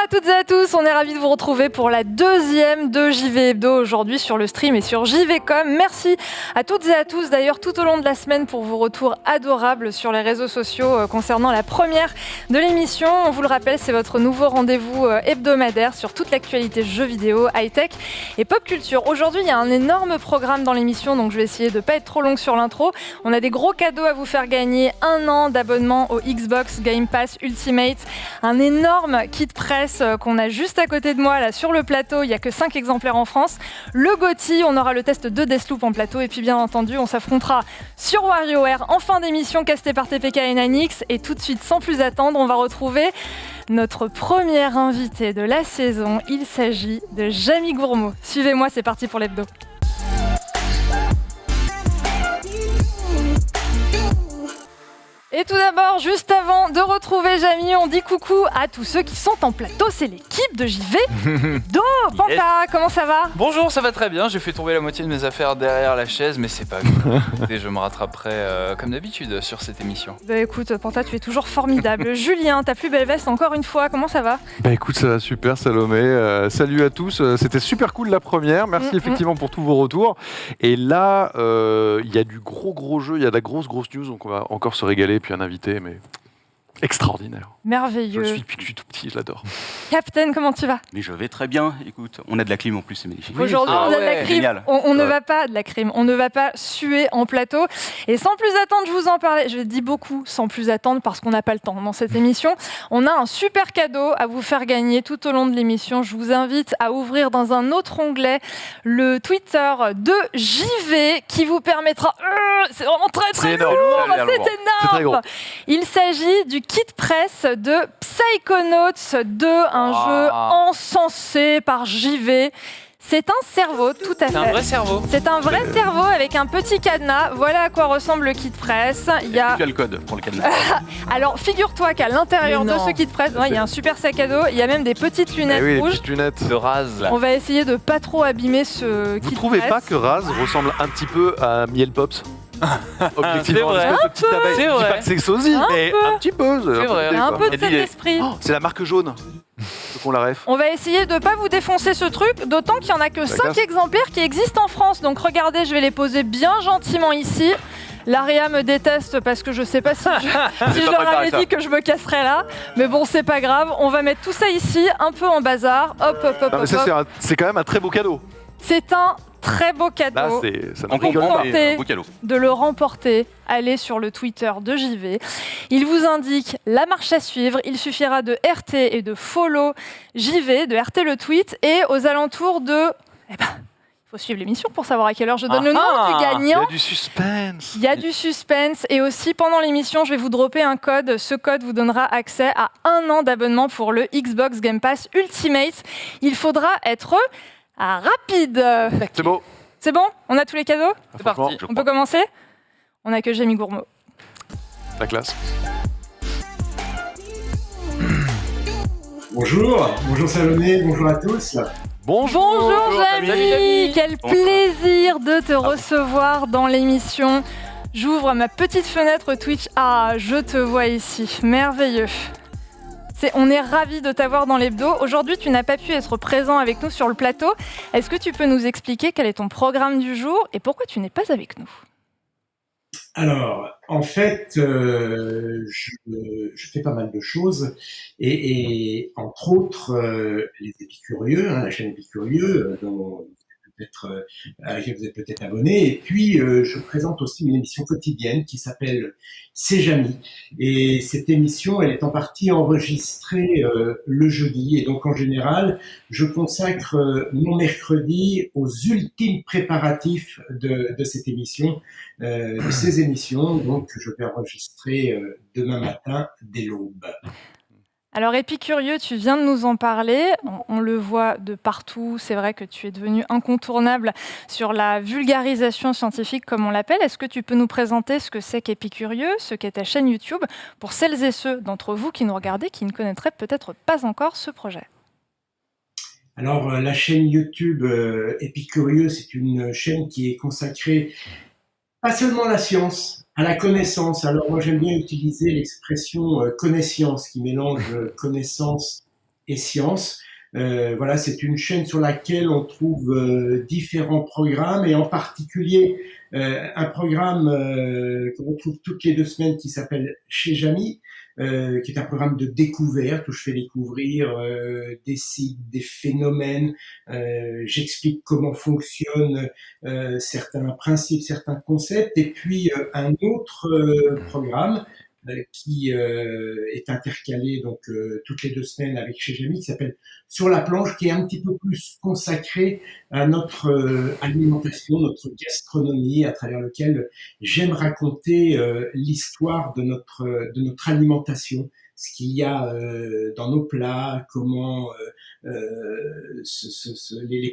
à toutes et à tous, on est ravis de vous retrouver pour la deuxième de JV Hebdo aujourd'hui sur le stream et sur JV.com. Merci à toutes et à tous d'ailleurs tout au long de la semaine pour vos retours adorables sur les réseaux sociaux concernant la première de l'émission. On vous le rappelle, c'est votre nouveau rendez-vous hebdomadaire sur toute l'actualité jeux vidéo, high-tech et pop culture. Aujourd'hui, il y a un énorme programme dans l'émission, donc je vais essayer de ne pas être trop longue sur l'intro. On a des gros cadeaux à vous faire gagner, 1 an d'abonnement au Xbox Game Pass Ultimate, un énorme kit presse qu'on a juste à côté de moi là sur le plateau. Il n'y a que 5 exemplaires en France. Le GOTY, on aura le test de Deathloop en plateau et puis bien entendu on s'affrontera sur WarioWare en fin d'émission casté par TPK et Nanix. Et tout de suite sans plus attendre, on va retrouver notre premier invité de la saison. Il s'agit de Jamie Gourmaud. Suivez-moi, c'est parti pour l'hebdo. Et tout d'abord, juste avant de retrouver Jamie, on dit coucou à tous ceux qui sont en plateau. C'est l'équipe de JV. Panta, yes. Comment ça va ? Bonjour, ça va très bien. J'ai fait tomber la moitié de mes affaires derrière la chaise, mais c'est pas grave. Et je me rattraperai comme d'habitude sur cette émission. Bah écoute, Panta, tu es toujours formidable. Julien, ta plus belle veste encore une fois. Comment ça va ? Bah écoute, ça va super, Salomé. Salut à tous. C'était super cool la première. Merci effectivement pour tous vos retours. Et là, il y a du gros jeu, il y a de la grosse news, donc on va encore se régaler. Puis un invité, mais extraordinaire. Merveilleux. Je le suis depuis que je suis tout petit, je l'adore. Captain, comment tu vas ? Mais je vais très bien. Écoute, on a de la clim en plus, c'est magnifique. Aujourd'hui, on a de la crime. On ne va pas de la crime. On ne va pas suer en plateau. Et sans plus attendre, je vous en parlais. Je dis beaucoup sans plus attendre parce qu'on n'a pas le temps dans cette émission. On a un super cadeau à vous faire gagner tout au long de l'émission. Je vous invite à ouvrir dans un autre onglet le Twitter de JV qui vous permettra... c'est vraiment très lourd. C'est énorme. Il s'agit du kit presse de Psychonauts 2, un jeu encensé par JV. C'est un cerveau, tout à fait. C'est un vrai cerveau. C'est un vrai cerveau avec un petit cadenas. Voilà à quoi ressemble le kit presse. Il y a le code pour le cadenas. Alors, figure-toi qu'à l'intérieur de ce kit presse, il y a un super sac à dos. Il y a même des petites lunettes rouges. Des petites lunettes de Raz. On va essayer de pas trop abîmer ce kit presse. Vous trouvez pas que Raz ressemble un petit peu à Miel Pops ? Objectivement, c'est vrai. Je dis pas que c'est sosie, mais un petit peu. C'est vrai. Un peu de cet esprit. C'est la marque jaune. Faut qu'on la ref. On va essayer de pas vous défoncer ce truc, d'autant qu'il y en a que 5 exemplaires qui existent en France. Donc regardez, je vais les poser bien gentiment ici. L'Aria me déteste parce que je sais pas si je leur avais dit que je me casserais là. Mais bon, c'est pas grave. On va mettre tout ça ici, un peu en bazar. Hop. C'est quand même un très beau cadeau. C'est un très beau cadeau. Là, on peut tenter de le remporter. Allez sur le Twitter de JV. Il vous indique la marche à suivre. Il suffira de RT et de follow JV, de RT le tweet et aux alentours de... il faut suivre l'émission pour savoir à quelle heure je donne le nom du gagnant. Il y a du suspense. Il y a du suspense. Et aussi, pendant l'émission, je vais vous dropper un code. Ce code vous donnera accès à 1 an d'abonnement pour le Xbox Game Pass Ultimate. Il faudra être... rapide. C'est beau. C'est bon ? On a tous les cadeaux ? C'est parti. On peut commencer ? On n'a que Jamie Gourmaud. La classe. Bonjour Salomé, bonjour à tous. Bonjour Jamie. Quel plaisir de te recevoir dans l'émission. J'ouvre ma petite fenêtre Twitch. Je te vois ici. Merveilleux. On est ravis de t'avoir dans l'hebdo. Aujourd'hui, tu n'as pas pu être présent avec nous sur le plateau. Est-ce que tu peux nous expliquer quel est ton programme du jour et pourquoi tu n'es pas avec nous ? Alors, en fait, je fais pas mal de choses et entre autres, les Épicurieux, la chaîne Épicurieux, dont à laquelle vous êtes peut-être abonné. Et puis, je présente aussi une émission quotidienne qui s'appelle C'est Jamie. Et cette émission, elle est en partie enregistrée le jeudi. Et donc, en général, je consacre mon mercredi aux ultimes préparatifs de cette émission, de ces émissions. Donc, je vais enregistrer demain matin dès l'aube. Alors Épicurieux, tu viens de nous en parler, on le voit de partout, c'est vrai que tu es devenu incontournable sur la vulgarisation scientifique comme on l'appelle. Est-ce que tu peux nous présenter ce que c'est qu'Épicurieux, ce qu'est ta chaîne YouTube, pour celles et ceux d'entre vous qui nous regardez, qui ne connaîtraient peut-être pas encore ce projet ? Alors la chaîne YouTube Épicurieux, c'est une chaîne qui est consacrée pas seulement à la science, à la connaissance. Alors moi j'aime bien utiliser l'expression connaissance qui mélange connaissance et sciences. Voilà, c'est une chaîne sur laquelle on trouve différents programmes et en particulier un programme qu'on retrouve toutes les 2 semaines qui s'appelle Chez Jamy, qui est un programme de découverte où je fais découvrir des sites, des phénomènes, j'explique comment fonctionnent certains principes, certains concepts, et puis un autre programme qui est intercalé donc toutes les 2 semaines avec Chez Jamy, qui s'appelle Sur la planche, qui est un petit peu plus consacré à notre alimentation, notre gastronomie, à travers lequel j'aime raconter l'histoire de notre alimentation, ce qu'il y a dans nos plats, comment les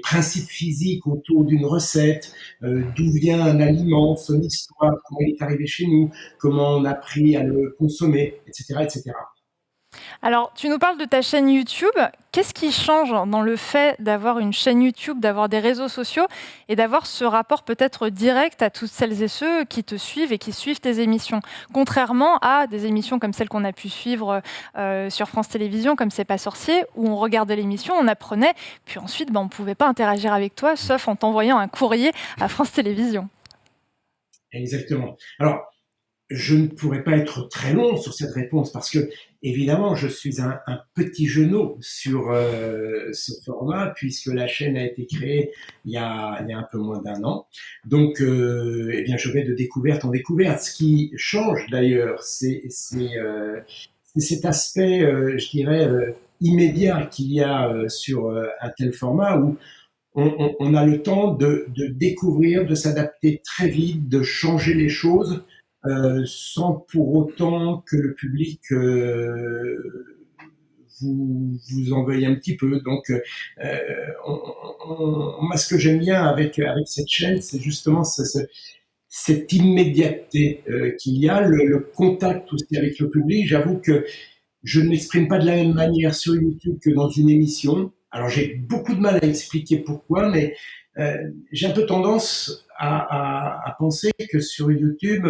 principes physiques autour d'une recette, d'où vient un aliment, son histoire, comment il est arrivé chez nous, comment on a appris à le consommer, etc., etc. Alors, tu nous parles de ta chaîne YouTube. Qu'est-ce qui change dans le fait d'avoir une chaîne YouTube, d'avoir des réseaux sociaux et d'avoir ce rapport peut-être direct à toutes celles et ceux qui te suivent et qui suivent tes émissions, contrairement à des émissions comme celles qu'on a pu suivre sur France Télévisions, comme C'est pas sorcier, où on regardait l'émission, on apprenait, puis ensuite on ne pouvait pas interagir avec toi, sauf en t'envoyant un courrier à France Télévisions. Exactement. Alors, je ne pourrais pas être très long sur cette réponse parce que, évidemment, je suis un petit genou sur ce format puisque la chaîne a été créée il y a un peu moins d'1 an. Donc, eh bien, je vais de découverte en découverte. Ce qui change d'ailleurs, c'est cet aspect, je dirais, immédiat qu'il y a sur un tel format où on a le temps de découvrir, de s'adapter très vite, de changer les choses sans pour autant que le public vous en veuille un petit peu. Donc, moi, ce que j'aime bien avec cette chaîne, c'est justement cette immédiateté qu'il y a, le contact aussi avec le public. J'avoue que je ne m'exprime pas de la même manière sur YouTube que dans une émission. Alors, j'ai beaucoup de mal à expliquer pourquoi, mais j'ai un peu tendance à penser que sur YouTube,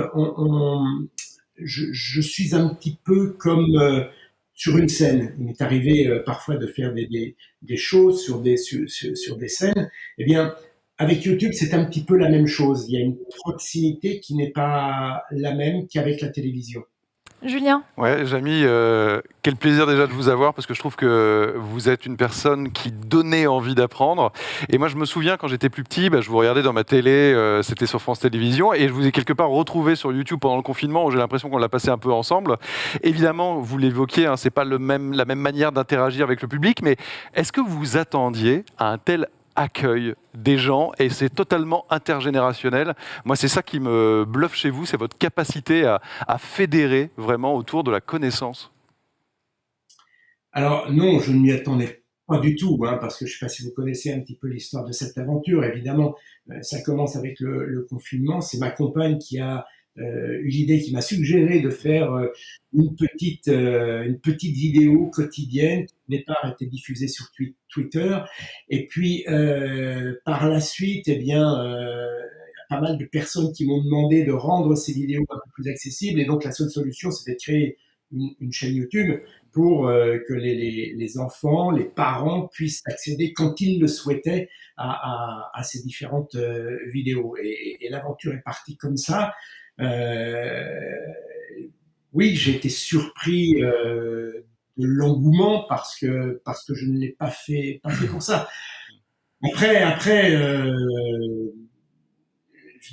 je suis un petit peu comme sur une scène. Il m'est arrivé parfois de faire des choses sur des scènes. Eh bien, avec YouTube, c'est un petit peu la même chose. Il y a une proximité qui n'est pas la même qu'avec la télévision. Julien ? Ouais, Jamy, quel plaisir déjà de vous avoir parce que je trouve que vous êtes une personne qui donnait envie d'apprendre. Et moi, je me souviens quand j'étais plus petit, je vous regardais dans ma télé, c'était sur France Télévisions, et je vous ai quelque part retrouvé sur YouTube pendant le confinement où j'ai l'impression qu'on l'a passé un peu ensemble. Évidemment, vous l'évoquiez, c'est pas la même manière d'interagir avec le public, mais est-ce que vous vous attendiez à un tel accueil des gens et c'est totalement intergénérationnel. Moi, c'est ça qui me bluffe chez vous, c'est votre capacité à fédérer vraiment autour de la connaissance. Alors non, je ne m'y attendais pas du tout, parce que je ne sais pas si vous connaissez un petit peu l'histoire de cette aventure. Évidemment, ça commence avec le confinement. C'est ma compagne qui a eu l'idée, qui m'a suggéré de faire une petite vidéo quotidienne qui au départ était diffusée sur Twitter. Et puis par la suite, eh bien, pas mal de personnes qui m'ont demandé de rendre ces vidéos un peu plus accessibles. Et donc la seule solution, c'était de créer une chaîne YouTube pour que les enfants, les parents puissent accéder quand ils le souhaitaient à ces différentes vidéos. Et l'aventure est partie comme ça. Oui, j'ai été surpris de l'engouement parce que je ne l'ai pas fait pour ça. Après, je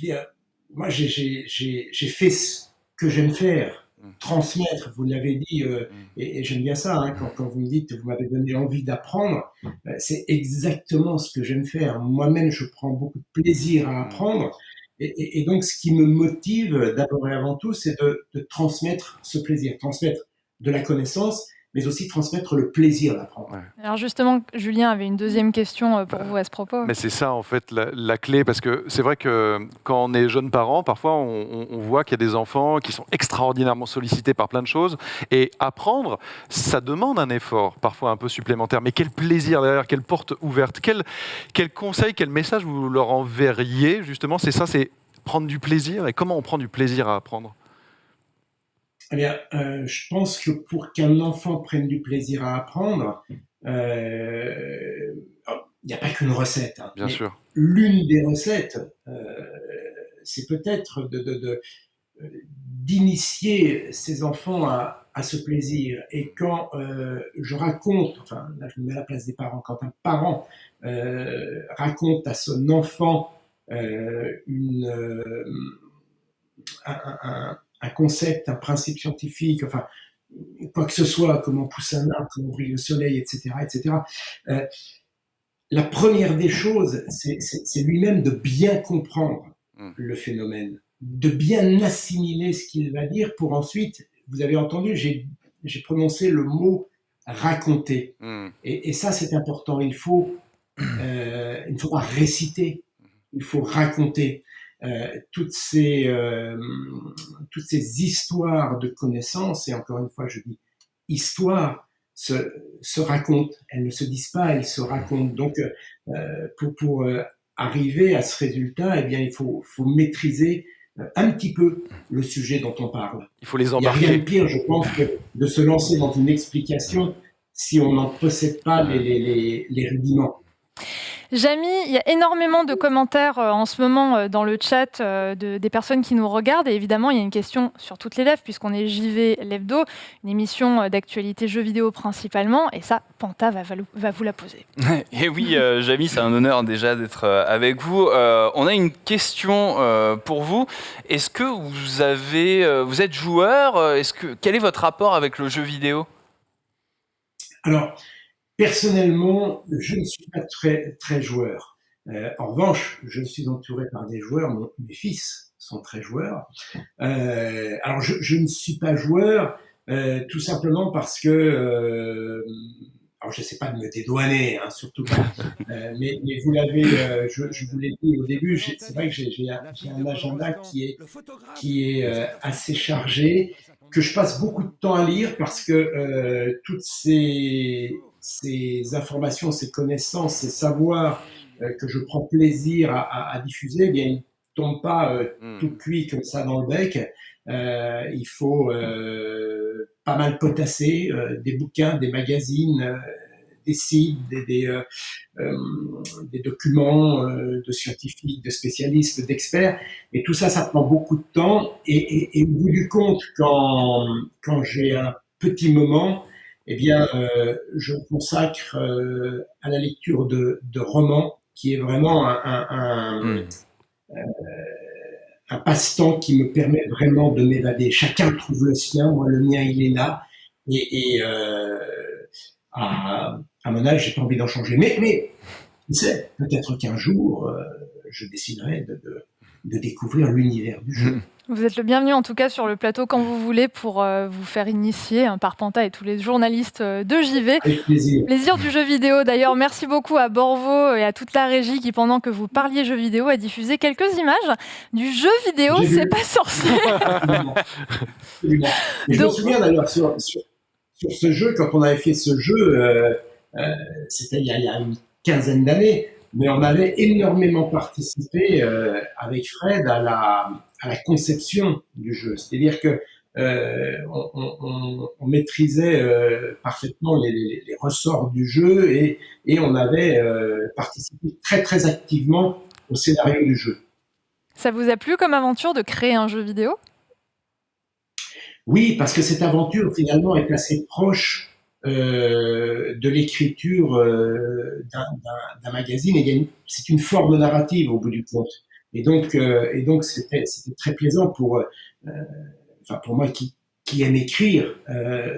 veux dire, moi j'ai fait ce que j'aime faire, transmettre. Vous l'avez dit, et j'aime bien ça. Quand vous me dites, vous m'avez donné envie d'apprendre, c'est exactement ce que j'aime faire. Moi-même, je prends beaucoup de plaisir à apprendre. Et donc, ce qui me motive d'abord et avant tout, c'est de transmettre ce plaisir, transmettre de la connaissance, mais aussi transmettre le plaisir d'apprendre. Ouais. Alors justement, Julien avait une deuxième question pour vous à ce propos. Mais c'est ça en fait la clé, parce que c'est vrai que quand on est jeune parent, parfois on voit qu'il y a des enfants qui sont extraordinairement sollicités par plein de choses, et apprendre, ça demande un effort, parfois un peu supplémentaire. Mais quel plaisir derrière, quelle porte ouverte, quel conseil, quel message vous leur enverriez justement? C'est ça, c'est prendre du plaisir. Et comment on prend du plaisir à apprendre? Eh bien, je pense que pour qu'un enfant prenne du plaisir à apprendre, il n'y a pas qu'une recette. Hein, Bien sûr. L'une des recettes, c'est peut-être d'initier ses enfants à ce plaisir. Et quand je raconte, enfin là je me mets à la place des parents, quand un parent raconte à son enfant un concept, un principe scientifique, enfin quoi que ce soit, comment pousse un arbre, comment brille le soleil, etc., la première des choses, c'est lui-même de bien comprendre le phénomène, de bien assimiler ce qu'il va dire pour ensuite, vous avez entendu, j'ai prononcé le mot raconter. Et ça, c'est important. Il ne faut pas réciter, il faut raconter. Toutes ces histoires de connaissances, et encore une fois, je dis histoire, se racontent. Elles ne se disent pas, elles se racontent. Donc, pour arriver à ce résultat, eh bien, il faut maîtriser un petit peu le sujet dont on parle. Il faut les Il n'y a embarquer. rien de pire, je pense, que de se lancer dans une explication si on n'en possède pas les rudiments. Jamy, il y a énormément de commentaires en ce moment dans le chat des personnes qui nous regardent. Et évidemment, il y a une question sur toutes les lèvres, puisqu'on est JV l'Hebdo, une émission d'actualité jeux vidéo principalement. Et ça, Panta va vous la poser. Et oui, Jamy, c'est un honneur déjà d'être avec vous. On a une question pour vous. Est-ce que vous êtes joueur ? Quel est votre rapport avec le jeu vidéo ? Alors, personnellement, je ne suis pas très, très joueur. En revanche, je suis entouré par des joueurs. Mes fils sont très joueurs. Alors, je ne suis pas joueur tout simplement parce que... alors, je ne sais pas de me dédouaner, hein, surtout pas. Mais vous l'avez... je vous l'ai dit au début, c'est vrai que j'ai un agenda qui est assez chargé, que je passe beaucoup de temps à lire parce que toutes ces informations, ces connaissances, ces savoirs que je prends plaisir à diffuser, eh bien, ils ne tombent pas tout cuits comme ça dans le bec. Il faut pas mal potasser, des bouquins, des magazines, des sites, des documents de scientifiques, de spécialistes, d'experts. Et tout ça, ça prend beaucoup de temps. Et au bout du compte, quand j'ai un petit moment, eh bien, je consacre à la lecture de romans, qui est vraiment un passe-temps qui me permet vraiment de m'évader. Chacun trouve le sien, moi le mien il est là, et à mon âge j'ai pas envie d'en changer. Mais tu sais, peut-être qu'un jour je déciderai de découvrir l'univers du jeu. Vous êtes le bienvenu en tout cas sur le plateau quand vous voulez pour vous faire initier par Panta et tous les journalistes de JV. Avec plaisir. Plaisir du jeu vidéo d'ailleurs. Merci beaucoup à Borvo et à toute la régie qui, pendant que vous parliez jeux vidéo, a diffusé quelques images du jeu vidéo. C'est pas sorcier. Absolument. Absolument. Et je me souviens d'ailleurs sur ce jeu, quand on avait fait ce jeu, c'était il y a une quinzaine d'années, mais on avait énormément participé avec Fred à la conception du jeu. C'est-à-dire que on maîtrisait parfaitement les ressorts du jeu et on avait participé très très activement au scénario du jeu. Ça vous a plu comme aventure de créer un jeu vidéo ? Oui, parce que cette aventure finalement est assez proche de l'écriture d'un magazine. Et c'est une forme narrative au bout du compte. Et donc c'était très plaisant pour moi qui aime écrire.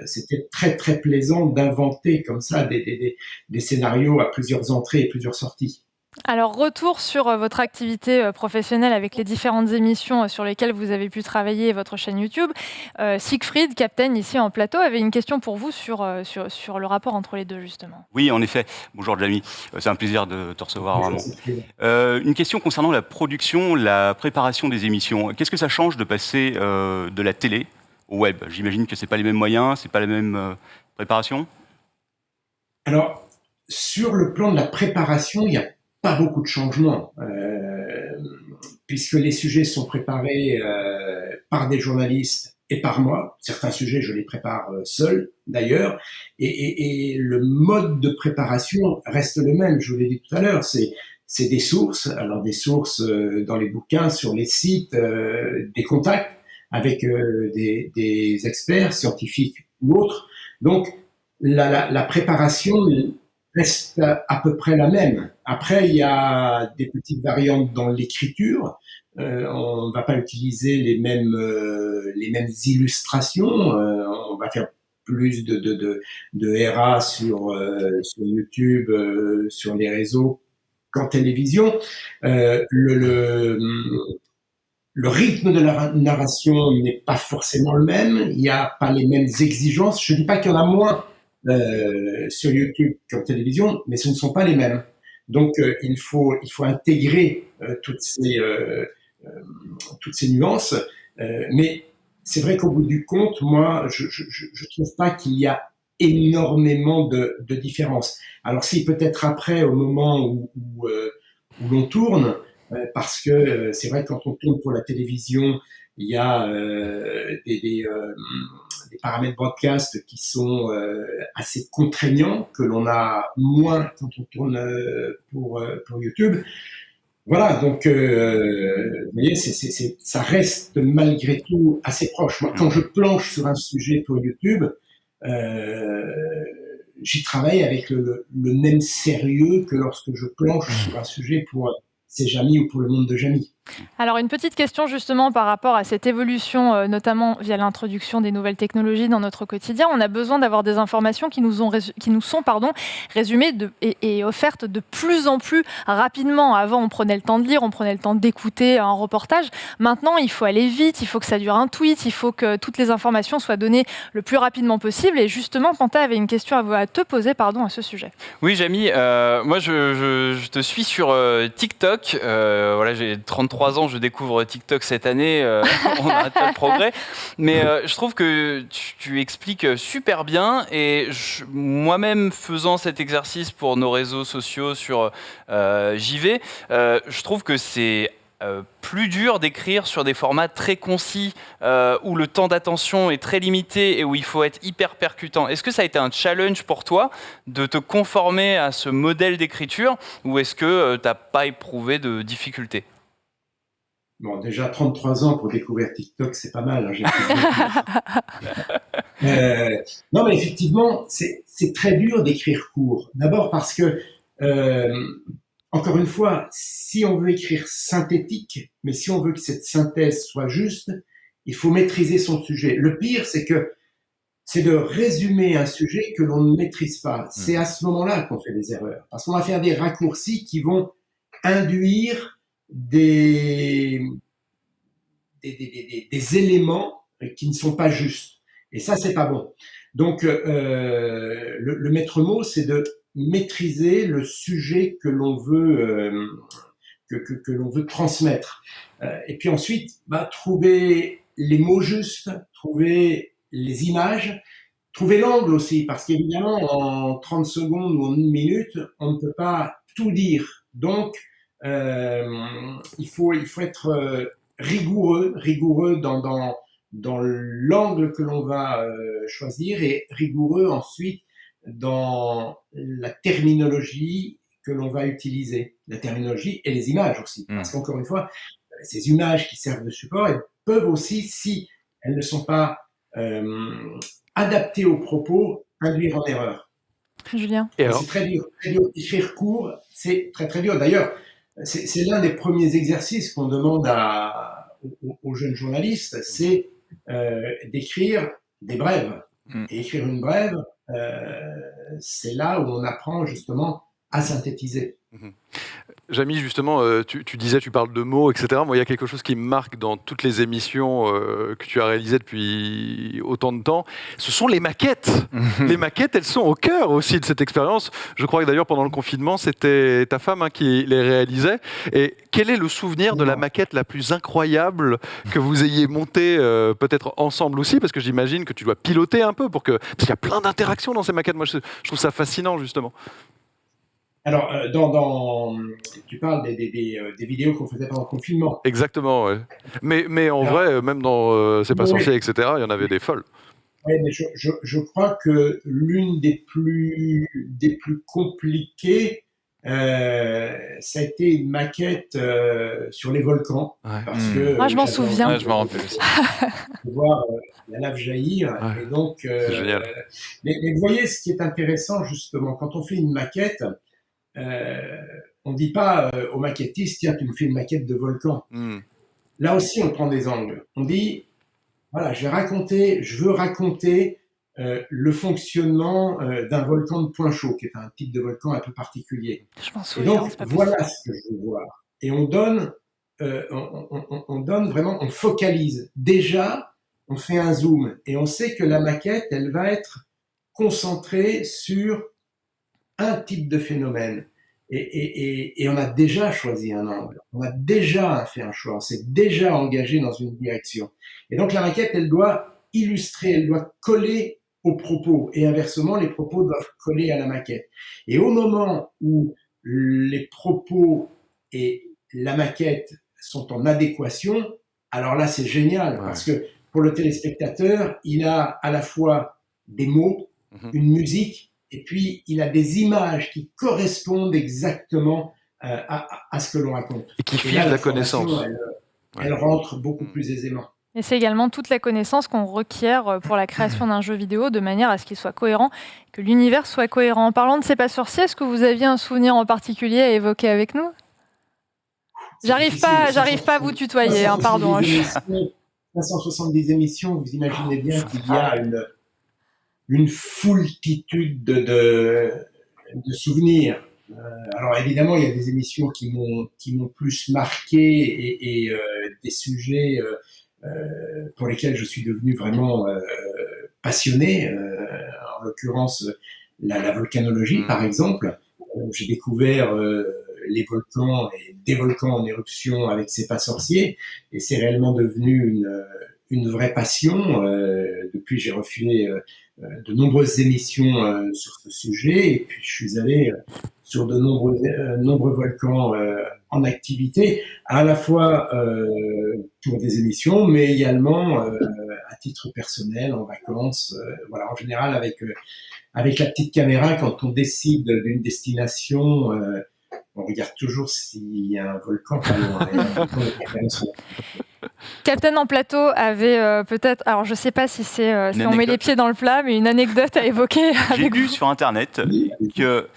C'était très très plaisant d'inventer comme ça des scénarios à plusieurs entrées et plusieurs sorties. Alors, retour sur votre activité professionnelle avec les différentes émissions sur lesquelles vous avez pu travailler et votre chaîne YouTube. Siegfried, Captain, ici en plateau, avait une question pour vous sur le rapport entre les deux, justement. Oui, en effet. Bonjour, Jamy. C'est un plaisir de te recevoir, vraiment. Une question concernant la production, la préparation des émissions. Qu'est-ce que ça change de passer de la télé au web ? J'imagine que ce n'est pas les mêmes moyens, ce n'est pas la même préparation ? Alors, sur le plan de la préparation, il y a pas beaucoup de changements, puisque les sujets sont préparés par des journalistes et par moi. Certains sujets, je les prépare seul, d'ailleurs. Et le mode de préparation reste le même, je vous l'ai dit tout à l'heure. C'est des sources, alors des sources dans les bouquins, sur les sites, des contacts avec des experts scientifiques ou autres. Donc, la préparation reste à peu près la même. Après, il y a des petites variantes dans l'écriture. On ne va pas utiliser les mêmes illustrations. On va faire plus de RA sur YouTube, sur les réseaux qu'en télévision. Le rythme de la narration n'est pas forcément le même. Il n'y a pas les mêmes exigences. Je ne dis pas qu'il y en a moins sur YouTube qu'en télévision, mais ce ne sont pas les mêmes. Donc, il faut intégrer toutes ces nuances. Mais c'est vrai qu'au bout du compte, moi, je trouve pas qu'il y a énormément de différences. Alors, si peut-être après, au moment où l'on tourne, parce que c'est vrai que quand on tourne pour la télévision, il y a des paramètres broadcast qui sont assez contraignants, que l'on a moins quand on tourne pour YouTube. Voilà, donc vous voyez, ça reste malgré tout assez proche. Moi, quand je planche sur un sujet pour YouTube, j'y travaille avec le même sérieux que lorsque je planche sur un sujet pour C'est Jamy ou pour le monde de Jamy. Alors, une petite question justement par rapport à cette évolution, notamment via l'introduction des nouvelles technologies dans notre quotidien. On a besoin d'avoir des informations qui nous sont résumées et offertes de plus en plus rapidement. Avant, on prenait le temps de lire, on prenait le temps d'écouter un reportage. Maintenant, il faut aller vite, il faut que ça dure un tweet, il faut que toutes les informations soient données le plus rapidement possible. Et justement, Panthea avait une question à te poser à ce sujet. Oui, Jamy, moi je te suis sur TikTok. Voilà, j'ai 33 ans, je découvre TikTok cette année, on a un tel progrès. Mais je trouve que tu expliques super bien et moi-même faisant cet exercice pour nos réseaux sociaux sur JV, je trouve que c'est plus dur d'écrire sur des formats très concis où le temps d'attention est très limité et où il faut être hyper percutant. Est-ce que ça a été un challenge pour toi de te conformer à ce modèle d'écriture ou est-ce que tu n'as pas éprouvé de difficultés ? Bon, déjà 33 ans pour découvrir TikTok, c'est pas mal. Non, mais effectivement, c'est très dur d'écrire court. D'abord parce que, encore une fois, si on veut écrire synthétique, mais si on veut que cette synthèse soit juste, il faut maîtriser son sujet. Le pire, c'est de résumer un sujet que l'on ne maîtrise pas. C'est à ce moment-là qu'on fait des erreurs. Parce qu'on va faire des raccourcis qui vont induire des éléments qui ne sont pas justes. Et ça, c'est pas bon. Donc, le maître mot, c'est de maîtriser le sujet que l'on veut que l'on veut transmettre. Et puis ensuite, trouver les mots justes, trouver les images, trouver l'angle aussi, parce qu'évidemment, en 30 secondes ou en 1 minute, on ne peut pas tout dire. Donc, il faut être rigoureux dans l'angle que l'on va choisir et rigoureux ensuite dans la terminologie que l'on va utiliser. La terminologie et les images aussi. Parce qu'encore une fois, ces images qui servent de support, elles peuvent aussi, si elles ne sont pas adaptées aux propos, induire en erreur. Julien. C'est très dur. Écrire court, c'est très très dur. D'ailleurs, c'est l'un des premiers exercices qu'on demande aux jeunes journalistes, c'est d'écrire des brèves. Et écrire une brève, c'est là où on apprend justement à synthétiser. Jamy, justement, tu disais, tu parles de mots, etc. Moi, il y a quelque chose qui me marque dans toutes les émissions que tu as réalisées depuis autant de temps. Ce sont les maquettes. Les maquettes, elles sont au cœur aussi de cette expérience. Je crois que d'ailleurs, pendant le confinement, c'était ta femme qui les réalisait. Et quel est le souvenir de la maquette la plus incroyable que vous ayez montée, peut-être ensemble aussi? Parce que j'imagine que tu dois piloter un peu parce qu'il y a plein d'interactions dans ces maquettes. Moi, je trouve ça fascinant, justement. Alors, tu parles des vidéos qu'on faisait pendant le confinement. Exactement, ouais. Mais en vrai, même dans C'est pas Oui. sorcier, etc., il y en avait des folles. Oui, mais je crois que l'une des plus compliquées, ça a été une maquette sur les volcans. Ouais. Parce que Ah, je m'en j'avais souviens. envie Ouais, je m'en rappelle aussi. de voir la lave jaillir. Ouais. Et donc, C'est génial. mais vous voyez, ce qui est intéressant, justement, quand on fait une maquette, on ne dit pas au maquettiste, tiens, tu me fais une maquette de volcan. Hmm. Là aussi, on prend des angles. On dit, voilà, je veux raconter le fonctionnement d'un volcan de point chaud, qui est un type de volcan un peu particulier. Je m'en Et souviens, donc, c'est pas voilà possible. ce que je veux voir. Et on donne vraiment, on focalise. Déjà, on fait un zoom et on sait que la maquette, elle va être concentrée sur un type de phénomène. Et on a déjà choisi un angle, on a déjà fait un choix, on s'est déjà engagé dans une direction. Et donc la maquette, elle doit illustrer, elle doit coller aux propos, et inversement, les propos doivent coller à la maquette. Et au moment où les propos et la maquette sont en adéquation, alors là, c'est génial, Ouais. parce que pour le téléspectateur, il a à la fois des mots, une musique, et puis il a des images qui correspondent exactement à ce que l'on raconte. Et qui Et fige là, la l'information, connaissance. elle rentre beaucoup plus aisément. Et c'est également toute la connaissance qu'on requiert pour la création d'un jeu vidéo, de manière à ce qu'il soit cohérent, que l'univers soit cohérent. En parlant de C'est pas sorcier, est-ce que vous aviez un souvenir en particulier à évoquer avec nous? J'arrive pas à vous tutoyer, hein, pardon. 570 émissions, vous imaginez bien qu'il y a une foultitude de souvenirs. Alors évidemment, il y a des émissions qui m'ont plus marqué et des sujets pour lesquels je suis devenu vraiment passionné. En l'occurrence, la volcanologie, par exemple. J'ai découvert les volcans et des volcans en éruption avec C'est pas sorcier, et c'est réellement devenu une vraie passion. Depuis, j'ai refait de nombreuses émissions sur ce sujet, et puis je suis allé sur de nombreux volcans en activité, à la fois pour des émissions, mais également à titre personnel, en vacances. Voilà, en général, avec la petite caméra, quand on décide d'une destination, on regarde toujours s'il y a un volcan pas loin. Captain en plateau avait peut-être, alors je sais pas si c'est si on met les pieds dans le plat, mais une anecdote à évoquer. J'ai lu sur internet que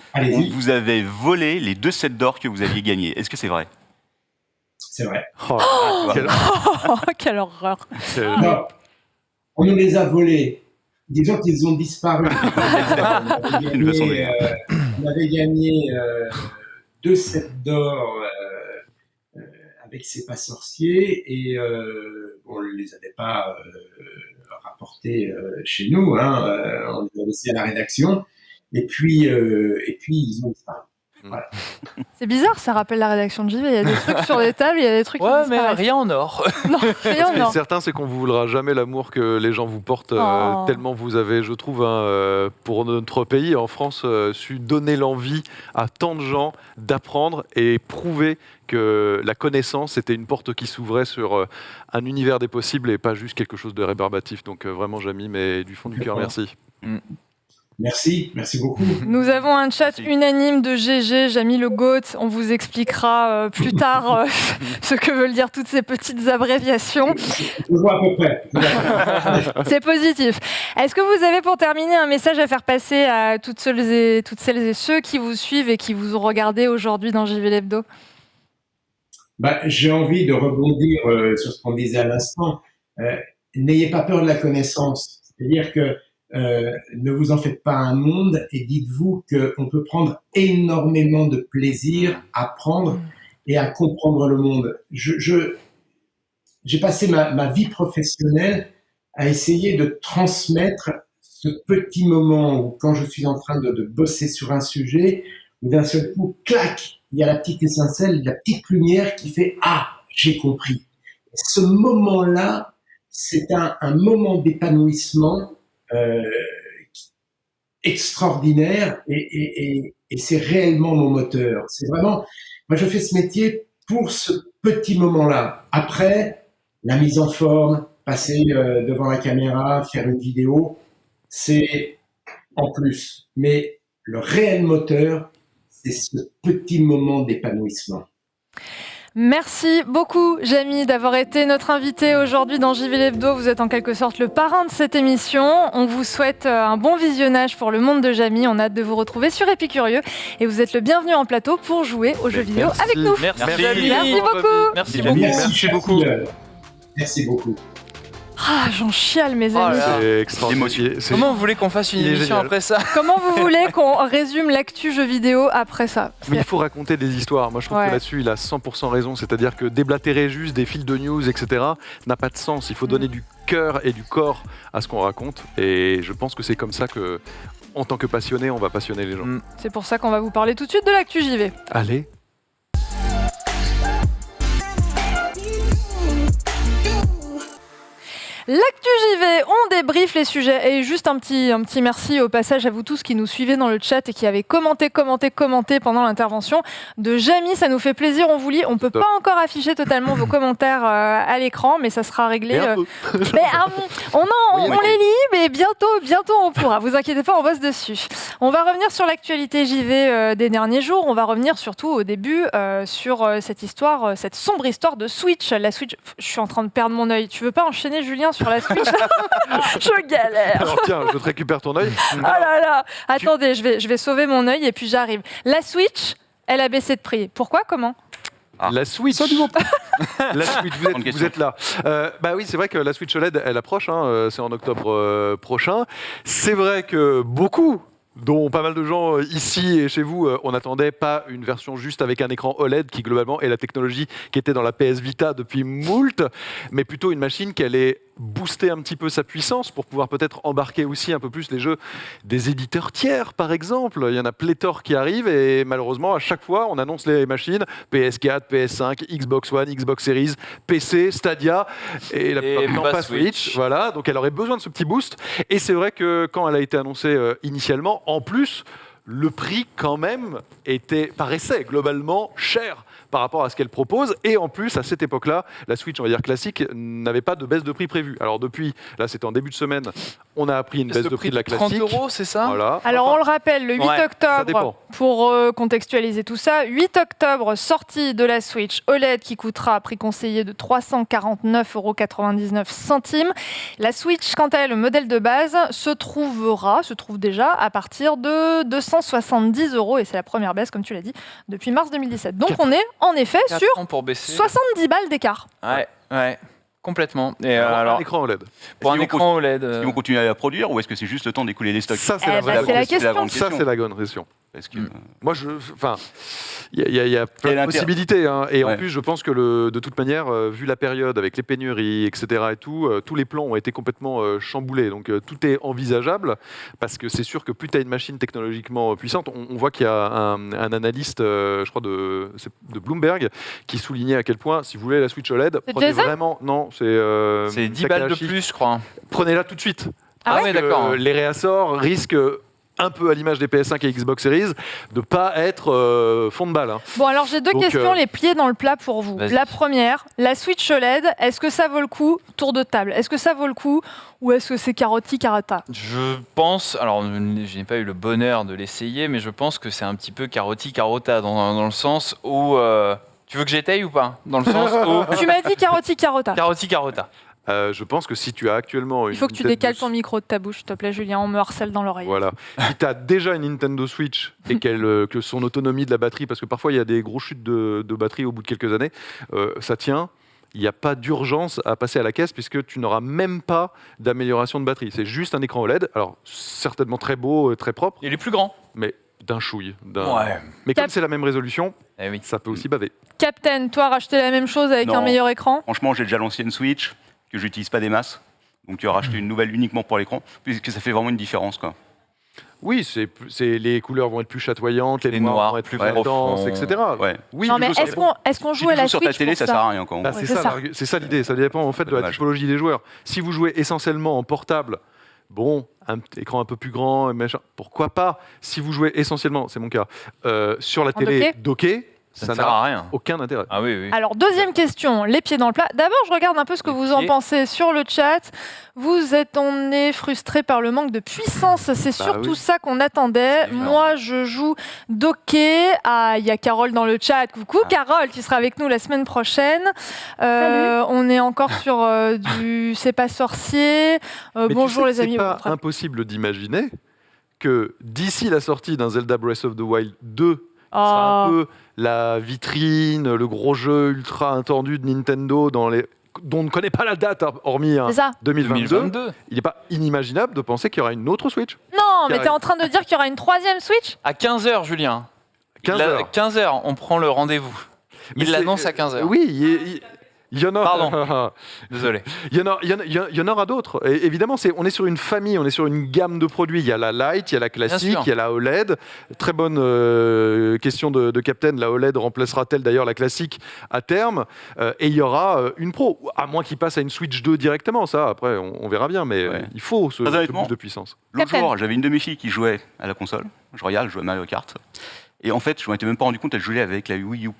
vous avez volé les 2 sets d'or que vous aviez gagnés. Est-ce que c'est vrai? C'est vrai. Oh, Quelle horreur. Non, on nous les a volés. Disons qu'ils ont disparu. On avait gagné 2 sets d'or avec C'est pas sorcier, et on ne les avait pas rapportés chez nous, hein, on les a laissés à la rédaction, et puis ils ont disparu. Voilà. C'est bizarre, ça rappelle la rédaction de JV. Il y a des trucs sur les tables, il y a des trucs qui Ouais, mais disparaissent. rien en or. Non, rien Ce qui est non. certain, c'est qu'on ne vous voudra jamais l'amour que les gens vous portent, Oh. tellement vous avez, je trouve, pour notre pays, en France, su donner l'envie à tant de gens d'apprendre et prouver que la connaissance était une porte qui s'ouvrait sur un univers des possibles et pas juste quelque chose de rébarbatif. Donc vraiment, Jamy, mais du fond du cœur, merci. Merci beaucoup. Nous avons un chat unanime de GG, Jamy le GOAT. On vous expliquera plus tard ce que veulent dire toutes ces petites abréviations. Je vois à peu près. C'est positif. Est-ce que vous avez, pour terminer, un message à faire passer à toutes celles et ceux qui vous suivent et qui vous ont regardé aujourd'hui dans JV l'Hebdo? J'ai envie de rebondir sur ce qu'on disait à l'instant. N'ayez pas peur de la connaissance. C'est-à-dire que ne vous en faites pas un monde, et dites-vous qu'on peut prendre énormément de plaisir à apprendre et à comprendre le monde. J'ai passé ma vie professionnelle à essayer de transmettre ce petit moment où, quand je suis en train de bosser sur un sujet, où d'un seul coup, clac, il y a la petite étincelle, la petite lumière qui fait « Ah, j'ai compris ». Ce moment-là, c'est un moment d'épanouissement extraordinaire, et et c'est réellement mon moteur. C'est vraiment, moi je fais ce métier pour ce petit moment-là. Après, la mise en forme, passer devant la caméra, faire une vidéo, c'est en plus. Mais le réel moteur, c'est ce petit moment d'épanouissement. Merci beaucoup, Jamy, d'avoir été notre invité aujourd'hui dans JV L'Hebdo. Vous êtes en quelque sorte le parrain de cette émission. On vous souhaite un bon visionnage pour le monde de Jamy. On a hâte de vous retrouver sur Épicurieux. Et vous êtes le bienvenu en plateau pour jouer aux jeux vidéo avec nous. Merci, Merci beaucoup. Merci Merci, beaucoup. merci beaucoup. Merci beaucoup. Ah, j'en chiale, mes Oh amis. là là. C'est extraordinaire. Comment vous voulez qu'on fasse une Il est émission génial. après ça? Comment vous voulez qu'on résume l'actu jeux vidéo après ça? Mais il faut raconter des histoires. Moi, je trouve Ouais. que là-dessus, il a 100% raison. C'est-à-dire que déblatérer juste des fils de news, etc., n'a pas de sens. Il faut donner du cœur et du corps à ce qu'on raconte. Et je pense que c'est comme ça que, en tant que passionné, on va passionner les gens. C'est pour ça qu'on va vous parler tout de suite de l'actu JV. Allez. L'actu JV, on débriefe les sujets. Et juste un petit merci au passage à vous tous qui nous suivez dans le chat et qui avez commenté pendant l'intervention de Jamy. Ça nous fait plaisir, on vous lit. On peut Top. pas encore afficher totalement vos commentaires à l'écran, mais ça sera réglé. Et un peu. Mais on Oui, les lit, mais bientôt on pourra. Vous inquiétez pas, on bosse dessus. On va revenir sur l'actualité JV des derniers jours. On va revenir surtout au début sur cette histoire, cette sombre histoire de Switch. La Switch, je suis en train de perdre mon œil. Tu veux pas enchaîner, Julien, sur la Switch? Je galère. Alors tiens, je te récupère ton œil. Ah là là. Attendez, je vais sauver mon œil et puis j'arrive. La Switch, elle a baissé de prix. Pourquoi? Comment? La Switch. La Switch, Bonne vous question. êtes là. Bah oui, c'est vrai que la Switch OLED, elle approche. C'est en octobre prochain. C'est vrai que beaucoup, dont pas mal de gens ici et chez vous, on n'attendait pas une version juste avec un écran OLED qui globalement est la technologie qui était dans la PS Vita depuis moult, mais plutôt une machine qui allait booster un petit peu sa puissance pour pouvoir peut-être embarquer aussi un peu plus les jeux des éditeurs tiers, par exemple. Il y en a pléthore qui arrivent et malheureusement, à chaque fois, on annonce les machines PS4, PS5, Xbox One, Xbox Series, PC, Stadia et la plupart du temps pas pas Switch. Voilà, donc elle aurait besoin de ce petit boost. Et c'est vrai que quand elle a été annoncée initialement, en plus, le prix quand même paraissait globalement cher par rapport à ce qu'elle propose. Et en plus, à cette époque-là, la Switch, on va dire classique, n'avait pas de baisse de prix prévue. Alors depuis, là c'était en début de semaine, on a appris une baisse de prix de la 30 classique. €, c'est ça? Voilà. Alors on le rappelle, le 8 Ouais, ça octobre, dépend. pour contextualiser tout ça, 8 octobre, sortie de la Switch OLED qui coûtera à prix conseillé de 349,99 €. La Switch, quant à elle, le modèle de base, se trouve déjà à partir de 270 € et c'est la première baisse, comme tu l'as dit, depuis mars 2017. Donc on est en effet 4 sur ans pour baisser. 70 balles d'écart. Ouais, complètement. Et Alors, un écran OLED. pour un Est-ce qu'ils écran OLED. Ils vont continuer à la produire ou est-ce que c'est juste le temps d'écouler les stocks? Ça, c'est Eh la ben, vraie c'est la réponse. question. grande Ça, c'est la bonne question. Parce que, Moi, il y a plein de l'intérêt. possibilités. Et en Ouais. plus, je pense que de toute manière, vu la période avec les pénuries, etc., et tout, tous les plans ont été complètement chamboulés. Donc, tout est envisageable parce que c'est sûr que plus tu as une machine technologiquement puissante, on voit qu'il y a un analyste, je crois, de Bloomberg, qui soulignait à quel point, si vous voulez la Switch OLED, C'est prenez Jason vraiment. Non, C'est 10 balles de Takahashi. plus, je crois. Prenez-la tout de suite. Ah Parce ouais, que d'accord. Les réassorts risquent, un peu à l'image des PS5 et Xbox Series, de pas être fond de balle. Bon, alors j'ai deux Donc, questions, les pieds dans le plat pour vous. Vas-y. La première, la Switch OLED, est-ce que ça vaut le coup? Tour de table. Est-ce que ça vaut le coup ou est-ce que c'est carotti carata? Je pense, alors je n'ai pas eu le bonheur de l'essayer, mais je pense que c'est un petit peu carotti carota dans le sens où. Tu veux que j'étaye ou pas? Dans le sens où. Tu m'as dit carotti carota. Carotti carota. Je pense que si tu as actuellement une Il faut que tu Nintendo décales ton micro de ta bouche, s'il te plaît, Julien. On me harcèle dans l'oreille. Voilà. Si tu as déjà une Nintendo Switch et que son autonomie de la batterie, parce que parfois il y a des gros chutes de batterie au bout de quelques années, ça tient. Il n'y a pas d'urgence à passer à la caisse puisque tu n'auras même pas d'amélioration de batterie. C'est juste un écran OLED, alors certainement très beau, très propre, Il est plus grand. mais d'un chouille. Ouais. Mais comme c'est la même résolution, Eh oui. ça peut aussi baver. Captain, toi, racheter la même chose avec Non. un meilleur écran? franchement, j'ai déjà l'ancienne Switch que j'utilise pas des masses. Donc tu vas racheter une nouvelle uniquement pour l'écran, puisque ça fait vraiment une différence, quoi. Oui, les couleurs vont être plus chatoyantes, les Les noirs noirs vont être plus plus intenses, profonds. etc. Ouais. Oui, Non, le mais jeu sera est-ce bon. qu'on Si joue à tu la joues sur ta Switch télé, pour ça sert à rien, quoi. Bah, Ouais, c'est c'est ça, ça. c'est ça l'idée. Ça dépend en fait de la Dommage. typologie des joueurs. Si vous jouez essentiellement en portable, bon, un écran un peu plus grand, machin, pourquoi pas? Si vous jouez essentiellement, c'est mon cas, sur la En télé dockée, Ça ça ne sert à n'a rien. aucun intérêt. Ah oui, oui. Alors, deuxième question, les pieds dans le plat. D'abord, je regarde un peu ce que Les vous en pieds. pensez sur le chat. On est frustré par le manque de puissance. C'est surtout oui. ça qu'on attendait. C'est évident. Moi, je joue docké. Ah, il y a Carole dans le chat. Coucou, Carole, qui sera avec nous la semaine prochaine. On est encore sur du C'est pas sorcier. Mais Bonjour tu sais les que amis. c'est pas impossible d'imaginer que d'ici la sortie d'un Zelda Breath of the Wild 2, qui sera un peu la vitrine, le gros jeu ultra attendu de Nintendo dont on ne connaît pas la date, hormis C'est ça. 2022, 2022. il n'est pas inimaginable de penser qu'il y aura une autre Switch. Non, mais Carré. t'es en train de dire qu'il y aura une troisième Switch? À 15h, Julien. 15h. 15h, on prend le rendez-vous. Mais Il l'annonce à 15h. Oui, il y en a. Pardon. Désolé. Il y en aura d'autres. Et évidemment, on est sur une famille, on est sur une gamme de produits. Il y a la Lite, il y a la classique, sûr. il y a la OLED. Très bonne question de Captain. La OLED remplacera-t-elle d'ailleurs la classique à terme? Et il y aura une Pro, à moins qu'il passe à une Switch 2 directement. Ça, après, on verra bien. Mais Ouais. il faut ce Très honnêtement, boost de puissance. L'autre Captain. jour, j'avais une de mes filles qui jouait à la console. Je regarde, elle jouait à Mario Kart. Et en fait, je m'en étais même pas rendu compte, elle jouait avec la Wii U.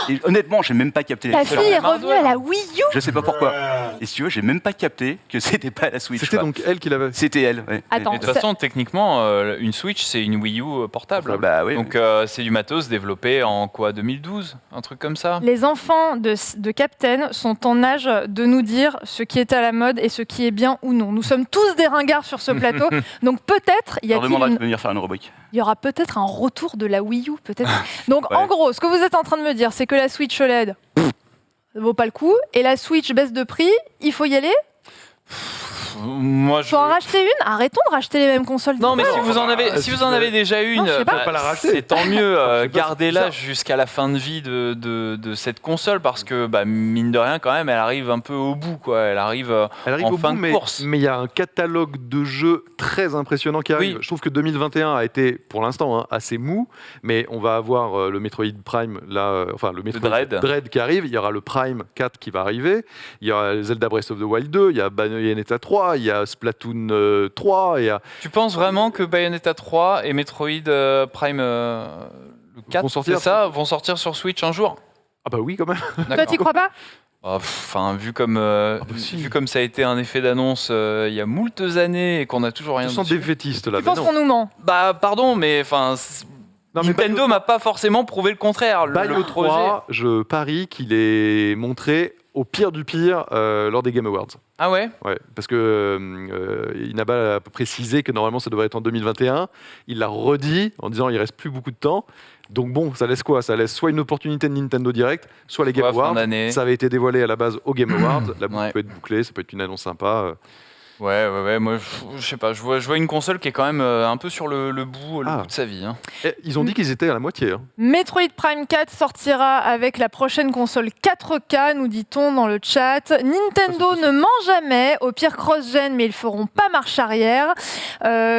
Et honnêtement, j'ai même pas capté la Ta différence. fille est main revenue d'oeuvre. à la Wii U. Je sais pas pourquoi. Et si tu veux, j'ai même pas capté que c'était pas la Switch. C'était quoi. donc elle qui l'avait. C'était elle. Ouais. Attends. Mais de toute façon, techniquement, une Switch, c'est une Wii U portable. Bah oui. Donc c'est du matos développé en quoi, 2012? Un truc comme ça? Les enfants de Captain sont en âge de nous dire ce qui est à la mode et ce qui est bien ou non. Nous sommes tous des ringards sur ce plateau, donc peut-être je leur demanderai il de venir faire une rubrique. y aura peut-être un retour de la Wii U, peut-être. Donc Ouais. en gros, ce que vous êtes en train de me dire, c'est que la Switch OLED, ça vaut pas le coup, et la Switch baisse de prix, il faut y aller. Moi, je... Faut en racheter une. Arrêtons de racheter les mêmes consoles. Non, mais si vous en avez, si vous en avez déjà une, Non, je sais pas. Faut pas la racheter. c'est tant mieux. pas, Gardez-la c'est jusqu'à la fin de vie de cette console parce que, bah, mine de rien, quand même, elle arrive un peu au bout, quoi. Elle arrive en Au fin bout, de course. mais il y a un catalogue de jeux très impressionnant qui arrive. Oui. Je trouve que 2021 a été, pour l'instant, assez mou, mais on va avoir le Metroid Prime, là, enfin le Metroid Dread. qui arrive. Il y aura le Prime 4 qui va arriver. Il y aura Zelda Breath of the Wild 2. Il y a Bayonetta 3. Il y a Splatoon 3. Il y a... Tu penses vraiment que Bayonetta 3 et Metroid Prime le 4, Vont sortir c'est ça, vont sortir sur Switch un jour? Ah bah oui, quand même. Toi, t'y crois pas? Enfin, vu comme si. vu comme ça a été un effet d'annonce il y a moultes années et qu'on a toujours rien Je sens dessus. défaitiste là. Tu mais penses non. qu'on nous ment? Bah pardon, mais enfin Non, mais Nintendo m'a pas forcément prouvé le contraire. Bayo Le projet. 3, je parie qu'il est montré au pire du pire lors des Game Awards. Ah ouais. Ouais, parce que Inaba a précisé que normalement ça devrait être en 2021. Il l'a redit en disant il reste plus beaucoup de temps. Donc bon, ça laisse quoi? Ça laisse soit une opportunité de Nintendo Direct, soit les Game Soit fin Awards. d'année. Ça avait été dévoilé à la base au Game Awards. La boucle Ouais. peut être bouclée, ça peut être une annonce sympa. Ouais. Moi, je sais pas. Je vois une console qui est quand même un peu sur le bout Ah. de sa vie. Hein. Et ils ont dit qu'ils étaient à la moitié. Hein. Metroid Prime 4 sortira avec la prochaine console 4K, nous dit-on dans le chat. Nintendo ne ment jamais, au pire cross-gen, mais ils feront pas marche arrière.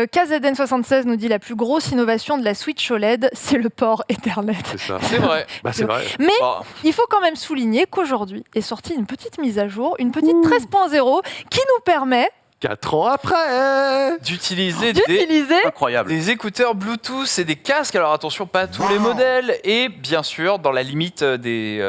KZN76 nous dit la plus grosse innovation de la Switch OLED, c'est le port Ethernet. C'est ça. C'est vrai. Bah, c'est vrai. Mais Bah, il faut quand même souligner qu'aujourd'hui est sortie une petite mise à jour, une petite 13.0 qui nous permet 4 ans après. d'utiliser d'utiliser Incroyable. des écouteurs Bluetooth et des casques. Alors attention, pas tous les modèles et bien sûr dans la limite des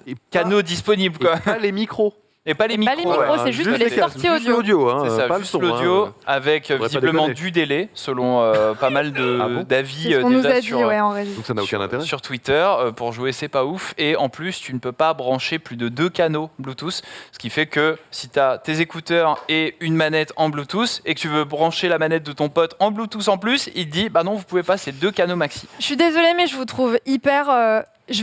Et canaux disponibles, Et quoi. pas les micros. Et pas les pas micros. les micros, ouais. c'est juste les les casques, sorties juste audio. l'audio, hein, C'est ça, pas le juste son. l'audio hein. avec Faudrait pas visiblement déconner. du délai, selon pas mal Ah bon d'avis C'est ce qu'on nous déjà a dit sur, ouais, en régie. Donc ça n'a aucun intérêt. sur Twitter. Pour jouer, c'est pas ouf. Et en plus, tu ne peux pas brancher plus de 2 canaux Bluetooth. Ce qui fait que si tu as tes écouteurs et une manette en Bluetooth et que tu veux brancher la manette de ton pote en Bluetooth en plus, il te dit bah non, vous pouvez pas, c'est 2 canaux maxi. Je suis désolée, mais je vous trouve hyper. Je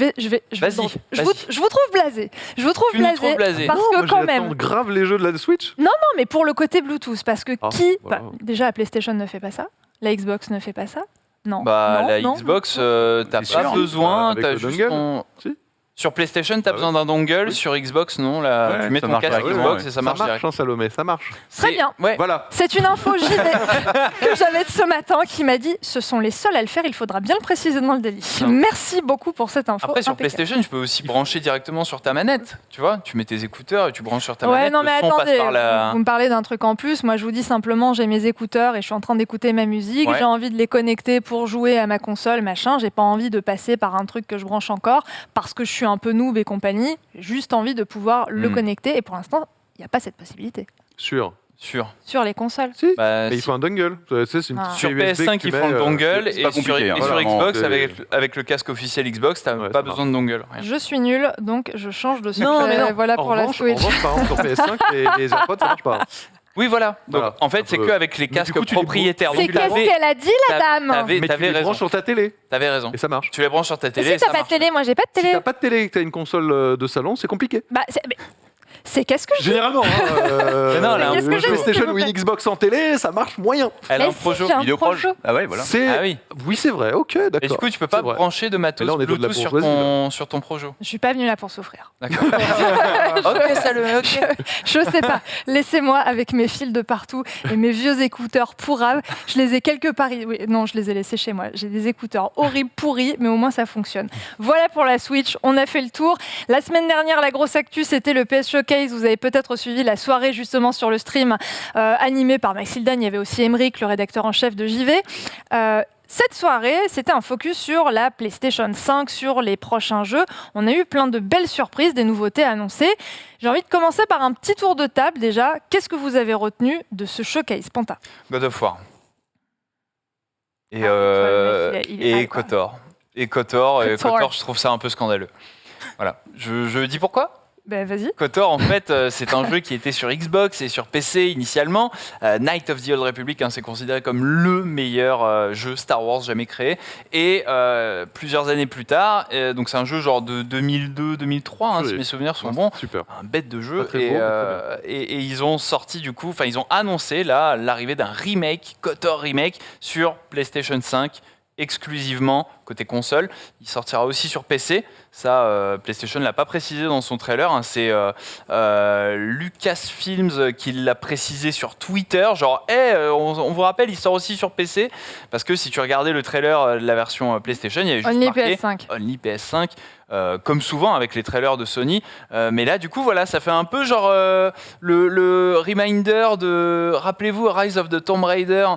vous trouve blasé. Je vous trouve Tu nous blasé. trouves blasé. Parce Non, que moi, quand j'attends même. grave les jeux de la Switch. Non, mais pour le côté Bluetooth, parce que Ah, voilà. déjà, la PlayStation ne fait pas ça. La Xbox ne fait pas ça. Non. Bah non, la non. Xbox, t'as C'est pas sûr. besoin, Avec t'as le juste dongle. ton. Si. Sur PlayStation, t'as Ah besoin d'un dongle. Oui. Sur Xbox, non. Là, Ouais, tu mets ça ton marche casque directement, Xbox ouais. et ça marche direct. hein, Salomé, ça marche. Très C'est- bien. Ouais. Voilà. C'est une info JV que j'avais de ce matin qui m'a dit ce sont les seuls à le faire, il faudra bien le préciser dans le délit. Non. Merci beaucoup pour cette info. Après, sur impeccable. PlayStation, tu peux aussi brancher directement sur ta manette. Tu vois, tu mets tes écouteurs et tu branches sur ta Ouais, manette. non, mais le son passe attendez, par la... vous me parlez d'un truc en plus. Moi, je vous dis simplement, j'ai mes écouteurs et je suis en train d'écouter ma musique. Ouais. J'ai envie de les connecter pour jouer à ma console, machin. J'ai pas envie de passer par un truc que je branche encore parce que je suis un peu noob et compagnie. J'ai juste envie de pouvoir le connecter et pour l'instant, il n'y a pas cette possibilité Sûr. sur les consoles. Si. Bah, Mais il faut un dongle. Tu sais, c'est une Ah. petite Sur clé USB PS5, que tu ils font mets, le dongle c'est et pas sur, compliqué, hein. et sur Voilà, Xbox, vraiment, avec le casque officiel Xbox, t'as Ouais, pas ça besoin de dongle. Rien. Je suis nulle, donc je change de sujet. Non, mais non. Voilà En pour la revanche, Switch. par exemple, sur PS5, les AirPods, ça marche pas. Oui, voilà. Donc, Voilà. en fait, c'est Un peu. qu'avec les Mais du casques coup, tu les propriétaires. C'est Donc, qu'est-ce qu'elle a dit, la dame T'avais Mais tu les raison. branches sur ta télé T'avais raison. et ça marche. Tu les branches sur ta Mais télé. si et ça t'as pas de marche. télé, moi j'ai pas de Si télé. t'as pas de télé et que t'as une console de salon, c'est compliqué. Bah, c'est qu'est-ce que je dis Généralement, Mais non, elle a un Qu'est-ce que le je dis, PlayStation s'il ou vous plaît une Xbox en télé, ça marche moyen. Elle a un Mais si, projo. j'ai un Vidéoproche. projo. Ah ouais, voilà. C'est Ah oui. oui, c'est vrai. OK, d'accord. Et du coup, tu peux pas C'est vrai. brancher de matos Mais là, on est dans de la Bluetooth bourgeoisie, sur ton projo. Je suis pas venue là pour souffrir. D'accord. Ok, ça le. Ok. Je sais pas. Laissez-moi avec mes fils de partout et mes vieux écouteurs pourraves. Je les ai quelque part. Oui, non, je les ai laissés chez moi. J'ai des écouteurs horribles, pourris, mais au moins ça fonctionne. Voilà pour la Switch. On a fait le tour. La semaine dernière, la grosse actu, c'était le PS Showcase. Vous avez peut-être suivi la soirée justement sur le stream animée par Maxildan. Il y avait aussi Emeric, le rédacteur en chef de JV. Cette soirée, c'était un focus sur la PlayStation 5, sur les prochains jeux. On a eu plein de belles surprises, des nouveautés annoncées. J'ai envie de commencer par un petit tour de table déjà. Qu'est-ce que vous avez retenu de ce showcase, Panta? God of War. Et, Ah, le mec, il est et high, quoi. Kotor. Et Kotor, Kotor. je trouve ça un peu scandaleux. Voilà. Je dis pourquoi? Ben vas-y. Kotor, en fait, c'est un jeu qui était sur Xbox et sur PC initialement. Knight of the Old Republic, c'est considéré comme le meilleur jeu Star Wars jamais créé. Et plusieurs années plus tard, donc c'est un jeu genre de 2002-2003, si Oui. mes souvenirs sont bons. Super. Un bête de jeu. Très Et, beau, très et ils ont sorti du coup, enfin ils ont annoncé là l'arrivée d'un remake, Kotor remake, sur PlayStation 5 exclusivement côté console. Il sortira aussi sur PC. Ça, PlayStation ne l'a pas précisé dans son trailer. C'est Lucasfilms qui l'a précisé sur Twitter. Genre, on vous rappelle, il sort aussi sur PC. Parce que si tu regardais le trailer de la version PlayStation, il y avait juste Only marqué PS5. Only PS5. Comme souvent avec les trailers de Sony. Mais là, du coup, voilà, ça fait un peu genre le reminder de... Rappelez-vous, Rise of the Tomb Raider,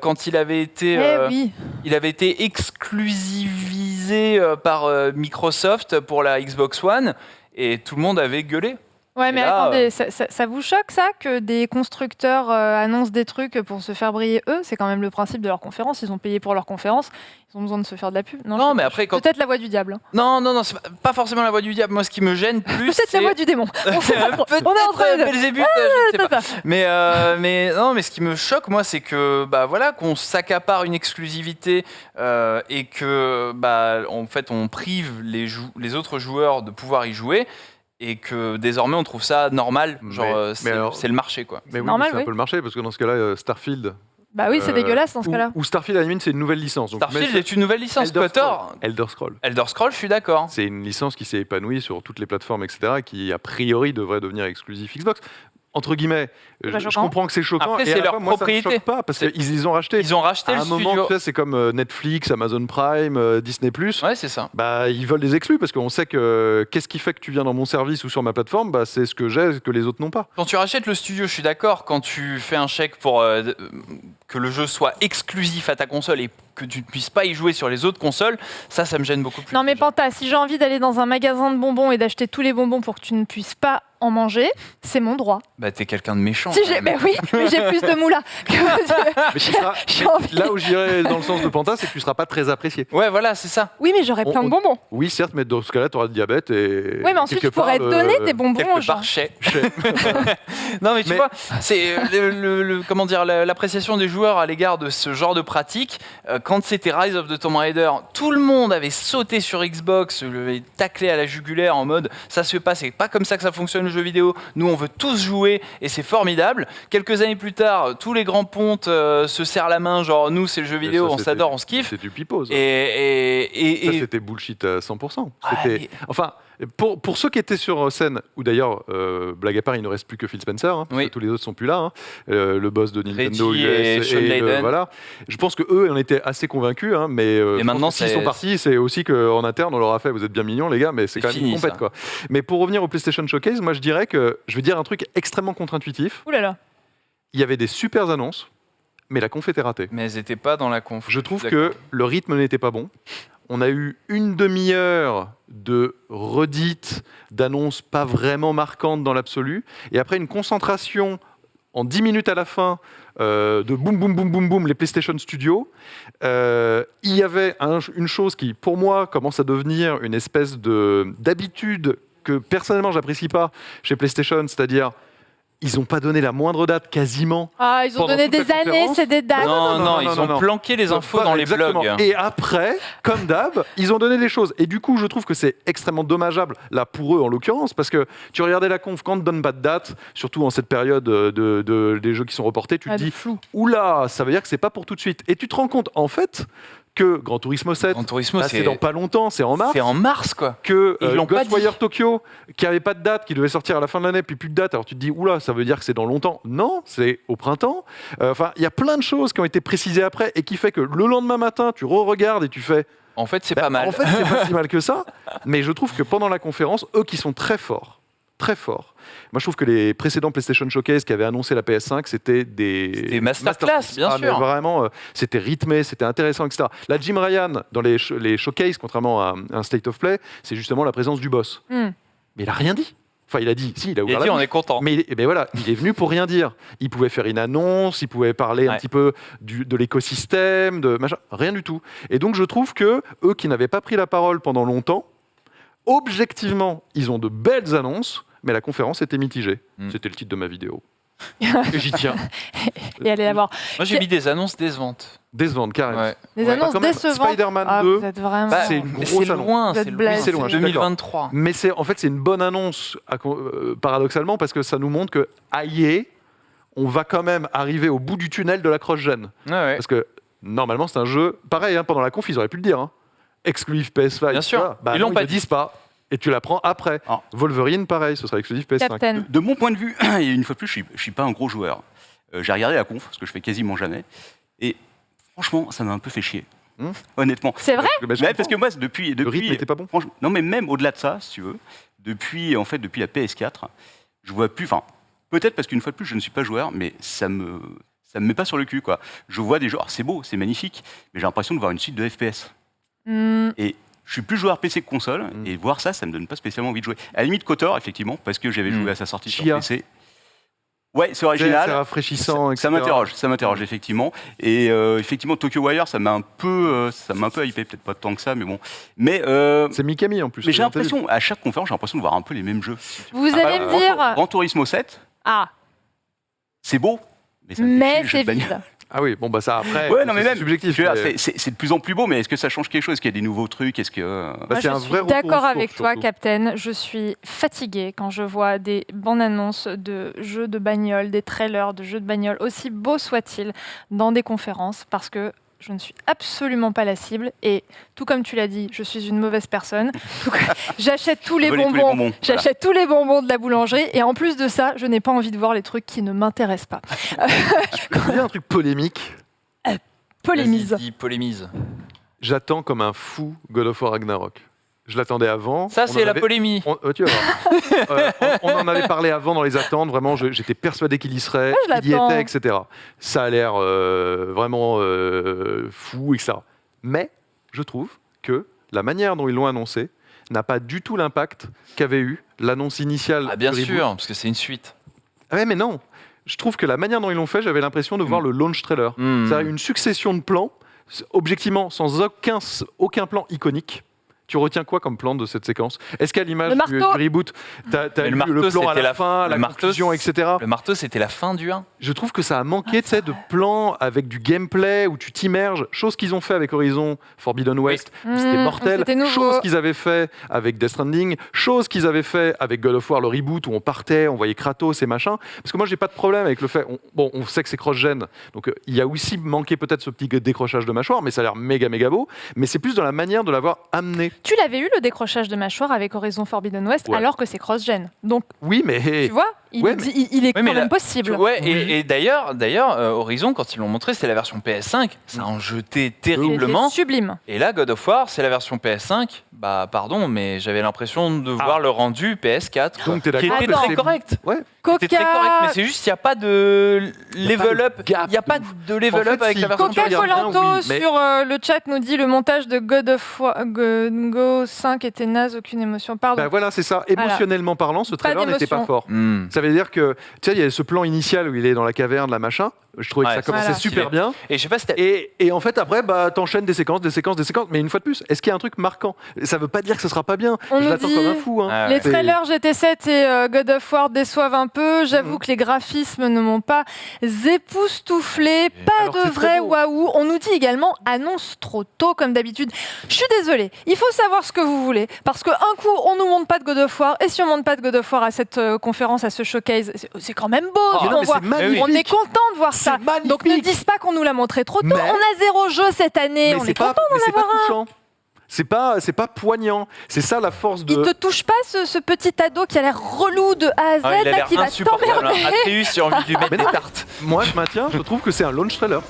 quand il avait été... Oui. Il avait été exclusivisé par Microsoft pour la Xbox One et tout le monde avait gueulé. Ouais, Et mais là, attendez, ça vous choque ça que des constructeurs annoncent des trucs pour se faire briller eux? C'est quand même le principe de leur conférence. Ils ont payé pour leur conférence. Ils ont besoin de se faire de la pub. Non, je sais mais pas. après, quand- Peut-être la voix du diable. Non, c'est pas forcément la voix du diable. Moi, ce qui me gêne plus, Peut-être la voix du démon. On sait pas trop. On est entre les deux. Belzébuth, je sais pas. C'est ça. Mais non, mais ce qui me choque, moi, c'est que bah voilà, qu'on s'accapare une exclusivité et que en fait, on prive les autres joueurs de pouvoir y jouer. Et que désormais on trouve ça normal, genre mais alors- c'est le marché quoi. Mais oui, normal, c'est oui. un peu le marché parce que dans ce cas-là, Starfield. Bah oui, c'est dégueulasse dans ce cas-là. Ou Starfield, à la limite, c'est une nouvelle licence. Donc, Starfield mais est une nouvelle licence. Elder Kotor, Scrolls. Elder Scrolls. Elder Scrolls, je suis d'accord. C'est une licence qui s'est épanouie sur toutes les plateformes, etc., qui a priori devrait devenir exclusif Xbox. Entre guillemets, pas je choquant. comprends que c'est choquant. Après, et à c'est la leur fois, moi, propriété. Ça me choque pas parce C'est- qu'ils ont racheté. Ils ont racheté À le un moment, studio. tu sais, c'est comme Netflix, Amazon Prime, Disney+. Ouais, c'est ça. Bah, ils veulent des exclus parce qu'on sait que qu'est-ce qui fait que tu viens dans mon service ou sur ma plateforme, bah, c'est ce que j'ai que les autres n'ont pas. Quand tu rachètes le studio, je suis d'accord. Quand tu fais un chèque pour que le jeu soit exclusif à ta console et que tu ne puisses pas y jouer sur les autres consoles, ça me gêne beaucoup plus. Non mais Panta, si j'ai envie d'aller dans un magasin de bonbons et d'acheter tous les bonbons pour que tu ne puisses pas en manger, c'est mon droit. Bah, t'es quelqu'un de méchant. Si quand j'ai, même. mais oui, mais j'ai plus de moula. Mais tu seras- J'ai envie. là où je dirais dans le sens de Panta, c'est que tu seras pas très apprécié. Ouais, voilà, c'est ça. Oui, mais j'aurais plein de bonbons. Oui, certes, mais dans ce cas-là, tu auras le diabète et. Oui, mais ensuite quelque je pourrais part, te donner des bonbons aux Quelque gens. part, chais. Non, mais tu Mais- vois, c'est comment dire, l'appréciation des joueurs à l'égard de ce genre de pratique. Quand c'était Rise of the Tomb Raider, tout le monde avait sauté sur Xbox, le taclé à la jugulaire en mode ça se fait pas, c'est pas comme ça que ça fonctionne le jeu vidéo, nous on veut tous jouer et c'est formidable. Quelques années plus tard, tous les grands pontes se serrent la main, genre nous c'est le jeu vidéo, on s'adore, on se kiffe. C'est du pipeau. Ça, c'était bullshit à 100%. Enfin, pour ceux qui étaient sur scène, ou d'ailleurs, blague à part, il ne reste plus que Phil Spencer, hein, parce que tous les autres sont plus là, hein, le boss de Nintendo Reggie US et Sean Layden. voilà. Je pense que eux, on était assez convaincus, hein, mais maintenant, s'ils sont partis, c'est aussi qu'en interne, on leur a fait, vous êtes bien mignons les gars, mais c'est quand même fini, une compète, ça. quoi. Mais pour revenir au PlayStation Showcase, moi je dirais que je vais dire un truc extrêmement contre-intuitif. Ouh là là. Il y avait des super annonces, mais la conf était ratée. Mais elles n'étaient pas dans la conf. Je trouve suis d'accord. que le rythme n'était pas bon. On a eu une demi-heure de redites, d'annonces pas vraiment marquantes dans l'absolu, et après une concentration en 10 minutes à la fin de boum, boum, boum, boum, boum, les PlayStation Studios. Il y avait une chose qui, pour moi, commence à devenir une espèce d'habitude que personnellement j'apprécie pas chez PlayStation, c'est-à-dire ils n'ont pas donné la moindre date quasiment. Ah, ils ont Pendant donné toute la des années, conférence. c'est des dates. Non, ils ont planqué les infos dans les Exactement. blogs. Et après, comme d'hab, ils ont donné les choses. Et du coup, je trouve que c'est extrêmement dommageable, là pour eux en l'occurrence, parce que tu regardais la conf, quand on ne donne pas de date, surtout en cette période des jeux qui sont reportés, tu te dis, oula, ça veut dire que c'est pas pour tout de suite. Et tu te rends compte, en fait, que Gran Turismo 7, Gran Turismo, là, c'est dans pas longtemps, c'est en mars. C'est en mars, quoi. Que Ils l'ont pas Ghostwire dit. Tokyo, qui avait pas de date, qui devait sortir à la fin de l'année, puis plus de date. Alors tu te dis, oula, ça veut dire que c'est dans longtemps. Non, c'est au printemps. Enfin, il y a plein de choses qui ont été précisées après et qui fait que le lendemain matin, tu re-regardes et tu fais. En fait, c'est pas mal. En fait, c'est pas si mal que ça. Mais je trouve que pendant la conférence, eux qui sont très forts. Moi, je trouve que les précédents PlayStation Showcase qui avaient annoncé la PS5, c'était des masterclass, bien sûr. Mais vraiment, c'était rythmé, c'était intéressant, etc. Là, Jim Ryan, dans les showcases, contrairement à un State of Play, c'est justement la présence du boss. Mais il a rien dit. Enfin, il a dit, si, il a ouvert la on bouche. est content. Mais voilà, il est venu pour rien dire. Il pouvait faire une annonce, il pouvait parler un petit peu de l'écosystème, de machin, rien du tout. Et donc, je trouve que eux qui n'avaient pas pris la parole pendant longtemps, objectivement, ils ont de belles annonces, mais la conférence était mitigée. C'était le titre de ma vidéo. Et j'y tiens. Et allez la voir. Moi, j'ai mis des annonces décevantes. Décevantes, carrément. Ouais. Des annonces Quand même, décevantes. Spider-Man Ah, 2, vous êtes vraiment... c'est une Mais grosse c'est annonce. loin, Vous êtes c'est loin. blasé. C'est loin, je suis 2023. Mais en fait, c'est une bonne annonce, paradoxalement, parce que ça nous montre que, aïe, on va quand même arriver au bout du tunnel de la cross-gen. Ouais. Parce que, normalement, c'est un jeu... Pareil, pendant la conf, ils auraient pu le dire. Exclusif PS5. Bien sûr. Voilà. Ils l'ont non, pas le disent pas. Et tu l'apprends après. Ah. Wolverine, pareil, ce sera exclusif PS5. Captain. De mon point de vue, et une fois de plus, je suis pas un gros joueur. J'ai regardé la conf, ce que je fais quasiment jamais. Et franchement, ça m'a un peu fait chier. Honnêtement. C'est vrai? Bah, je Ouais, comprends. parce que moi, depuis Le rythme n'était pas bon. franchement, non, mais même au-delà de ça, si tu veux, depuis la PS4, je vois plus. Enfin, peut-être parce qu'une fois de plus, je ne suis pas joueur, mais ça me met pas sur le cul, quoi. Je vois des jeux, alors, c'est beau, c'est magnifique, mais j'ai l'impression de voir une suite de FPS. Et je suis plus joueur PC que console, et voir ça, ça me donne pas spécialement envie de jouer. À la limite, KOTOR, effectivement, parce que j'avais joué à sa sortie sur Chia. PC. Ouais, c'est original. C'est rafraîchissant, Ça etc. ça m'interroge effectivement. Et effectivement, Tokyo Wire, ça m'a un peu hypé, peut-être pas tant que ça, mais bon. Mais C'est Mikami en plus. j'ai l'impression, à chaque conférence, j'ai l'impression de voir un peu les mêmes jeux. Vous allez me dire... Gran Turismo 7, Ah, c'est beau, mais ça me fait chier, mais le jeu c'est de bagnole. vide. Ah oui, bon bah ça après, Ouais, non, mais c'est même, subjectif. je veux dire, mais- c'est de plus en plus beau, mais est-ce que ça change quelque chose? Est-ce qu'il y a des nouveaux trucs? Est-ce que Bah, Moi, c'est je un suis vrai retour aux d'accord sources, avec toi, surtout. Captain. Je suis fatiguée quand je vois des bandes annonces de jeux de bagnole, des trailers de jeux de bagnole, aussi beaux soient-ils, dans des conférences, parce que je ne suis absolument pas la cible. Et tout comme tu l'as dit, je suis une mauvaise personne. J'achète tous les Voler tous les bonbons. bonbons, J'achète tous les bonbons de la boulangerie. Et en plus de ça, je n'ai pas envie de voir les trucs qui ne m'intéressent pas. Je peux dire un truc polémique. Polémise. Vas-y, dis, polémise. J'attends comme un fou God of War Ragnarok. Je l'attendais avant. Ça, On c'est en la avait- polémie. Tu vas voir. On en avait parlé avant dans les attentes. Vraiment, j'étais persuadé qu'il y serait, je il y l'attends. était, etc. Ça a l'air vraiment fou, etc. Mais je trouve que la manière dont ils l'ont annoncé n'a pas du tout l'impact qu'avait eu l'annonce initiale. Ah, bien du reboot. sûr, parce que c'est une suite. Ah ouais, mais non. Je trouve que la manière dont ils l'ont fait, j'avais l'impression de voir le launch trailer. C'est-à-dire une succession de plans, objectivement sans aucun plan iconique. Tu retiens quoi comme plan de cette séquence? Est-ce qu'à l'image Le du marteau. reboot, t'as Mais eu le plan à c'était la fin, la marteau, conclusion, etc. Le marteau, c'était la fin du 1. Je trouve que ça a manqué de plans avec du gameplay où tu t'immerges, chose qu'ils ont fait avec Horizon Forbidden West, où c'était mortel, c'était nouveau. chose qu'ils avaient fait avec Death Stranding, chose qu'ils avaient fait avec God of War, le reboot, où on partait, on voyait Kratos et machin. Parce que moi, j'ai pas de problème avec le fait, on sait que c'est cross-gen, donc il y a aussi manqué peut-être ce petit décrochage de mâchoire, mais ça a l'air méga beau, mais c'est plus dans la manière de l'avoir amené. Tu l'avais eu le décrochage de mâchoire avec Horizon Forbidden West, Ouais. alors que c'est cross-gen. Donc, Oui, mais tu vois, il est quand même possible. Et d'ailleurs, Horizon, quand ils l'ont montré, c'était la version PS5. Ça en jetait terriblement. C'est sublime. Et là, God of War, c'est la version PS5. Bah, pardon, mais j'avais l'impression de voir le rendu PS4. Donc, t'es qui d'accord était que très c'est- correct. Ouais. C'était très correct, mais c'est juste qu'il n'y a pas de level up. gap Il n'y a pas de level En fait, up avec si. la version Quand tu Coca regardes bien, Colanto oui, mais- sur le chat nous dit le montage de God of War Go 5 était naze, aucune émotion. Pardon. Bah voilà, c'est ça. Émotionnellement parlant, ce trailer n'était pas d'émotion. fort. Hmm. Ça veut dire que, tu sais, il y a ce plan initial où il est dans la caverne, la machin. Je trouvais que Ouais, ça commençait voilà. super bien. Et je sais pas si t'as- Et en fait, après, bah, t'enchaînes des séquences. Mais une fois de plus, est-ce qu'il y a un truc marquant? Ça veut pas dire que ce sera pas bien. On Je nous l'attends dit- comme un fou. Hein. Ah Les ouais. C'est- trailers GT7 et God of War déçoivent un peu. J'avoue que les graphismes ne m'ont pas époustouflé. Pas Alors, de c'est très vrai beau. waouh. On nous dit également annonce trop tôt, comme d'habitude. Je suis désolée. Il faut savoir ce que vous voulez. Parce qu'un coup, on nous montre pas de God of War. Et si on montre pas de God of War à cette conférence, à ce showcase, c'est quand même beau. Ah, ce non, qu'on mais voit. c'est magnifique. On est content de voir ça. C'est magnifique. Donc ne disent pas qu'on nous l'a montré trop tôt. Mais- On a 0 jeu cette année. Mais On c'est est pas, content mais d'en c'est pas avoir un. touchant. C'est pas poignant. C'est ça la force de. Il te touche pas ce petit ado qui a l'air relou de A à Z, Ah, il a là, l'air qui va insupportable. t'emmerder. Atreus, j'ai envie de lui mettre Mais des non. tartes. Moi, je maintiens. Je trouve que c'est un launch trailer.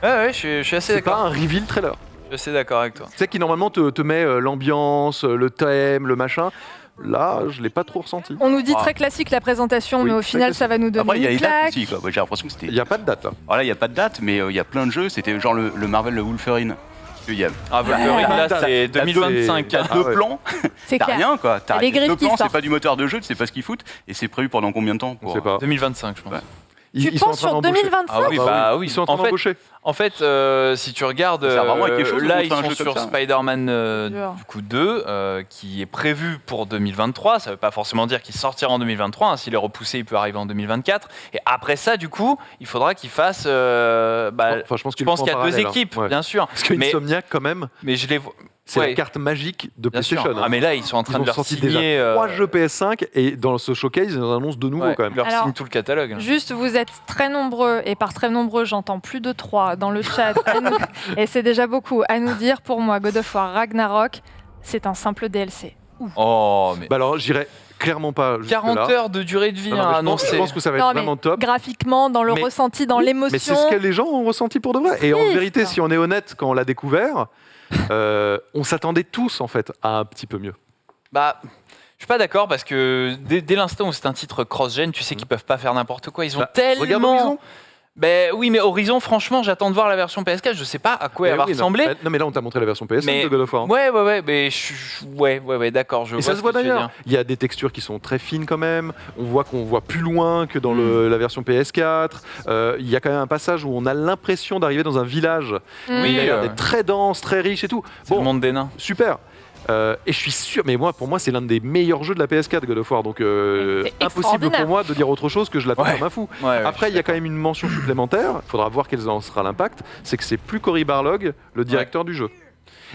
Ouais, je suis assez C'est pas d'accord. un reveal trailer. Je suis assez d'accord avec toi. Tu sais qui normalement te met l'ambiance, le thème, le machin. Là, je l'ai pas trop ressenti. On nous dit Ah. très classique la présentation, Oui, mais au très final, classique. ça va nous donner Après, il y a une les dates claque. aussi. Quoi. Moi, j'ai l'impression que c'était. Il n'y a pas de date là. Voilà, il n'y a pas de date, mais il y a plein de jeux. C'était genre le Marvel, le Wolverine. Il y a Ah, Wolverine, là, T'as- c'est t'as 2025. deux- t'as Ah deux ouais. plans, C'est t'as clair. rien quoi. T'as les griffes deux qui plans, c'est sortent. pas du moteur de jeu, tu sais pas ce qu'ils foutent. Et c'est prévu pendant combien de temps On pour... sait pas. 2025, je pense. Ouais. Tu Ils sont en penses train sur d'embaucher. 2025 Ah oui, bah oui. Ils sont en train d'embaucher. En fait, si tu regardes, Ça sert vraiment à quelque chose de là montrer ils un sont jeu sur comme ça. Spider-Man Dur. du coup 2, qui est prévu pour 2023. Ça veut pas forcément dire qu'il sortira en 2023. Hein. S'il est repoussé, il peut arriver en 2024. Et après ça, du coup, il faudra qu'il fasse. Enfin, je pense je pense qu'il y a deux équipes, Ouais. bien sûr. Parce que Mais- Insomniac, quand même, Mais je les vois. c'est Ouais. la carte magique de Bien sûr. PlayStation. Ah, mais là, ils sont en Ils train ont de leur sorti signer. déjà 3 jeux PS5 et dans ce showcase, ils en annoncent de nouveaux quand même. Leur Alors, signe tout le catalogue. Juste, vous êtes très nombreux, et par très nombreux, j'entends plus de 3 dans le chat, et c'est déjà beaucoup, à nous dire, pour moi, God of War Ragnarok, c'est un simple DLC. Oh, mais. Bah alors, j'irai clairement pas jusque 40 là. heures de durée de vie Non, non, à mais je annoncer. pense que ça va Non, être mais vraiment top. graphiquement, dans le Mais- ressenti, dans Mais l'émotion. c'est ce que les gens ont ressenti pour de vrai. Et en Oui, vérité, c'est ça. si on est honnête, quand on l'a découvert, on s'attendait tous en fait à un petit peu mieux. Bah, je suis pas d'accord parce que dès l'instant où c'est un titre cross-gen, tu sais qu'ils peuvent pas faire n'importe quoi. Ils ont Bah, regarde tellement. Horizon. Ben oui, mais Horizon, franchement, j'attends de voir la version PS4. Je sais pas à quoi elle Mais va oui, ressembler. Non, mais là, on t'a montré la version PS5 Mais- de God of War. Ouais, mais ouais, d'accord. Je Et vois ça ce se voit que tu veux d'ailleurs. dire. Il y a des textures qui sont très fines quand même. On voit qu'on voit plus loin que dans la version PS4. Il y a quand même un passage où on a l'impression d'arriver dans un village. Oui, Il a l'air d'être très dense, très riche et tout. C'est le monde des nains. Super. Et je suis sûr, mais pour moi, c'est l'un des meilleurs jeux de la PS4, God of War. Donc, C'est impossible extraordinaire. pour moi de dire autre chose que je l'attends Ouais. comme un fou. Ouais, Après, il y a quand même une mention supplémentaire. Il faudra voir quel en sera l'impact. C'est que c'est plus Cory Barlog, le directeur du jeu.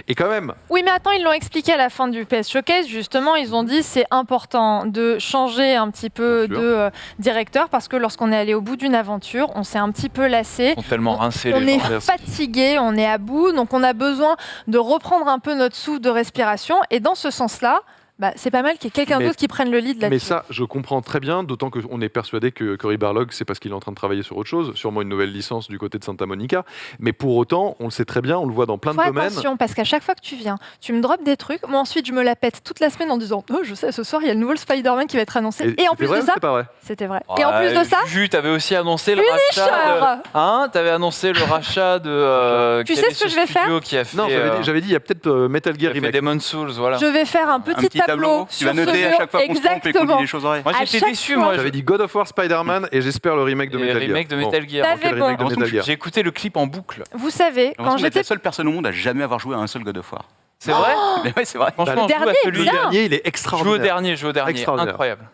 Et quand même, Oui, mais attends, ils l'ont expliqué à la fin du PS Showcase. Justement, ils ont dit c'est important de changer un petit peu Bien sûr. de directeur parce que lorsqu'on est allé au bout d'une aventure, on s'est un petit peu lassé. Ils sont tellement rincés On les est gens. Merci. fatigué, on est à bout, donc on a besoin de reprendre un peu notre souffle de respiration. Et dans ce sens-là, bah, c'est pas mal qu'il y ait quelqu'un Mais- d'autre qui prenne le lead mais là-dessus. ça, je comprends très bien, d'autant qu'on est persuadé que Cory Barlog, c'est parce qu'il est en train de travailler sur autre chose, sûrement une nouvelle licence du côté de Santa Monica. Mais pour autant, on le sait très bien, on le voit dans plein de Fais domaines. attention, parce qu'à chaque fois que tu viens, tu me drops des trucs. Moi, ensuite, je me la pète toute la semaine en disant oh, je sais, ce soir, il y a le nouveau Spider-Man qui va être annoncé. Et en c'était plus vrai de ou ça, c'est pas vrai. c'était vrai. Et en plus de ça, Juju, t'avais aussi annoncé le Punisher. rachat. T'avais annoncé le rachat de. Tu quel sais est ce que je vais studio qui a fait, Non, j'avais dit, il y a peut-être Metal qui Gear a fait Remake. Demon's Souls, voilà. je vais faire un petit tableau Tu sur vas noter ce à mur. chaque fois qu'on se trompe et qu'on dit Exactement. les choses vraies. Moi à j'étais chaque déçu, fois. moi. J'avais dit God of War, Spider-Man et j'espère le remake de Le Metal Gear. remake de Bon. Metal Gear. T'avais Ok, le remake de bon. Metal Gear. J'ai écouté le clip en boucle. Vous savez, J'ai quand l'impression d'être j'étais la seule personne au monde à jamais avoir joué à un seul God of War. C'est vrai. Mais ouais, c'est vrai. Franchement, Le joue à dernier est celui. Le bien. dernier, il est Joue au extraordinaire. dernier. Extraordinaire. Incroyable.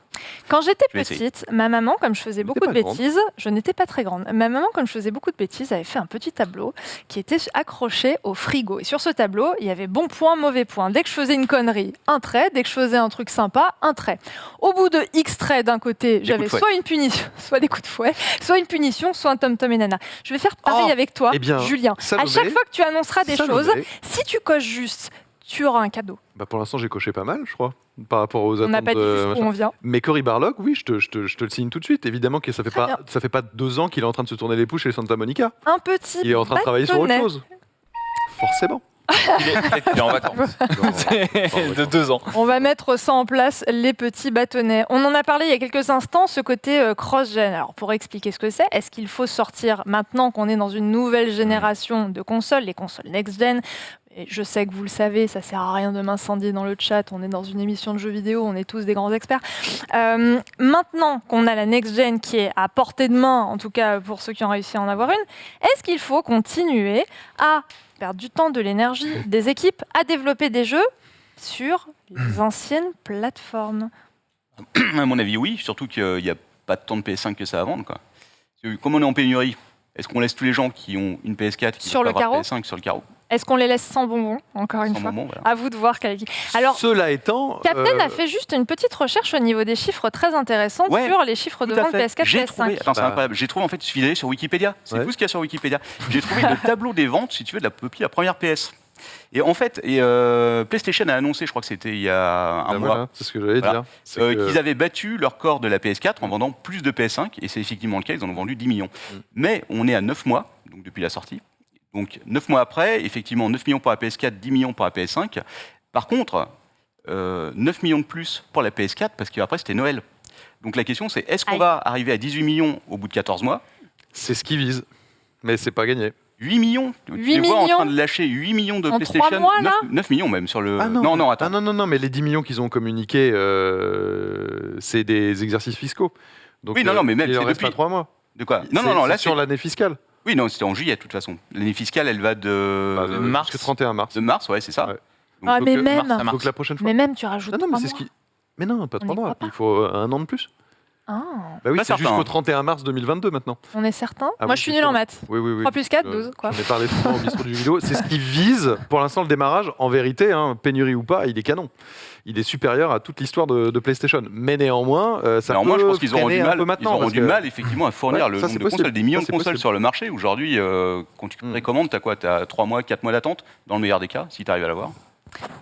Quand j'étais Je vais essayer. petite, ma maman, comme je faisais beaucoup pas de grande. bêtises, je n'étais pas très grande. Ma maman, comme je faisais beaucoup de bêtises, avait fait un petit tableau qui était accroché au frigo. Et sur ce tableau, il y avait bon point, mauvais point. Dès que je faisais une connerie, un trait. Dès que je faisais un truc sympa, un trait. Au bout de X traits d'un côté, j'avais coups de fouet. soit une punition, soit des coups de fouet, soit une punition, soit un tom-tom et nana. Je vais faire pareil avec toi, eh bien, Julien. Salomé, À chaque fois que tu annonceras des Salomé, choses, si tu coches juste, tu auras un cadeau. bah, pour l'instant, j'ai coché pas mal, je crois, par rapport aux On attentes. n'a pas dit jusqu'où on vient. Mais Cory Barlog, oui, je te le signe tout de suite. Évidemment que ça fait Très bien. pas 2 ans qu'il est en train de se tourner les pouces chez Santa Monica. Un petit Il est en train de travailler sur autre bâtonnet. chose. Forcément. Il est en vacances. De 2 ans. On va mettre ça en place, les petits bâtonnets. On en a parlé il y a quelques instants, ce côté cross-gen. Alors, pour expliquer ce que c'est, est-ce qu'il faut sortir maintenant qu'on est dans une nouvelle génération de consoles, les consoles next-gen? Et je sais que vous le savez, ça sert à rien de m'incendier dans le chat. On est dans une émission de jeux vidéo, on est tous des grands experts. Maintenant qu'on a la next-gen qui est à portée de main, en tout cas pour ceux qui ont réussi à en avoir une, est-ce qu'il faut continuer à perdre du temps, de l'énergie, des équipes à développer des jeux sur les anciennes plateformes? À mon avis, oui. Surtout qu'il n'y a pas tant de PS5 que ça à vendre, quoi. Parce que comme on est en pénurie, est-ce qu'on laisse tous les gens qui ont une PS4 qui Sur peuvent le avoir carreau PS5 sur le carreau? Est-ce qu'on les laisse sans bonbons, encore une Sans fois? moment, voilà. À vous de voir. Alors, Cela étant, Captain a fait juste une petite recherche au niveau des chiffres très intéressantes Ouais, sur les chiffres de Tout à vente fait. PS4, J'ai PS5. trouvé, attends, c'est Bah. incroyable. J'ai trouvé en fait, il suffit d'aller sur Wikipédia. C'est Ouais. fou ce qu'il y a sur Wikipédia. J'ai trouvé le tableau des ventes, si tu veux, depuis la première PS. Et en fait, PlayStation a annoncé, je crois que c'était il y a un bah mois, voilà, c'est ce que j'allais Voilà. dire. C'est que- qu'ils avaient battu leur record de la PS4 en vendant plus de PS5, et c'est effectivement le cas, ils en ont vendu 10 millions. Mais on est à 9 mois, donc depuis la sortie. Donc 9 mois après, effectivement, 9 millions pour la PS4, 10 millions pour la PS5. Par contre, 9 millions de plus pour la PS4, parce qu'après c'était Noël. Donc la question c'est, est-ce qu'on Aïe. va arriver à 18 millions au bout de 14 mois? C'est ce qu'ils visent. Mais c'est pas gagné. 8 millions. Tu 8 les vois en millions train de lâcher 8 millions de en PlayStation. 3 mois, là 9 millions même sur le... Ah non, attends. non, mais les 10 millions qu'ils ont communiqués, c'est des exercices fiscaux. Donc, Oui, non, mais même, il c'est en reste depuis. pas 3 mois. De quoi? C'est- Non, là, c'est sur l'année fiscale. Oui, non, c'était en juillet de toute façon. L'année fiscale, elle va de... Bah, mars. Jusqu'au 31 mars. de mars, ouais, c'est ça. Ouais. Donc, Ah, mais donc, même, mars, Donc la prochaine fois. mais même, tu rajoutes Non, mais 3 c'est ce mois. qui. Mais non, pas On 3 y mois. croit pas. Il faut un an de plus. Ah, Bah oui, Pas c'est certain, jusqu'au hein. 31 mars 2022 maintenant. on est certain? Ah Moi, oui, je suis c'est nulle en sûr. maths. Oui. 3 plus 4, 12, quoi. J'en ai parlé souvent au bistrot du jeu vidéo. C'est ce qui vise, pour l'instant, le démarrage. En vérité, hein, pénurie ou pas, il est canon. Il est supérieur à toute l'histoire de PlayStation. Mais néanmoins, ça néanmoins, peut je pense qu'ils auront freiner du un mal. peu Ils maintenant. auront parce du que- mal, effectivement, à fournir Ouais, le ça, nombre c'est de consoles, possible. des millions Ça, de c'est consoles possible. sur le marché. Aujourd'hui, quand tu précommandes, t'as quoi? T'as 3 mois, 4 mois d'attente, dans le meilleur des cas, si tu arrives à l'avoir.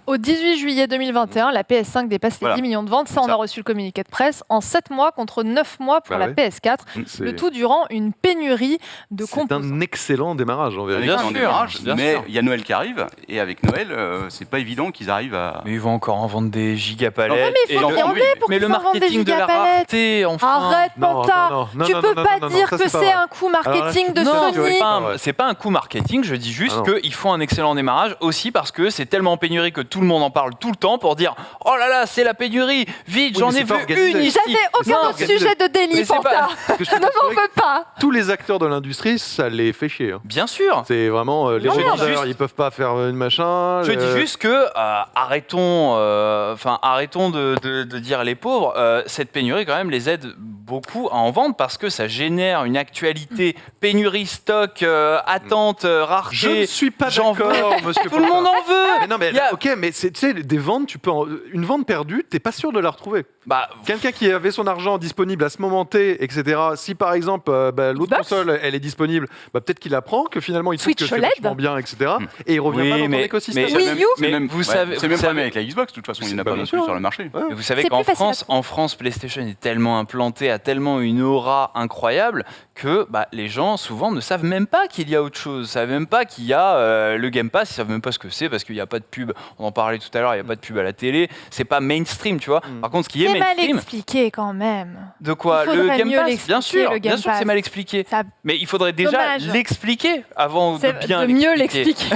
Au 18 juillet 2021, la PS5 dépasse les Voilà. 10 millions de ventes. Ça, on Ça. a reçu le communiqué de presse en 7 mois contre 9 mois pour Bah la ouais. PS4. C'est- Le tout durant une pénurie de C'est composants. un excellent démarrage, en vérité. Bien Avec un sûr, démarrage, bien mais sûr. il y a Noël qui arrive, et avec Noël, c'est pas évident qu'ils arrivent à... Mais ils vont encore en vendre des gigapalettes. Non, mais il Et faut le- qu'il y en ait pour mais qu'ils le en vendent des marketing de la gigapalettes. rareté, enfin. Arrête, Non, Panta. non, Tu non, peux non, pas non, dire ça, que c'est pas c'est vrai. un coup marketing de Non, Sony. C'est pas un coup marketing, je dis juste Ah non. qu'ils font un excellent démarrage aussi parce que c'est tellement en pénurie que tout le monde en parle tout le temps pour dire oh là là, c'est la pénurie, vite, Oui, j'en mais ai c'est pas vu organisé. une ici. J'avais aucun Non, autre organisé. sujet de délit, Mais c'est Panta. Parce que je peux Ne m'en t'assurer veux pas. que tous les acteurs de l'industrie, ça les fait chier. hein. Bien sûr. C'est vraiment les Non, revendeurs, juste- ils peuvent pas faire une machin. Je dis juste que arrêtons de dire les pauvres. Cette pénurie quand même les aide beaucoup à en vendre parce que ça génère une actualité pénurie, stock, attente, Je ne rareté. suis pas j'en d'accord, monsieur. Tout le monde en veut. Mais non, mais Il y a- ok, mais tu sais, des ventes, une vente perdue, t'es pas sûr de la retrouver. Bah, Quelqu'un qui avait son argent disponible à ce moment T, etc. Si par exemple l'autre Xbox console elle est disponible, peut-être qu'il apprend que finalement il trouve Switch que c'est OLED. vachement bien, etc. Et il revient pas dans ton écosystème. mais- Wii U. mais même, vous savez- c'est même vous pas savez- avec la Xbox, de toute façon, il n'y en a Bah, pas bien non plus sûr. sur le marché. Ouais. Mais vous savez C'est qu'en plus facile à France, PlayStation est tellement implanté, a tellement une aura incroyable que les gens souvent ne savent même pas qu'il y a autre chose, ne savent même pas qu'il y a le Game Pass, ils savent même pas ce que c'est parce qu'il n'y a pas de pub. On en parlait tout à l'heure, il n'y a pas de pub à la télé. C'est pas mainstream, tu vois. Par contre, ce qui est C'est mal mainstream, expliqué quand même. de quoi Il le faudrait Game mieux Pass, l'expliquer, bien sûr, le Game bien sûr que c'est Pass. mal expliqué. Ça- Mais il faudrait déjà Dommage. l'expliquer avant de C'est bien de mieux l'expliquer.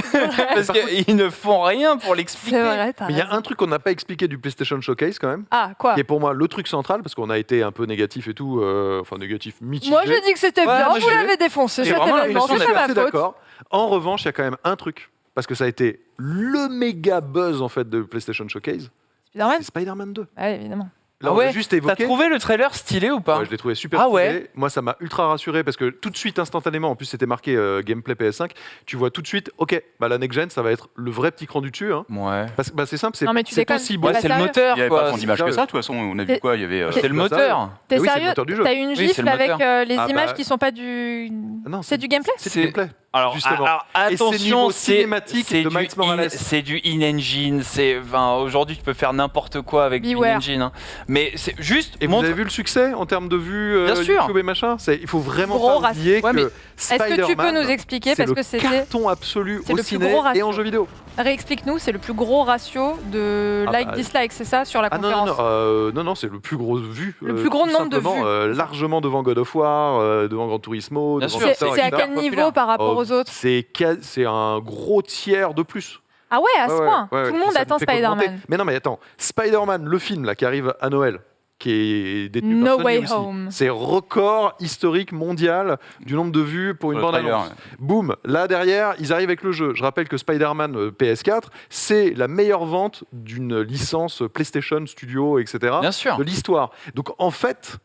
Parce qu'ils ne font rien pour l'expliquer. C'est vrai, t'as Mais il y a raison. un truc qu'on n'a pas expliqué du PlayStation Showcase quand même, Ah, quoi? qui est pour moi le truc central, parce qu'on a été un peu négatif et tout, enfin négatif, mitigé. Moi, j'ai dit que c'était Ouais, bien. moi, Vous j'ai- l'avez défoncé, j'ai cet vraiment événement. l'impression C'est d'être pas ma assez faute. d'accord. En revanche, il y a quand même un truc parce que ça a été le méga buzz en fait de PlayStation Showcase, Spider-Man c'est Spider-Man 2. Ouais, évidemment. Là, Ah on ouais, a juste T'as évoqué. trouvé le trailer stylé ou pas? Ouais, je l'ai trouvé super Ah stylé. ouais. Moi, ça m'a ultra rassuré parce que tout de suite, instantanément, en plus, c'était marqué gameplay PS5. Tu vois tout de suite, ok, bah, la next gen, ça va être le vrai petit cran du dessus. Hein. Ouais. Parce que bah, c'est simple, c'est Non, mais tu c'est déconnes. aussi Ouais, beau. Ouais, bah, c'est le sérieux. moteur, Il n'y avait quoi. pas tant d'images que sérieux. ça, de toute façon. On a vu C'est- quoi? Il y avait. C'est le Bah, ça, moteur. T'es oui, c'est le sérieux? moteur du jeu. T'as une Oui, gifle c'est le avec moteur. les Ah images bah- qui sont pas du... Non, C'est du gameplay? C'est du gameplay. Alors, Justement. alors, Et c'est attention, niveau c'est cinématique c'est de du Miles Morales. c'est du in-engine. Aujourd'hui, tu peux faire n'importe quoi avec du Beware. in-engine. Hein. Mais c'est juste. Et vous avez vu le succès en termes de vues Bien sûr. YouTube et machin. Il faut vraiment Gros pas oublier Ouais, mais que Est-ce que tu peux Spider-Man, nous expliquer, c'est parce le que c'était... carton absolu c'est au le plus ciné gros ratio. et en jeu vidéo. Réexplique-nous, c'est le plus gros ratio de Ah bah, like-dislike, c'est ça, sur la Ah non, conférence? non, c'est le plus gros vue. Le plus gros tout nombre de simplement, vues. Largement devant God of War, devant Gran Turismo, Bien devant sûr, C'est Twitter, à etc. quel niveau populaire. par rapport aux autres? C'est un gros tiers de plus. Ah ouais, à ce Ouais, point. ouais, Tout le ouais, monde ça attend ne fait qu'augmenter. Spider-Man. Mais non, mais attends, Spider-Man, le film là qui arrive à Noël, qui est détenu No par Sony Way aussi, Home. c'est record historique mondial du nombre de vues pour une Pour le trailer, bande-annonce. Boum, là derrière, ils arrivent avec le jeu. Je rappelle que Spider-Man PS4, c'est la meilleure vente d'une licence PlayStation Studio, etc. Bien sûr. de l'histoire. Donc en fait,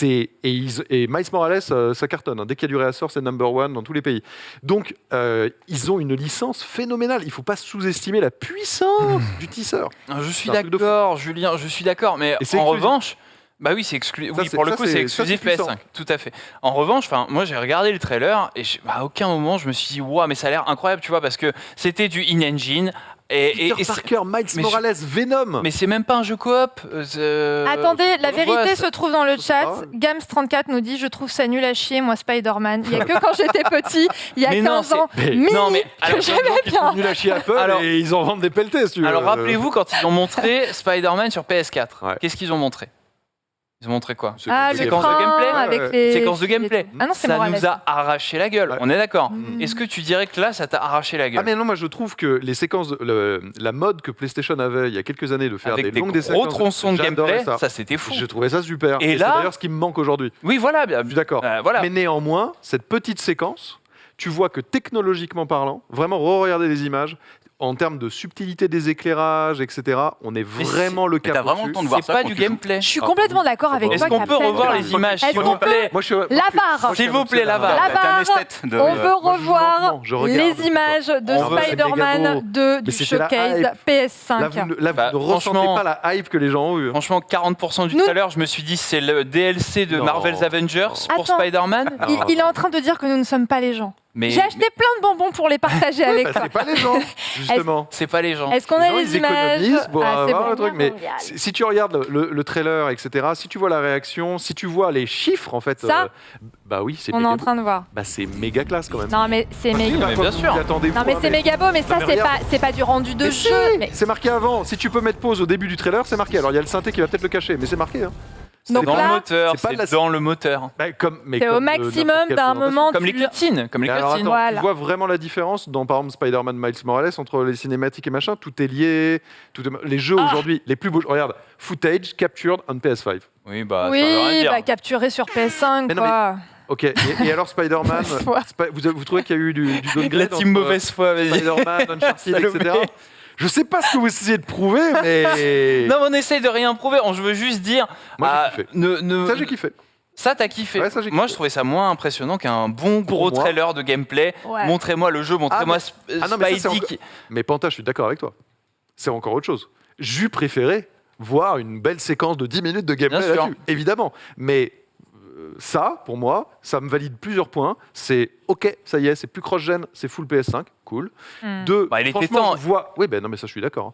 et Miles Morales, ça cartonne. Hein. Dès qu'il y a du réassort, c'est number one dans tous les pays. Donc ils ont une licence phénoménale. Il ne faut pas sous-estimer la puissance du tisseur. Je suis C'est un truc de fou. d'accord, Julien, je suis d'accord. Mais Et c'est en exclusif. revanche. Bah oui, c'est exclusif. Ça, Oui, c'est- pour le ça, coup, c'est- c'est ça, exclusif c'est puissant. PS5, tout à fait. En revanche, moi, j'ai regardé le trailer et à aucun moment je me suis dit, waouh, mais ça a l'air incroyable, tu vois, parce que c'était du in-engine Peter et Parker, Miles mais Morales, Venom. mais c'est même pas un jeu coop. Attendez, la vérité ouais, se trouve dans le c'est chat. pas vrai. Gams34 nous dit « Je trouve ça nul à chier, moi, Spider-Man. Il y a que quand j'étais petit, il y a Mais non, 15 ans, Mais- Mini, non, mais- que alors, j'aimais Ils bien. sont venus lâcher Apple Alors- et ils en vendent des pelletés, si tu veux. Alors rappelez-vous quand ils ont montré Spider-Man sur PS4. Ouais. Qu'est-ce qu'ils ont montré? Ils ont montré quoi? Ah, le séquence de train gameplay. avec Ouais, les... Séquence de gameplay. Ah non, c'est Ça Morales. nous a arraché la gueule, Ouais. on est d'accord. Mm. Est-ce que tu dirais que là, ça t'a arraché la Ah gueule? mais non, moi je trouve que les séquences, la mode que PlayStation avait il y a quelques années de faire Avec des longues gros séquences, tronçons de j'adorais gameplay, ça. ça c'était fou. Je trouvais ça super. Et Et là- c'est d'ailleurs ce qui me manque aujourd'hui. Oui, voilà. Je suis d'accord. Voilà. Mais néanmoins, cette petite séquence, tu vois que technologiquement parlant, vraiment re-regarder les images, en termes de subtilité des éclairages, etc., on est Mais vraiment le Mais cap t'as vraiment le au-dessus. temps de voir C'est ça pas quand du tu joues. gameplay. Je suis complètement d'accord avec Est-ce toi, Est-ce qu'on peut Captain. revoir les images, Est-ce s'il qu'on vous plaît? Moi, je suis- La barre. S'il vous plaît, la barre. La T'as un barre. esthète de- On veut moi, je revoir lentement, je regarde, les images de On veut, c'est méga Spider-Man beau. du Mais c'était la showcase hype. Là, PS5. Bah, vous ne ressentez franchement- pas la hype que les gens ont eue. Franchement, 40% du Nous- trailer, je me suis dit, c'est le DLC de Non. Marvel's Avengers pour Attends. Spider-Man. Il est en train de dire que nous ne sommes pas les gens. Mais J'ai acheté plein de bonbons pour les partager avec Bah, toi. c'est pas les gens, justement. c'est pas les gens. Est-ce qu'on Les a gens, les ils images? économisent pour Ah, c'est avoir bon. le truc. Mais si tu regardes le trailer, etc., si tu vois la réaction, si tu vois les chiffres, en fait, Ça bah oui, c'est On est méga en train de voir. Bah, c'est méga classe quand même. Non mais c'est méga. mais bien sûr. Non mais c'est méga beau, mais ça mais c'est regarde. pas du rendu de Mais jeu. si, Mais c'est marqué avant. Si tu peux mettre pause au début du trailer, c'est marqué. Alors il y a le synthé qui va peut-être le cacher, mais c'est marqué. Hein. Donc Dans là, le moteur, c'est pas de la- c'est dans le moteur. Bah, c'est au maximum d'un moment. Comme les cutscenes, comme les Mais alors cutscenes. attends, Voilà. tu vois vraiment la différence dans par exemple Spider-Man Miles Morales entre les cinématiques et machin, tout est lié, les jeux Ah. aujourd'hui, les plus beaux, regarde, footage captured on PS5. Oui, bah, ça veut Oui, rien dire. bah capturé sur PS5 Mais non, quoi. OK, et alors Spider-Man, Foi. vous trouvez qu'il y a eu du La downgrade team entre mauvaise foi, vas-y. Spider-Man, Uncharted, etc. Salomé. Je sais pas ce que vous essayez de prouver, mais Non, mais on essaye de rien prouver. Je veux juste dire. Moi, j'ai ah, kiffé. Ça j'ai kiffé. Ça, t'as kiffé. Ouais, ça, j'ai Moi, kiffé. je trouvais ça moins impressionnant qu'un bon Pour gros moi. trailer de gameplay. Ouais. Montrez-moi le jeu, montrez-moi Ah non, mais ça, c'est Spidey. encore- Mais Panta, je suis d'accord avec toi. C'est encore autre chose. J'eus préféré voir une belle séquence de 10 minutes de gameplay Bien sûr. là-dessus, évidemment. Mais ça, pour moi, ça me valide plusieurs points. C'est OK, ça y est, c'est plus cross-gen, c'est full PS5, cool. Hmm. Deux, Bah, il était franchement, temps. je vois... Oui, ben non, mais ça, je suis d'accord. hein.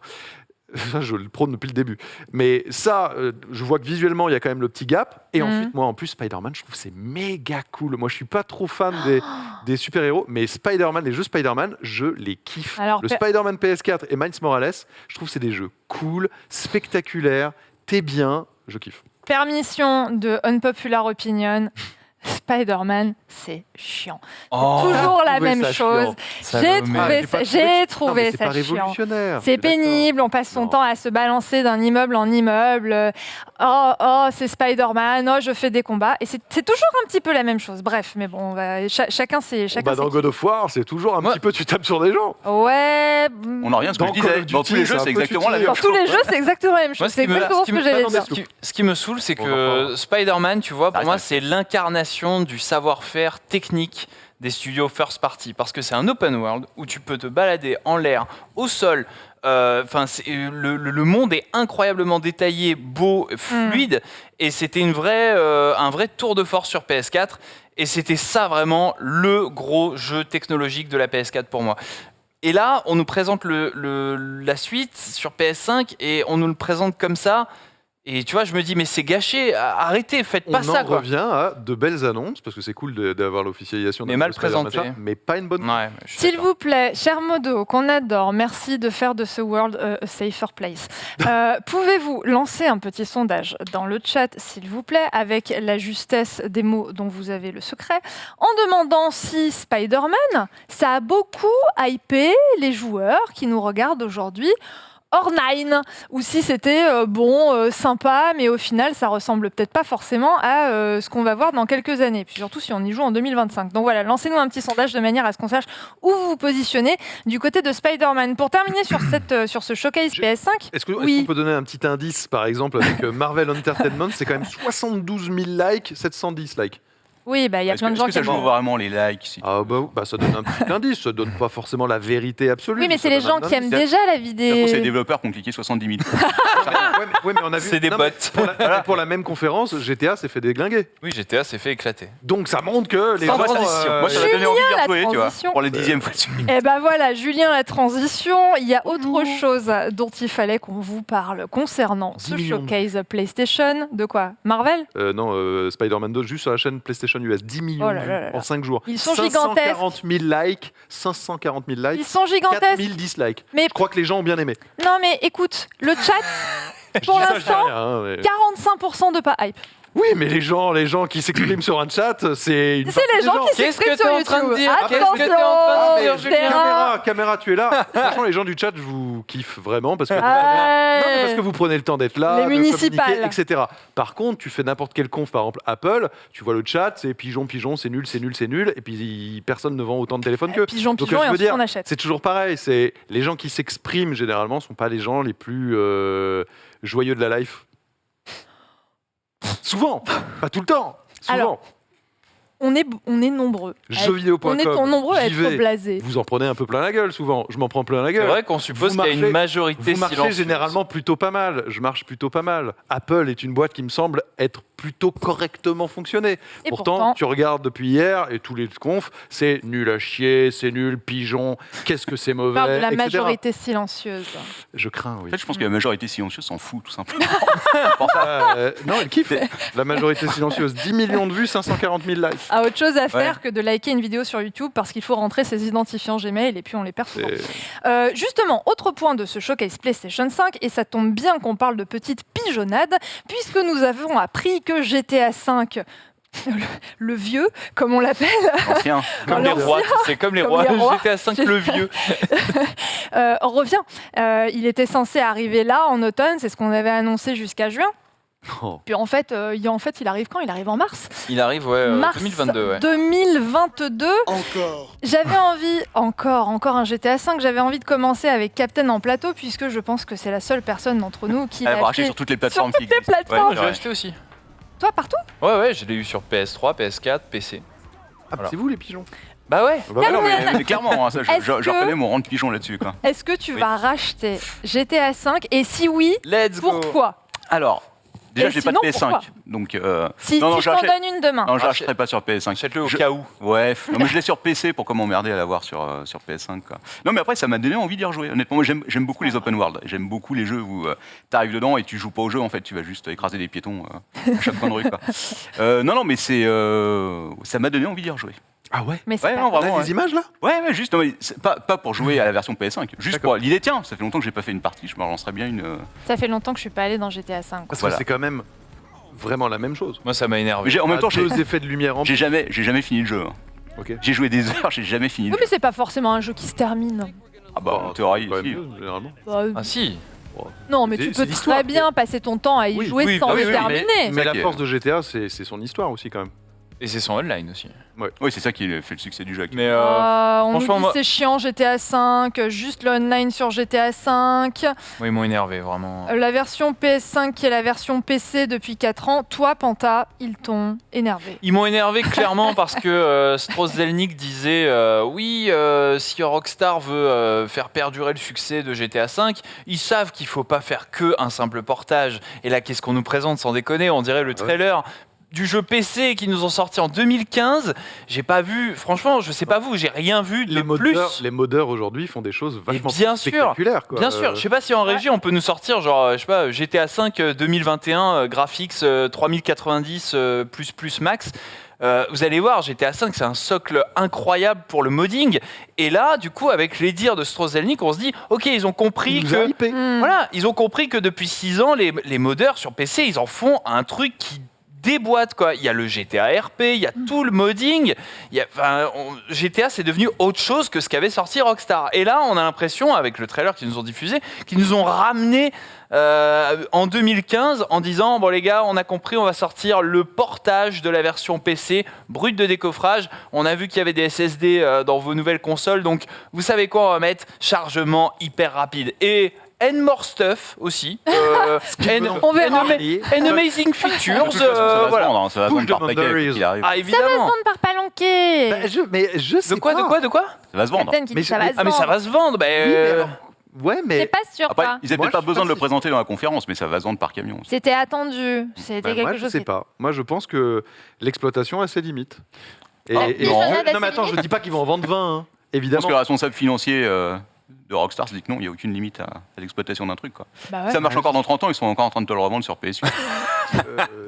Ça, je le prône depuis le début. Mais ça, je vois que visuellement, il y a quand même le petit gap. Et Mhm. ensuite, moi, en plus, Spider-Man, je trouve que c'est méga cool. Moi, je suis pas trop fan des super-héros, mais Spider-Man, les jeux Spider-Man, je les kiffe. Alors, Le Spider-Man PS4 et Miles Morales, je trouve que c'est des jeux cool, spectaculaires, t'es bien, je kiffe. Permission de unpopular opinion. Spider-Man, c'est chiant. Oh, Toujours la trouvé même ça chose. J'ai trouvé ça chiant. révolutionnaire. C'est pénible, on passe son Non. temps à se balancer d'un immeuble en immeuble. Oh, c'est Spider-Man, oh, je fais des combats. Et c'est toujours un petit peu la même chose. Bref, mais bon, chacun ses Dans God of War, c'est toujours un Moi- petit peu tu tapes sur des gens. Ouais. On en revient à ce que Dans je Call disais. of Dans Duty, tous les jeux, c'est un c'est peu exactement la futile. même Dans chose. tous les jeux, c'est exactement la même chose. Moi, C'est exactement ce que j'allais dire. ce qui me saoule, c'est On va que pas. Spider-Man, tu vois, pour Arrête, moi, arrête. c'est l'incarnation du savoir-faire technique des studios first party. Parce que c'est un open world où tu peux te balader en l'air, au sol. Le monde est incroyablement détaillé, beau, fluide. Et c'était un vrai tour de force sur PS4. Et c'était ça vraiment le gros jeu technologique de la PS4 pour moi. Et là, on nous présente la suite sur PS5 et on nous le présente comme ça. Et tu vois, je me dis, mais c'est gâché, arrêtez, faites pas On ça, en quoi. revient à de belles annonces, parce que c'est cool d'avoir l'officialisation Mais d'un mal nouveau Spider-Man, présenté. ça, mais pas une bonne. Ouais, je suis S'il d'accord. vous plaît, cher Modo, qu'on adore, merci de faire de ce world a safer place. Pouvez-vous lancer un petit sondage dans le chat, s'il vous plaît, avec la justesse des mots dont vous avez le secret, en demandant si Spider-Man, ça a beaucoup hypé les joueurs qui nous regardent aujourd'hui hors 9, ou si c'était sympa, mais au final, ça ressemble peut-être pas forcément à ce qu'on va voir dans quelques années, puis surtout si on y joue en 2025. Donc voilà, lancez-nous un petit sondage de manière à ce qu'on sache où vous vous positionnez du côté de Spider-Man. Pour terminer sur ce showcase PS5, Est-ce Oui. qu'on peut donner un petit indice, par exemple, avec Marvel Entertainment, c'est quand même 72 000 likes, 710 likes. oui, bah il y a Est-ce plein que, de gens est-ce que qui ça aiment joue bien. vraiment les likes ici Ah bah ça donne un petit indice, ça donne pas forcément la vérité absolue. Oui, mais c'est ça les donne gens un qui aiment indice. déjà la C'est vidéo. les développeurs qui ont cliqué 70 000. Ouais, mais on a vu. C'est des non, mais bots. pour la même conférence, GTA s'est fait déglinguer. Oui, GTA s'est fait éclater. Donc ça montre que les Sans gens. transition. Moi, ça m'a donné envie d'y la rejouer, tu vois, transition. pour la 10e fois de suite. Eh ben voilà, Julien, la transition. Il y a autre chose dont il fallait qu'on vous parle concernant 10 ce millions. showcase PlayStation. De quoi? Marvel? Non, Spider-Man 2, juste sur la chaîne PlayStation US, 10 millions Oh là de là vues là là. en 5 jours. Ils sont 540 000 likes, 540 000 likes, Ils sont gigantesques. 4 000 dislikes. Mais Je crois que les gens ont bien aimé. non, mais écoute, le chat, pour Je dis ça, je dis l'instant, rien, hein, mais- 45% de pas hype. Oui, mais les gens qui s'expriment sur un chat, c'est une C'est les gens qui Qu'est-ce s'expriment que sur t'es en train de YouTube. dire Qu'est-ce que t'es en Attention, train de dire, terrain. Caméra, tu es là. Franchement, les gens du chat, je vous kiffe vraiment parce que, Ouais. non, mais parce que vous prenez le temps d'être là, Les de municipales. communiquer, etc. Par contre, tu fais n'importe quelle conf, par exemple Apple, tu vois le chat, c'est pigeon, c'est nul, et puis personne ne vend autant de téléphones qu'eux. Pigeon, Donc, pigeon, je et veux ensuite dire, on achète. c'est toujours pareil. C'est les gens qui s'expriment généralement sont pas les gens les plus joyeux de la life. Souvent, pas tout le temps. Souvent. Alors, on est nombreux. Jeuxvideo.com. On est nombreux à j'y être vais. blasés. Vous en prenez un peu plein la gueule souvent. Je m'en prends plein la C'est gueule. vrai qu'on suppose Vous qu'il y a une marchez- majorité Vous marchez silencieuse. généralement plutôt pas mal. Je marche plutôt pas mal. Apple est une boîte qui me semble être plutôt correctement fonctionnée. Et Pourtant, tu regardes depuis hier et tous les confs, c'est nul à chier, c'est nul, pigeon, qu'est-ce que c'est On mauvais, parle de la etc. majorité silencieuse. Je crains, En oui. fait, je pense que la majorité silencieuse s'en fout, tout simplement. Non, elle kiffe. La majorité silencieuse, 10 millions de vues, 540 000 likes. A autre chose à faire Ouais. que de liker une vidéo sur YouTube parce qu'il faut rentrer ses identifiants Gmail et puis on les perd souvent. C'est- Justement, autre point de ce showcase PlayStation 5, et ça tombe bien qu'on parle de petite pigeonnade, puisque nous avons appris que GTA 5, le vieux, comme on l'appelle, Ancien. Comme les Alors, rois, c'est comme les comme rois. les rois. GTA 5 le vieux. revient. Il était censé arriver là en automne, c'est ce qu'on avait annoncé jusqu'à juin. Oh. Puis en fait, il arrive quand? Il arrive en mars. Il arrive, ouais, Mars 2022, ouais. 2022. Encore. J'avais envie, encore un GTA 5, j'avais envie de commencer avec Captain en plateau, puisque je pense que c'est la seule personne d'entre nous qui Elle l'a va racheter acheté sur toutes les plateformes sur qui toutes les existent. plateformes. Moi, je l'ai Ouais. acheté aussi. Toi, partout? Ouais, je l'ai eu sur PS3, PS4, PC. Ah, Voilà. c'est vous les pigeons. Bah ouais. Bah, Ah non, mais clairement, hein, ça, Est-ce je que- reconnais mon rang de pigeon là-dessus. Quoi. Est-ce que tu Oui. vas racheter GTA 5? Et si oui, Let's go. pourquoi? Alors, déjà, Et j'ai pas de sinon, PS5. pourquoi Donc, Si, non, si je t'en j'achète. donne une demain. Non, je l'achèterai pas sur PS5. Achète-le au Je- cas où. Ouais, non, mais je l'ai sur PC pour comment m'emmerder à l'avoir sur PS5. Quoi. Non, mais après, ça m'a donné envie d'y rejouer. Honnêtement, moi, j'aime beaucoup les open world. J'aime beaucoup les jeux où tu arrives dedans et tu joues pas au jeu, en fait, tu vas juste écraser des piétons à chaque coin de rue. Quoi. Non, mais ça m'a donné envie d'y rejouer. Ah ouais. Mais c'est Ouais, pas non, On a vraiment. des images là Ouais, juste, non, mais c'est pas pour jouer à la version PS5. Juste D'accord. pour l'idée, tiens, ça fait longtemps que j'ai pas fait une partie, je me relancerais bien une. Ça fait longtemps que je suis pas allée dans GTA 5. Parce Voilà. que c'est quand même vraiment la même chose. Moi, ça m'a énervé. Mais en même temps, deux effets de lumière en j'ai jamais fini le jeu. Hein. Ok. J'ai joué des heures, j'ai jamais fini Oui, le mais jeu. c'est pas forcément un jeu qui se termine. Ah bah, en théorie, quand même si. mieux, généralement. Bah, Ah si. non, mais C'est- tu c'est peux l'histoire très qui bien passer ton temps à y Oui, jouer oui, sans bah oui, le oui, terminer. Mais la Ok. force de GTA, c'est son histoire aussi quand même. Et c'est son online aussi. Oui, c'est ça qui fait le succès du jeu. Mais On nous franchement, dit moi- c'est chiant GTA 5, juste le online sur GTA 5. moi, ils m'ont énervé, vraiment. La version PS5 qui est la version PC depuis 4 ans. Toi, Panta, ils t'ont énervé. Ils m'ont énervé clairement parce que Strauss-Zelnick disait oui, si Rockstar veut faire perdurer le succès de GTA V, ils savent qu'il faut pas faire que un simple portage. Et là, qu'est-ce qu'on nous présente sans déconner? On dirait le trailer du jeu PC qui nous ont sorti en 2015. J'ai pas vu, franchement, je sais pas vous, j'ai rien vu de Les modeurs aujourd'hui font des choses vachement bien plus sûr, spectaculaires. Quoi. Bien sûr, je sais pas si en régie on peut nous sortir genre je sais pas GTA V 2021 graphics 3090 plus max. Vous allez voir, GTA V c'est un socle incroyable pour le modding. Et là, du coup, avec les dires de Strauss-Zelnick, on se dit ok, ils ont compris Il nous a que hypé. voilà, ils ont compris que depuis 6 ans, les modeurs sur PC, ils en font un truc qui déboîte quoi. Il y a le GTA RP, il y a tout le modding. GTA c'est devenu autre chose que ce qu'avait sorti Rockstar. Et là, on a l'impression, avec le trailer qu'ils nous ont diffusé, qu'ils nous ont ramené en 2015 en disant bon les gars, on a compris, on va sortir le portage de la version PC brute de décoffrage. On a vu qu'il y avait des SSD dans vos nouvelles consoles, donc vous savez quoi, on va mettre chargement hyper rapide et and more stuff aussi. On verra. And amazing features. De toute façon, ça va se voilà. vendre, hein, ça va se Push vendre par the paquet boundaries. quoi qu'il arrive. Ah évidemment. Vendre par palanquet. Mais je sais De quoi, pas. de quoi Ça va se vendre. Captain qui Mais dit ça je- va se Ah mais ça vendre. va se vendre. Oui, mais alors- Ouais, C'est mais pas sûr, Après, quoi. ils n'avaient Moi, peut-être pas je suis besoin pas de le si- présenter dans la conférence, mais ça va se vendre par camion. C'était attendu. C'était moi, quelque je chose sais qui... pas. Moi, je pense que l'exploitation a ses limites. Et, Oh, et- non. non, mais attends, je dis pas qu'ils vont en vendre 20, hein. Je pense que Évidemment. le responsable financier de Rockstar se dit que non, il n'y a aucune limite à l'exploitation d'un truc. Quoi. Bah ouais. Ça marche encore dans 30 ans, ils sont encore en train de te le revendre sur PS8.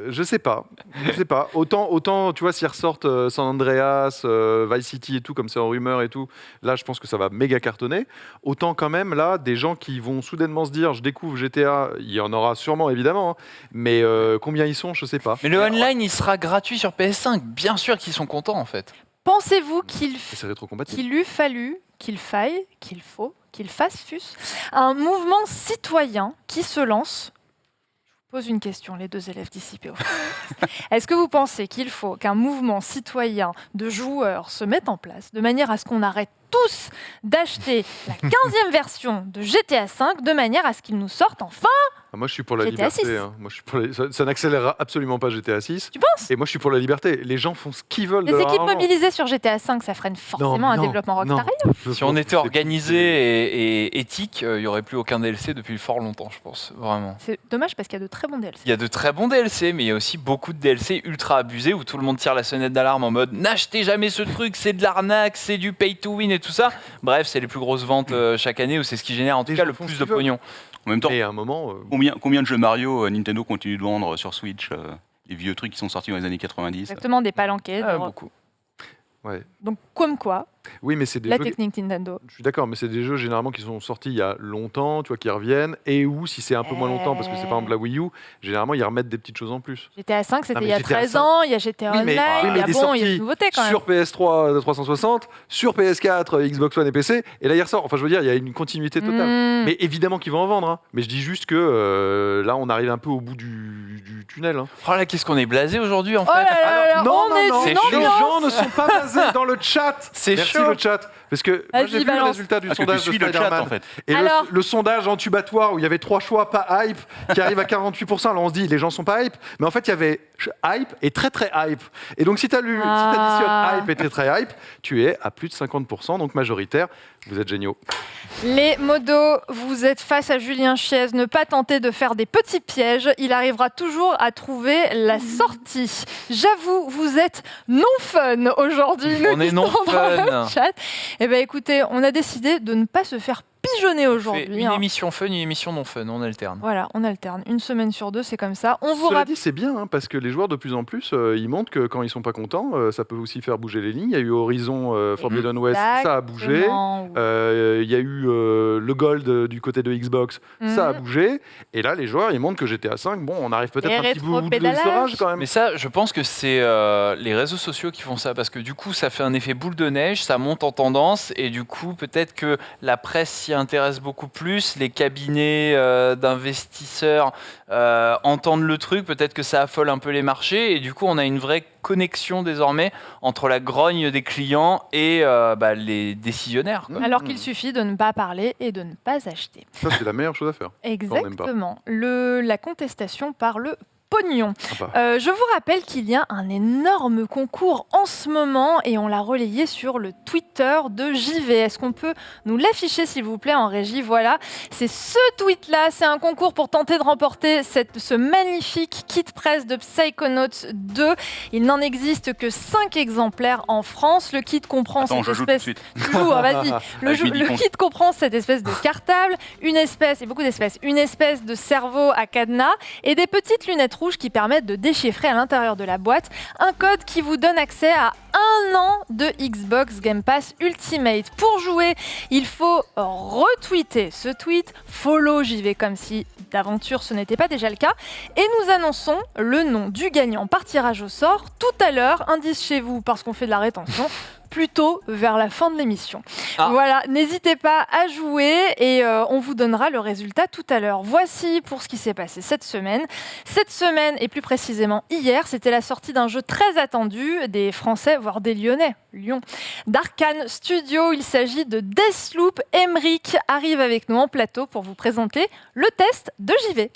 Je sais pas. Je sais pas. Autant, tu vois, s'ils ressortent San Andreas, Vice City et tout, comme c'est en rumeur et tout, là, je pense que ça va méga cartonner. Autant quand même, là, des gens qui vont soudainement se dire, je découvre GTA, il y en aura sûrement, évidemment, hein, mais combien ils sont, je sais pas. Mais le online, il sera gratuit sur PS5. Bien sûr qu'ils sont contents en fait. Pensez-vous qu'il C'est rétrocompatible. qu'il eût fallu, qu'il faille, qu'il faut, qu'il fasse fût un mouvement citoyen qui se lance. Je vous pose une question, les deux élèves dissipés. Est-ce que vous pensez qu'il faut qu'un mouvement citoyen de joueurs se mette en place de manière à ce qu'on arrête tous d'acheter la 15e version de GTA V de manière à ce qu'il nous sorte enfin? Ah, moi, je suis pour la GTA liberté. 6. Hein. Moi, je suis pour ça n'accélérera absolument pas GTA 6. Tu penses? Et moi, je suis pour la liberté. Les gens font ce qu'ils veulent de Les leur équipes argent. mobilisées sur GTA V, ça freine forcément un développement Rockstar. Si on était organisé et éthique, il n'y aurait plus aucun DLC depuis fort longtemps, je pense. Vraiment. C'est dommage parce qu'il y a de très bons DLC. Il y a de très bons DLC, mais il y a aussi beaucoup de DLC ultra abusés où tout le monde tire la sonnette d'alarme en mode n'achetez jamais ce truc, c'est de l'arnaque, c'est du pay to win et tout ça. Bref, c'est les plus grosses ventes chaque année où c'est ce qui génère en tout Les cas gens le font plus ce de qu'ils veulent. pognon. En même temps, Et à un moment, combien de jeux Mario Nintendo continue de vendre sur Switch les vieux trucs qui sont sortis dans les années 90 Exactement, des palanquets. Beaucoup. ouais. Donc, comme quoi, Oui, mais c'est des la jeux. technique Nintendo. Je suis d'accord, mais c'est des jeux généralement qui sont sortis il y a longtemps, tu vois, qui reviennent, et ou si c'est un peu moins longtemps, parce que c'est par exemple la Wii U, généralement ils remettent des petites choses en plus. GTA 5, c'était mais il y a GTA 13 5. ans, il y a GTA Oui, mais- Online, oui, mais il y a des bon, il y a sorties des nouveautés quand même. Sur PS3 360, sur PS4, Xbox One et PC, et là il ressort. Enfin, je veux dire, il y a une continuité totale. Hmm. Mais évidemment qu'ils vont en vendre, hein. Mais je dis juste que là on arrive un peu au bout du tunnel. Hein. Oh là, qu'est-ce qu'on est blasé aujourd'hui en fait. Oh là là là, non, on non, est non, d'une c'est les ambiance. gens ne sont pas basés dans le chat. C'est Merci chaud. le chat. Parce que moi, Vas-y, j'ai vu le balance. résultat du Parce que tu sondage de suis le chat Spider-Man. en fait. Et Alors le sondage antubatoire où il y avait 3 choix pas hype qui arrive à 48%. Alors on se dit les gens sont pas hype, mais en fait il y avait hype et très très hype. Et donc si tu additionnes hype et très très hype, tu es à plus de 50%, donc majoritaire. Vous êtes géniaux. Les modos, vous êtes face à Julien Chiez. Ne pas tenter de faire des petits pièges. Il arrivera toujours à trouver la sortie. J'avoue, vous êtes non fun aujourd'hui. On est non nous dit-on dans fun. le chat. Eh bien, écoutez, on a décidé de ne pas se faire pigeonner Une aujourd'hui. émission fun, une émission non fun, on alterne. Voilà, on alterne. Une semaine sur 2, c'est comme ça. On vous Cela rappelle. dit, c'est bien, hein, parce que les joueurs, de plus en plus, ils montrent que quand ils sont pas contents, ça peut aussi faire bouger les lignes. Il y a eu Horizon Forbidden West, ça a bougé. Il y a eu le Gold du côté de Xbox, ça a bougé. Et là, les joueurs, ils montrent que GTA 5, bon, on arrive peut-être un petit bout de rétropédalage. l'essorage quand même. Mais ça, je pense que c'est les réseaux sociaux qui font ça, parce que du coup, ça fait un effet boule de neige, ça monte en tendance, et du coup, peut-être que la presse s'y intéresse beaucoup plus, les cabinets d'investisseurs entendent le truc, peut-être que ça affole un peu les marchés, et du coup, on a une vraie connexion désormais entre la grogne des clients et les décisionnaires, quoi. Alors qu'il suffit de ne pas parler et de ne pas acheter. Ça, c'est la meilleure chose à faire. Exactement. La contestation par le pognon. Sympa. Je vous rappelle qu'il y a un énorme concours en ce moment et on l'a relayé sur le Twitter de JV. Est-ce qu'on peut nous l'afficher s'il vous plaît en régie? Voilà, c'est ce tweet-là. C'est un concours pour tenter de remporter ce magnifique kit presse de Psychonauts 2. Il n'en existe que 5 exemplaires en France. Le kit comprend Attends, je joue tout de suite. Vas-y. Avec mes Le icônes. kit comprend cette espèce de cartable, une espèce de cerveau à cadenas et des petites lunettes rouges qui permettent de déchiffrer à l'intérieur de la boîte un code qui vous donne accès à 1 an de Xbox Game Pass Ultimate. Pour jouer, il faut retweeter ce tweet, follow JV comme si d'aventure ce n'était pas déjà le cas, et nous annonçons le nom du gagnant par tirage au sort tout à l'heure, indice chez vous parce qu'on fait de la rétention, plutôt vers la fin de l'émission. Voilà, n'hésitez pas à jouer et on vous donnera le résultat tout à l'heure. Voici pour ce qui s'est passé cette semaine. Cette semaine, et plus précisément hier, c'était la sortie d'un jeu très attendu des Français, voire des Lyonnais, Lyon, d'Arkane Studio. Il s'agit de Deathloop. Emeric arrive avec nous en plateau pour vous présenter le test de JV.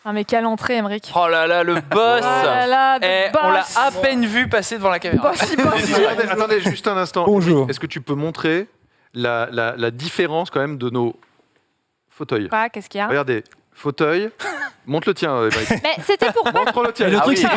Ah mais quelle entrée, Emeric. Oh là là, le boss. Oh là là, the On l'a boss. à peine vu passer devant la caméra. Bossy, bossy. Attendez, juste un instant. Bonjour. Est-ce que tu peux montrer la différence quand même de nos fauteuils? Quoi, qu'est-ce qu'il y a? Regardez, fauteuil. Montre le tien, Emeric. Mais c'était pour pas. Montre le tien. Le truc, c'est que.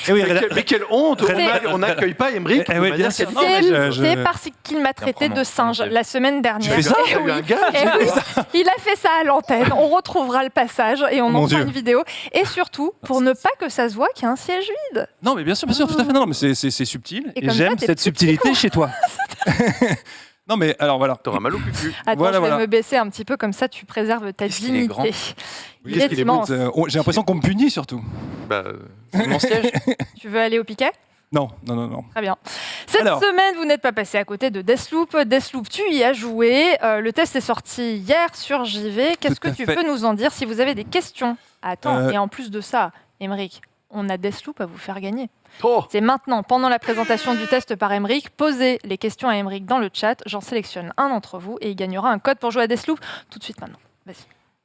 Eh oui, Mais quelle honte! C'est- On n'accueille pas Emeric. Eh oui, bien sûr. Non, mais C'est parce qu'il m'a traité de singe la semaine dernière. fais ça Eh Il y a eu oui. un gars. Eh oui, il a fait ça à l'antenne. On retrouvera le passage et on Mon en fera Dieu. une vidéo. Et surtout, pour ne pas que ça se voit qu'il y a un siège vide. Non, mais bien sûr, tout à fait. Non, mais c'est subtil. Et Et comme j'aime ça, t'es cette petit subtilité con. chez toi. Non, mais alors voilà. T'auras mal au cul. Attends, Voilà, je vais voilà. me baisser un petit peu, comme ça tu préserves ta Qu'est-ce qu'il est grand. dignité. Oui, Il est immense. J'ai l'impression qu'on me punit surtout. Bah, C'est mon siège. Tu veux aller au piquet? Non. Très bien. Cette Alors. semaine, vous n'êtes pas passé à côté de Deathloop. Deathloop, tu y as joué. Le test est sorti hier sur JV. Qu'est-ce Tout que à tu fait. peux nous en dire si vous avez des questions? Attends, Euh. et en plus de ça, Emeric, on a Deathloop à vous faire gagner. oh, C'est maintenant, pendant la présentation du test par Emeric. Posez les questions à Emeric dans le chat. J'en sélectionne un d'entre vous et il gagnera un code pour jouer à Deathloop tout de suite maintenant. Vas-y.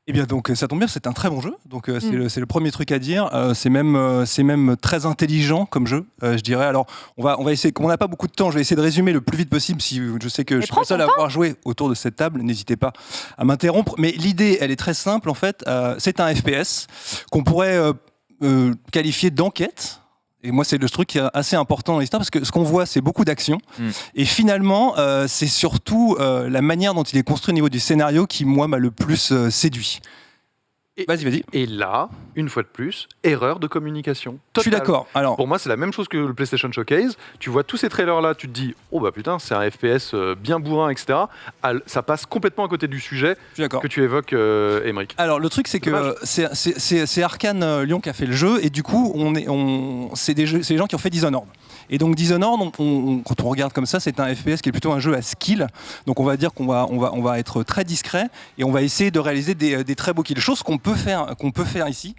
Eh bien, donc, ça tombe bien, c'est un très bon jeu. Donc, c'est le premier truc à dire. C'est même très intelligent comme jeu, je dirais. Alors, on va essayer, comme on n'a pas beaucoup de temps, je vais essayer de résumer le plus vite possible. Si je sais que je suis prends le seul ton à avoir joué autour de cette table, n'hésitez pas à m'interrompre. Mais l'idée, elle est très simple, en fait. C'est un FPS qu'on pourrait qualifier d'enquête. Et moi, c'est le truc qui est assez important dans l'histoire parce que ce qu'on voit, c'est beaucoup d'action. Et finalement, c'est surtout la manière dont il est construit au niveau du scénario qui, moi, m'a le plus séduit. Vas-y. et là, une fois de plus, erreur de communication. Je suis Totale. d'accord. Alors, Pour moi, c'est la même chose que le PlayStation Showcase. Tu vois tous ces trailers-là, tu te dis, oh bah putain, c'est un FPS bien bourrin, etc. Ça passe complètement à côté du sujet je suis d'accord. que tu évoques, Emeric. Alors le truc c'est que c'est Arcane Lyon qui a fait le jeu et du coup c'est des gens qui ont fait Dishonored. Et donc Dishonored, quand on regarde comme ça, c'est un FPS qui est plutôt un jeu à skill. Donc on va dire qu'on va être très discret et on va essayer de réaliser des très beaux kills, choses qu'on peut faire ici.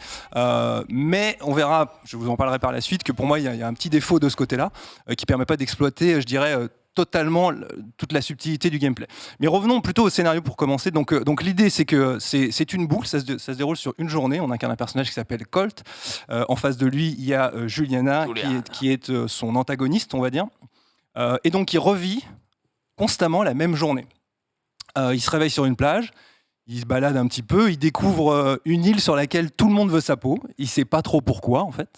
Mais on verra, je vous en parlerai par la suite, que pour moi il y a un petit défaut de ce côté-là qui permet pas d'exploiter, je dirais, totalement toute la subtilité du gameplay. Mais revenons plutôt au scénario pour commencer. Donc l'idée, c'est que c'est une boucle, ça se déroule sur une journée. On incarne un personnage qui s'appelle Colt. En face de lui, il y a Juliana, qui est son antagoniste, on va dire. Et donc, il revit constamment la même journée. Il se réveille sur une plage, il se balade un petit peu, il découvre une île sur laquelle tout le monde veut sa peau. Il ne sait pas trop pourquoi, en fait.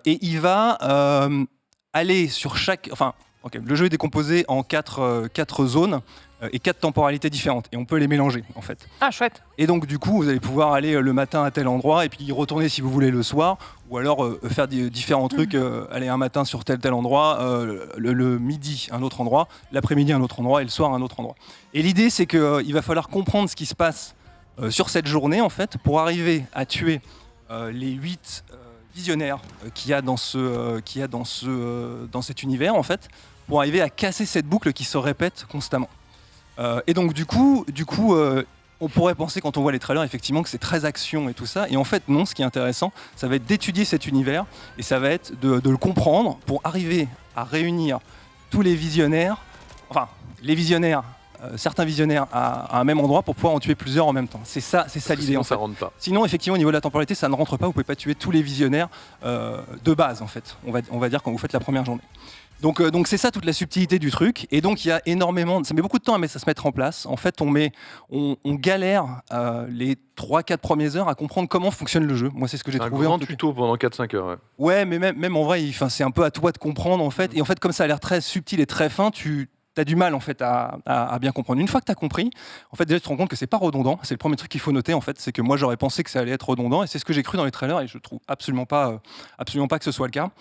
et il va aller sur chaque... Enfin, le jeu est décomposé en 4 zones et 4 temporalités différentes. Et on peut les mélanger, en fait. Ah, chouette. Et donc, du coup, vous allez pouvoir aller le matin à tel endroit et puis y retourner si vous voulez le soir. Ou alors faire différents trucs, aller un matin sur tel endroit, le midi un autre endroit, l'après-midi un autre endroit et le soir un autre endroit. Et l'idée, c'est qu'il va falloir comprendre ce qui se passe sur cette journée, en fait, pour arriver à tuer les 8 visionnaires qu'il y a dans cet univers, en fait, pour arriver à casser cette boucle qui se répète constamment. Et donc du coup, on pourrait penser quand on voit les trailers effectivement que c'est très action et tout ça, et en fait non, ce qui est intéressant, ça va être d'étudier cet univers, et ça va être de le comprendre pour arriver à réunir tous les visionnaires, certains visionnaires à un même endroit pour pouvoir en tuer plusieurs en même temps. C'est ça l'idée en fait. Ça rentre pas. Sinon, effectivement, au niveau de la temporalité, ça ne rentre pas. Vous pouvez pas tuer tous les visionnaires de base, en fait. On va dire quand vous faites la première journée. Donc c'est ça toute la subtilité du truc. Et donc il y a énormément. Ça met beaucoup de temps à se mettre en place. En fait, on galère les 3-4 premières heures à comprendre comment fonctionne le jeu. Moi, c'est ce que j'ai trouvé. Un grand tuto pendant 4-5 heures. Ouais, mais même en vrai, c'est un peu à toi de comprendre en fait. Et en fait, comme ça a l'air très subtil et très fin, tu as du mal en fait à bien comprendre. Une fois que tu as compris, en fait déjà tu te rends compte que c'est pas redondant. C'est le premier truc qu'il faut noter en fait, c'est que moi j'aurais pensé que ça allait être redondant et c'est ce que j'ai cru dans les trailers et je trouve absolument pas que ce soit le cas.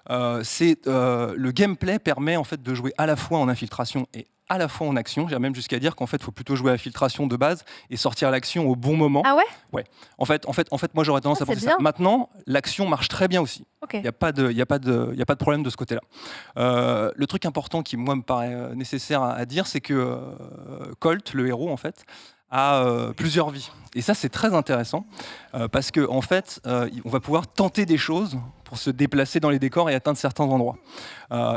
Le gameplay permet en fait de jouer à la fois en infiltration et à la fois en action. J'ai même jusqu'à dire qu'en fait, il faut plutôt jouer à l'infiltration de base et sortir l'action au bon moment. Ah ouais ? Ouais. En fait, moi, j'aurais tendance à penser ça. Maintenant, l'action marche très bien aussi. Okay. Il n'y a pas de problème de ce côté-là. Le truc important qui, moi, me paraît nécessaire à dire, c'est que Colt, le héros, en fait, a plusieurs vies. Et ça, c'est très intéressant parce que en fait, on va pouvoir tenter des choses pour se déplacer dans les décors et atteindre certains endroits.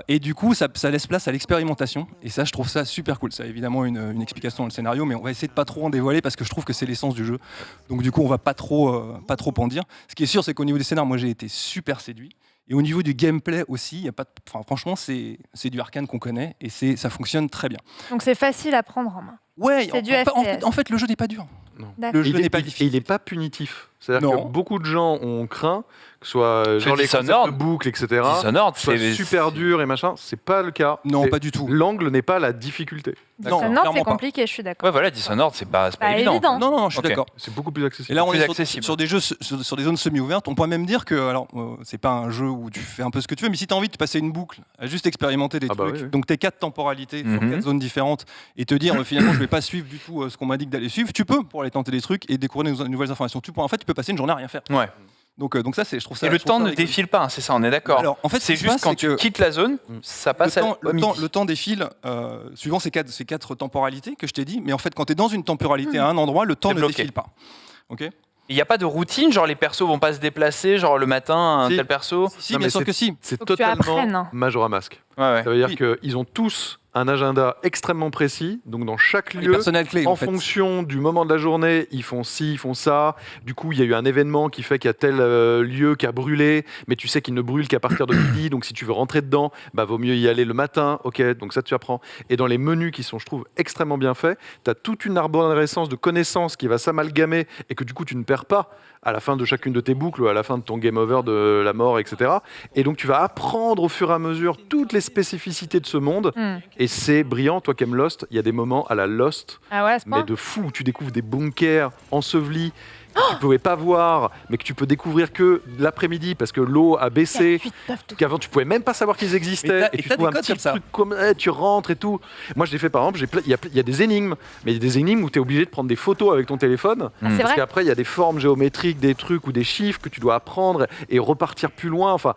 Et du coup, ça laisse place à l'expérimentation. Et ça, je trouve ça super cool. Ça a évidemment une explication dans le scénario, mais on va essayer de pas trop en dévoiler parce que je trouve que c'est l'essence du jeu. Donc du coup, on va pas trop en dire. Ce qui est sûr, c'est qu'au niveau des scénarios, moi, j'ai été super séduit. Et au niveau du gameplay aussi, y a pas franchement, c'est du Arkane qu'on connaît et ça fonctionne très bien. Donc c'est facile à prendre en main. Ouais, c'est du FPS. En fait, le jeu n'est pas dur. Non. Le jeu n'est pas difficile. Et il n'est pas punitif. C'est-à-dire que beaucoup de gens ont craint que ce soit genre les concepts de boucle, etc. Dishonored, soit super dur et machin. C'est pas le cas. Non, pas du tout. L'angle n'est pas la difficulté. Dishonored, c'est compliqué, je suis d'accord. Ouais, voilà, Dishonored, c'est pas évident. Non, je suis d'accord. C'est beaucoup plus accessible. Et là, on est sur des jeux, sur des zones semi-ouvertes. On pourrait même dire que, alors, c'est pas un jeu où tu fais un peu ce que tu veux, mais si tu as envie de passer une boucle, à juste expérimenter des trucs, oui. donc tes 4 temporalités sur 4 zones différentes, et te dire finalement, je vais pas suivre du tout ce qu'on m'a dit d'aller suivre, tu peux pour aller tenter des trucs et découvrir de nouvelles informations. En fait, tu peux passer une journée à rien faire. Ouais. Donc ça, je trouve ça. Et le temps ne défile pas, c'est ça, on est d'accord. Alors, en fait, c'est juste quand tu quittes la zone, ça passe le temps défile suivant ces quatre temporalités que je t'ai dit, mais en fait, quand tu es dans une temporalité à un endroit, le temps ne défile pas. Ok. Il n'y a pas de routine, genre les persos vont pas se déplacer, genre le matin, un tel perso. Si, bien sûr que si. C'est totalement Majora Mask. Ouais. Ça veut dire qu'ils ont tous un agenda extrêmement précis, donc dans chaque lieu, clés, en fonction du moment de la journée, ils font ci, ils font ça. Du coup, il y a eu un événement qui fait qu'il y a tel lieu qui a brûlé, mais tu sais qu'il ne brûle qu'à partir de midi, donc si tu veux rentrer dedans, vaut mieux y aller le matin. Ok, donc ça tu apprends. Et dans les menus qui sont, je trouve, extrêmement bien faits, tu as toute une arborescence de connaissances qui va s'amalgamer et que du coup tu ne perds pas à la fin de chacune de tes boucles ou à la fin de ton game over de la mort, etc. Et donc tu vas apprendre au fur et à mesure toutes les spécificités de ce monde. Et c'est brillant. Toi qui aimes Lost, il y a des moments à la Lost, mais de fou, où tu découvres des bunkers ensevelis que tu ne pouvais pas voir, mais que tu peux découvrir que l'après-midi parce que l'eau a baissé, qu'avant tu ne pouvais même pas savoir qu'ils existaient. Et tu trouves un petit truc comme tu rentres et tout. Moi je l'ai fait par exemple, il y a des énigmes, mais il y a des énigmes où tu es obligé de prendre des photos avec ton téléphone, parce qu'après il y a des formes géométriques, des trucs ou des chiffres que tu dois apprendre et repartir plus loin. Enfin,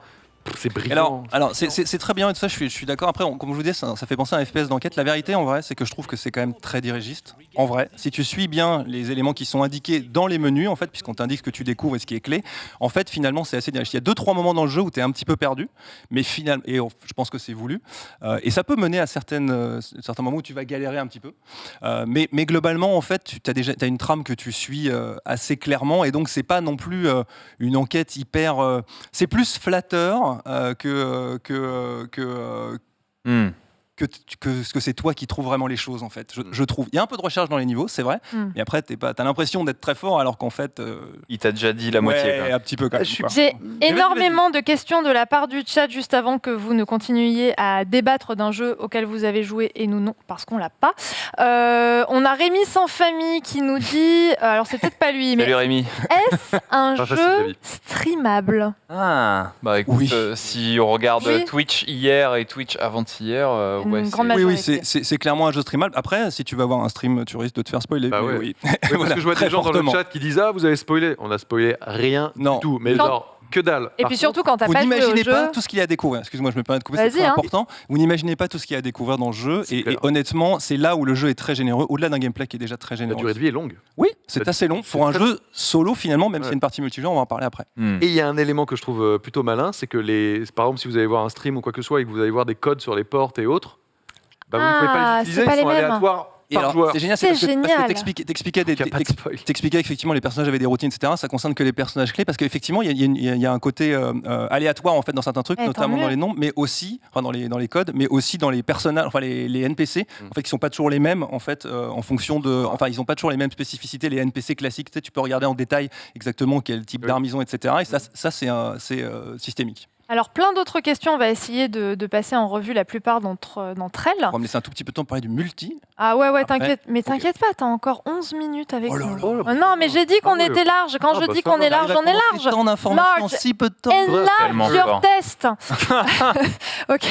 c'est brillant. Alors c'est très bien et tout ça, je suis d'accord. Après, comme je vous dis, ça fait penser à un FPS d'enquête. La vérité, en vrai, c'est que je trouve que c'est quand même très dirigiste. En vrai, si tu suis bien les éléments qui sont indiqués dans les menus, en fait, puisqu'on t'indique ce que tu découvres et ce qui est clé, en fait, finalement, c'est assez dirigiste. Il y a 2-3 moments dans le jeu où tu es un petit peu perdu, mais finalement, et je pense que c'est voulu. Et ça peut mener à certains moments où tu vas galérer un petit peu. Mais globalement, en fait, tu as une trame que tu suis assez clairement, et donc c'est pas non plus une enquête hyper. C'est plus flatteur que que c'est toi qui trouves vraiment les choses, en fait. Je trouve. Il y a un peu de recherche dans les niveaux, c'est vrai, mais après, t'as l'impression d'être très fort, alors qu'en fait... Il t'a déjà dit la moitié. Ouais, quoi. un petit peu quand même. quoi. J'ai énormément de questions de la part du chat juste avant que vous ne continuiez à débattre d'un jeu auquel vous avez joué et nous non, parce qu'on l'a pas. On a Rémi sans famille qui nous dit, alors c'est peut-être pas lui, mais Salut Rémi. est-ce un Pas facile, jeu David. streamable? Ah, bah écoute, Oui. Si on regarde Oui. Twitch hier et Twitch avant-hier, Une ouais, grande c'est- Oui, majorité. c'est clairement un jeu streamable. Après, si tu vas voir un stream, tu risques de te faire spoiler. Bah mais ouais. oui. Oui, parce Voilà, que je vois très des gens dans le fortement. chat qui disent vous avez spoilé. On a spoilé rien Non. du tout, mais Non. genre que dalle. Et Par puis contre, surtout quand t'as Vous pas joué au n'imaginez jeu. pas tout ce qu'il y a à découvrir. Excuse-moi, je me permets de couper, c'est Vas-y, très hein. important. Vous n'imaginez pas tout ce qu'il y a à découvrir dans le jeu. C'est Et clair. honnêtement, c'est là où le jeu est très généreux, au-delà d'un gameplay qui est déjà très la généreux. durée de vie est longue. Oui, c'est assez long. c'est Pour un très jeu solo, finalement, même Ouais. s'il y a une partie multijoueur, on va en parler après. Hmm. Et il y a un élément que je trouve plutôt malin, c'est que par exemple, si vous allez voir un stream ou quoi que ce soit et que vous allez voir des codes sur les portes et autres, bah, vous ne pouvez pas Ah, les utiliser, c'est pas ils sont les mêmes. aléatoires Et par alors, joueur. c'est génial, C'est parce que génial. t'expliquais Il y a pas de spoil. T'expliquais effectivement les personnages avaient des routines, etc. Ça concerne que les personnages clés parce qu'effectivement il y a un côté aléatoire en fait dans certains trucs, Eh, tant notamment mieux. dans les noms, mais aussi enfin, dans les codes, mais aussi dans les personnages, enfin les NPC en fait qui sont pas toujours les mêmes en fait en fonction de, enfin ils ont pas toujours les mêmes spécificités. Les NPC classiques, tu sais, tu peux regarder en détail exactement quel type Oui. d'armes ils ont, etc. Et ça c'est systémique. Alors plein d'autres questions, on va essayer de passer en revue la plupart d'entre elles. On va me laisser un tout petit peu de temps pour parler du multi. Ah ouais, Après, t'inquiète, mais t'inquiète pas, t'as encore 11 minutes avec Oh là nous. là. Oh là, Oh non, mais j'ai dit qu'on Ah ouais. était large. Quand Ah je bah, dis ça qu'on va. est large, on est large. Tant d'informations en Large. si peu de temps. Tellement Enlarge your fort. test. Ok.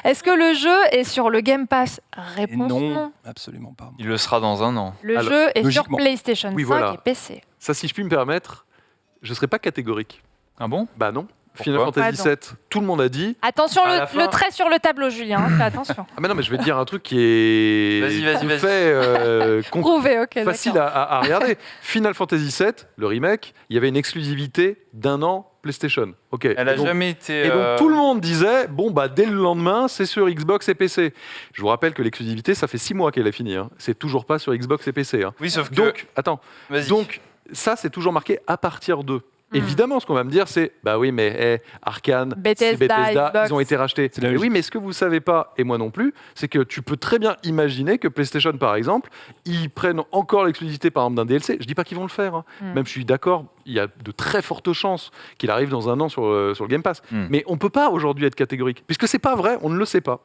Est-ce que le jeu est sur le Game Pass? Et Réponse non, non. absolument pas. Il le sera dans un an. Le Alors, jeu est sur logiquement. PlayStation 5 Oui, voilà. et PC. Ça, si je puis me permettre, je ne serais pas catégorique. Ah bon? Bah non. Pourquoi Final Fantasy Pardon. VII, tout le monde a dit. Attention, À la le fin- trait sur le tableau, Julien. Fais attention. Ah mais non, mais je vais te dire un truc qui est Vas-y. fait Prouvé, ok. facile d'accord. à regarder. Final Fantasy VII, le remake, il y avait une exclusivité d'1 an PlayStation. Ok. Elle a Et donc- jamais été. Et donc tout le monde disait bon bah dès le lendemain c'est sur Xbox et PC. Je vous rappelle que l'exclusivité ça fait 6 mois qu'elle a fini. Hein. C'est toujours pas sur Xbox et PC. Hein. Oui, sauf que. Donc attends. Vas-y. Donc ça c'est toujours marqué à partir de. Hmm. Évidemment, ce qu'on va me dire, c'est bah oui, mais Arcane, c'est Bethesda, Xbox. ils ont été rachetés. C'est la Et logique. oui, mais ce que vous savez pas, et moi non plus, c'est que tu peux très bien imaginer que PlayStation, par exemple, ils prennent encore l'exclusivité, par exemple, d'un DLC. Je dis pas qu'ils vont le faire. Hein. Même je suis d'accord, il y a de très fortes chances qu'il arrive dans un an sur le Game Pass. Mais on peut pas aujourd'hui être catégorique, puisque c'est pas vrai, on ne le sait pas.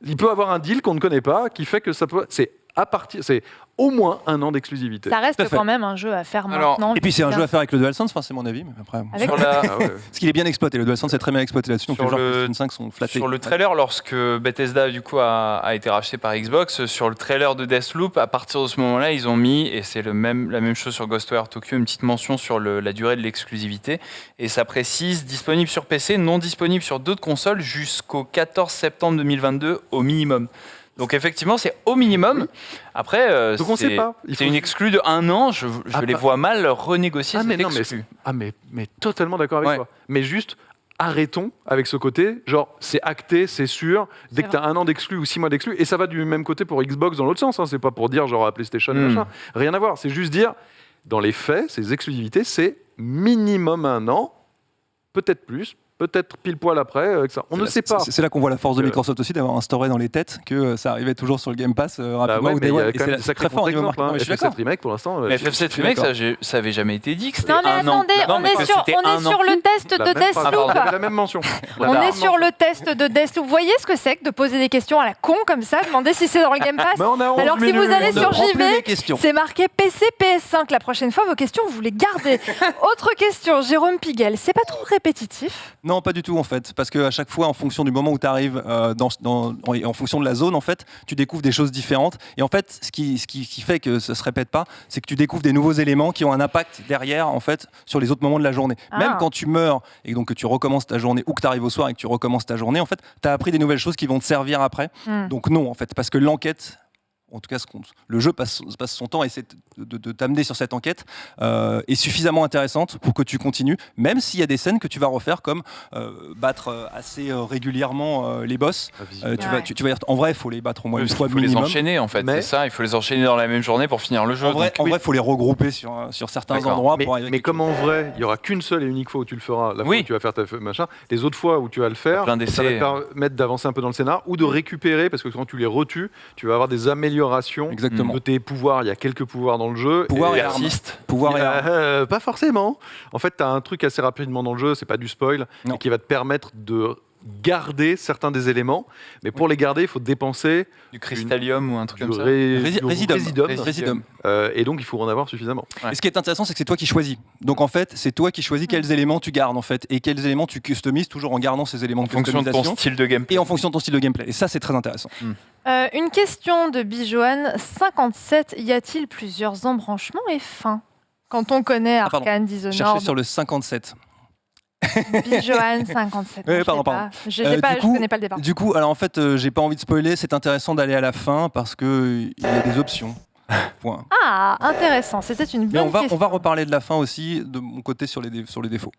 Il peut avoir un deal qu'on ne connaît pas, qui fait que ça peut. C'est au moins 1 an d'exclusivité. Ça reste Tout à fait. quand même un jeu à faire Alors, maintenant. Et puis c'est un Bien. jeu à faire avec le DualSense, enfin, c'est mon avis, mais après. Avec- Sur la- Ah ouais. Parce qu'il est bien exploité, le DualSense est très bien exploité là-dessus, donc Sur les joueurs le- PlayStation 5 sont flattés. Sur le trailer, lorsque Bethesda du coup a été racheté par Xbox, sur le trailer de Deathloop, à partir de ce moment-là, ils ont mis, et c'est la même chose sur Ghostwire Tokyo, une petite mention sur la durée de l'exclusivité. Et ça précise disponible sur PC, non disponible sur d'autres consoles jusqu'au 14 septembre 2022 au minimum. Donc effectivement, c'est au minimum. Après, Donc on sait pas. Il c'est faut- une exclue de 1 an. Je Ah, les pas- vois mal renégocier Ah, mais cette non, mais exclue. mais totalement d'accord avec Ouais. toi. Mais juste, arrêtons avec ce côté, genre, c'est acté, c'est sûr, dès C'est que tu as 1 an d'exclus ou 6 mois d'exclus, et ça va du même côté pour Xbox dans l'autre sens, hein, c'est pas pour dire genre à PlayStation, machin, rien à voir, c'est juste dire, dans les faits, ces exclusivités, c'est minimum 1 an, peut-être plus, peut-être pile poil après, que ça. On ne sait pas. C'est là qu'on voit la force de Euh, Microsoft aussi d'avoir instauré dans les têtes que ça arrivait toujours sur le Game Pass Bah rapidement ouais, ou mais il y a Et quand même c'est des sacrés très fort au niveau contre-exemples. marketing. Hein. Ouais, je suis FF7 d'accord. Remake, pour l'instant. Mais je FF7 suis Remake, d'accord. ça avait jamais été dit que c'était Non mais un an. attendez, Non, on mais est que sur, c'était on est un an. sur le test la de même phrase. Deathloop. Vous avez la même mention. La On même est sur le test de Deathloop. Vous voyez ce que c'est que de poser des questions à la con comme ça, demander si c'est dans le Game Pass? Mais on a 11 Alors que si vous minutes. allez On ne sur prend plus JV, les questions. c'est marqué PC, PS5. La prochaine fois, vos questions, vous les gardez. Autre question, Jérôme Piguel. C'est pas trop répétitif? Non, pas du tout en fait, parce qu'à chaque fois, en fonction du moment où tu arrives, en fonction de la zone, en fait, tu découvres des choses différentes. Et en fait, ce qui fait que ça se répète pas, c'est que tu découvres des nouveaux éléments qui ont un impact derrière, en fait, sur les autres moments de la journée. Ah. Même quand tu meurs et donc que tu recommences ta journée, ou que tu arrives au soir et que tu recommences ta journée, en fait, tu as appris des nouvelles choses qui vont te servir après. Donc non, en fait, parce que l'enquête, en tout cas le jeu passe son temps à essayer de t'amener sur cette enquête, est suffisamment intéressante pour que tu continues, même s'il y a des scènes que tu vas refaire, comme battre assez régulièrement les boss. Tu vas dire, en vrai, il faut les battre au moins une fois Il faut les minimum. enchaîner en fait, c'est ça, il faut les enchaîner dans la même journée pour finir le jeu. En vrai, il faut les regrouper sur certains endroits. Mais comme en vrai, il n'y aura qu'une seule et unique fois où tu le feras, la fois où tu vas faire ta machin, les autres fois où tu vas le faire, ça va te permettre d'avancer un peu dans le scénar ou de récupérer, parce que quand tu les retues, tu vas avoir des améliorations de tes pouvoirs. Il y a quelques pouvoirs dans le jeu. Pouvoir et artiste. Pouvoir et arme. Pas forcément. En fait, tu as un truc assez rapidement dans le jeu, c'est pas du spoil, mais qui va te permettre de garder certains des éléments, mais pour les garder, il faut dépenser du cristallium ou un truc comme ça. Résidum. Et donc, il faut en avoir suffisamment. Et ce qui est intéressant, c'est que c'est toi qui choisis. Donc en fait, c'est toi qui choisis quels éléments tu gardes en fait, et quels éléments tu customises, toujours en gardant ces éléments de customisation. En fonction de ton style de gameplay. Et en fonction de ton style de gameplay. Et ça, c'est très intéressant. Une question de Bijohan 57. Y a-t-il plusieurs embranchements et fins quand on connaît Arkane, Dishonored? Cherchez sur le 57. Bijohan 57. Oui, pardon. Je connais pas le départ. Du coup, alors en fait, j'ai pas envie de spoiler. C'est intéressant d'aller à la fin parce que il y a des options. Point. Ah, intéressant. C'était une bonne question. On va reparler de la fin aussi de mon côté sur les défauts.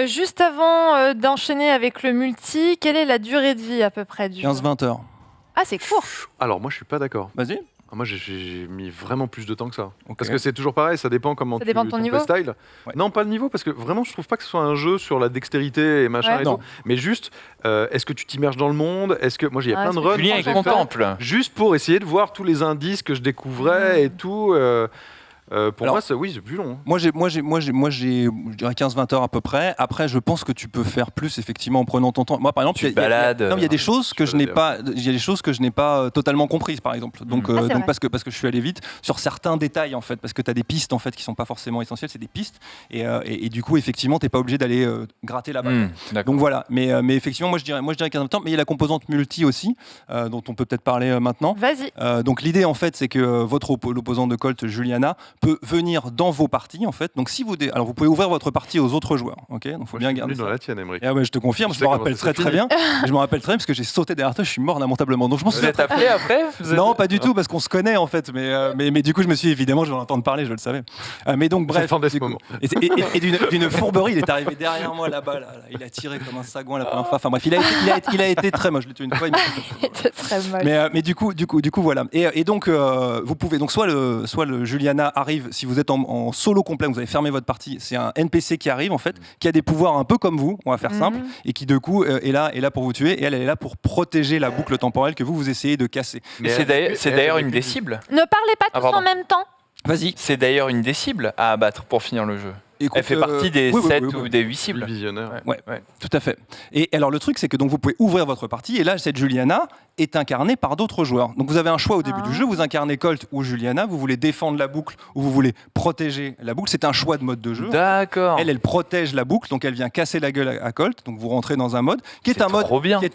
Juste avant d'enchaîner avec le multi, quelle est la durée de vie à peu près du 15-20 heures. Ah, c'est court. Alors moi, je suis pas d'accord. Vas-y. Moi, j'ai mis vraiment plus de temps que ça. Parce que c'est toujours pareil, ça dépend comment dépend de ton niveau. Style. Ouais. Non, pas le niveau, parce que vraiment, je trouve pas que ce soit un jeu sur la dextérité et machin et tout. Mais juste, est-ce que tu t'immerges dans le monde? Est-ce que moi, il y a plein de runs. Julien est contemple. Juste pour essayer de voir tous les indices que je découvrais et tout. Pour moi, c'est plus long. Moi, j'ai, je dirais 15-20 heures à peu près. Après, je pense que tu peux faire plus effectivement en prenant ton temps. Moi, par exemple, il y a des choses que je n'ai pas, totalement comprises, par exemple. Donc parce que je suis allé vite sur certains détails en fait, parce que tu as des pistes en fait qui sont pas forcément essentielles, c'est des pistes et du coup, effectivement, t'es pas obligé d'aller gratter là-bas. Donc voilà. Mais effectivement, moi, je dirais 15-20 heures. Mais il y a la composante multi aussi, dont on peut peut-être parler maintenant. Vas-y. Donc l'idée en fait, c'est que l'opposant de Colt, Juliana, peut venir dans vos parties en fait. Donc si vous vous pouvez ouvrir votre partie aux autres joueurs, ok. Donc faut bien garder ça. Dans la tienne, Aymeric. Je te confirme, je me rappelle très bien. Je me rappelle très bien parce que j'ai sauté derrière toi, je suis mort lamentablement. Donc je pense vous êtes appelé après Non, pas du tout parce qu'on se connaît en fait. Mais du coup je me suis évidemment je vais en entendre parler, je le savais. Mais donc bref. Et d'une fourberie, il est arrivé derrière moi là-bas. Là. Il a tiré comme un sagouin la première fois. Enfin bref, il a été très moche. Je l'ai tué une fois. Il était très moche. Mais du coup voilà. Et donc vous pouvez donc soit le Juliana arrive si vous êtes en solo complet, vous avez fermé votre partie, c'est un NPC qui arrive en fait, qui a des pouvoirs un peu comme vous, on va faire simple, et qui de coup est là pour vous tuer, et elle est là pour protéger la boucle temporelle que vous essayez de casser. Mais c'est d'ailleurs une des cibles. Ne parlez pas tous en même temps. Vas-y. C'est d'ailleurs une des cibles à abattre pour finir le jeu. Écoute, elle fait partie des 7 ou des 8 cibles. Visionnaire. Ouais, tout à fait. Et alors le truc, c'est que donc vous pouvez ouvrir votre partie, et là cette Juliana est incarnée par d'autres joueurs. Donc vous avez un choix au début du jeu, vous incarnez Colt ou Juliana, vous voulez défendre la boucle ou vous voulez protéger la boucle. C'est un choix de mode de jeu. D'accord. Elle protège la boucle, donc elle vient casser la gueule à Colt. Donc vous rentrez dans un mode qui est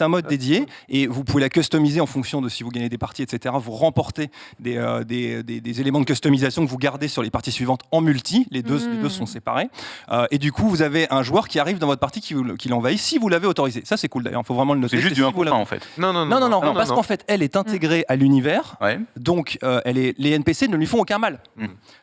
un mode dédié, et vous pouvez la customiser en fonction de si vous gagnez des parties, etc. Vous remportez des éléments de customisation que vous gardez sur les parties suivantes en multi. Les deux sont séparés. Et du coup, vous avez un joueur qui arrive dans votre partie qui l'envahit si vous l'avez autorisé. Ça, c'est cool d'ailleurs. Il faut vraiment le noter. C'est juste du 1 contre 1 en fait. Non, parce qu'en fait, elle est intégrée à l'univers. Donc, les NPC ne lui font aucun mal.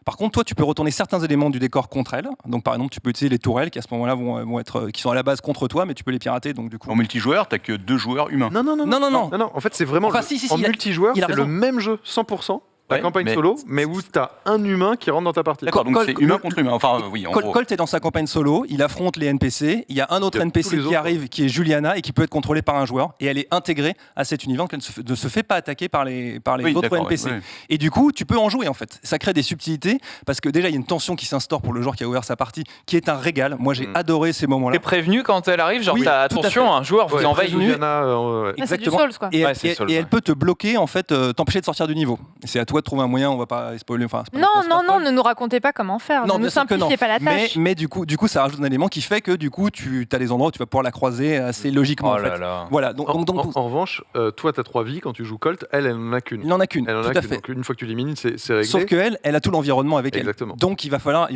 Par contre, toi, tu peux retourner certains éléments du décor contre elle. Donc, par exemple, tu peux utiliser les tourelles qui à ce moment-là vont être, qui sont à la base contre toi, mais tu peux les pirater. Donc, du coup. En multijoueur, t'as que 2 joueurs humains. Non. En fait, c'est vraiment en multijoueur, c'est le même jeu 100%. La campagne solo, mais où tu as un humain qui rentre dans ta partie. D'accord, donc c'est humain contre humain. Enfin, oui, en gros. Colt est dans sa campagne solo, il affronte les NPC, il y a un autre NPC qui arrive, qui est Juliana, et qui peut être contrôlé par un joueur, et elle est intégrée à cet univers, qu'elle ne se fait pas attaquer par les autres NPC. Ouais. Et du coup, tu peux en jouer en fait. Ça crée des subtilités, parce que déjà, il y a une tension qui s'instaure pour le joueur qui a ouvert sa partie, qui est un régal. Moi, j'ai adoré ces moments-là. T'es prévenu quand elle arrive, genre, attention, un joueur vous envahit. Exactement. C'est du Souls, quoi. Et elle peut te bloquer, en fait, t'empêcher de sortir du niveau. C'est à toi fois de trouver un moyen, on va pas spoiler. Enfin, c'est pas- Non, c'est pas non, spoil. non, ne nous racontez pas comment faire. Non, Ne nous bien sûr que non. simplifiez pas la tâche. Mais du coup, ça rajoute un élément qui fait que du coup, tu as des endroits où tu vas pouvoir la croiser assez logiquement. Oh en fait. là là. Voilà. Donc, En revanche, toi, tu as 3 vies. Quand tu joues Colt, elle en a qu'une. il en a qu'une. Elle en Tout a à qu'une. fait. Donc, une fois que tu l'élimines, c'est réglé. Sauf qu'elle, elle a tout l'environnement avec Exactement. elle. Donc il va falloir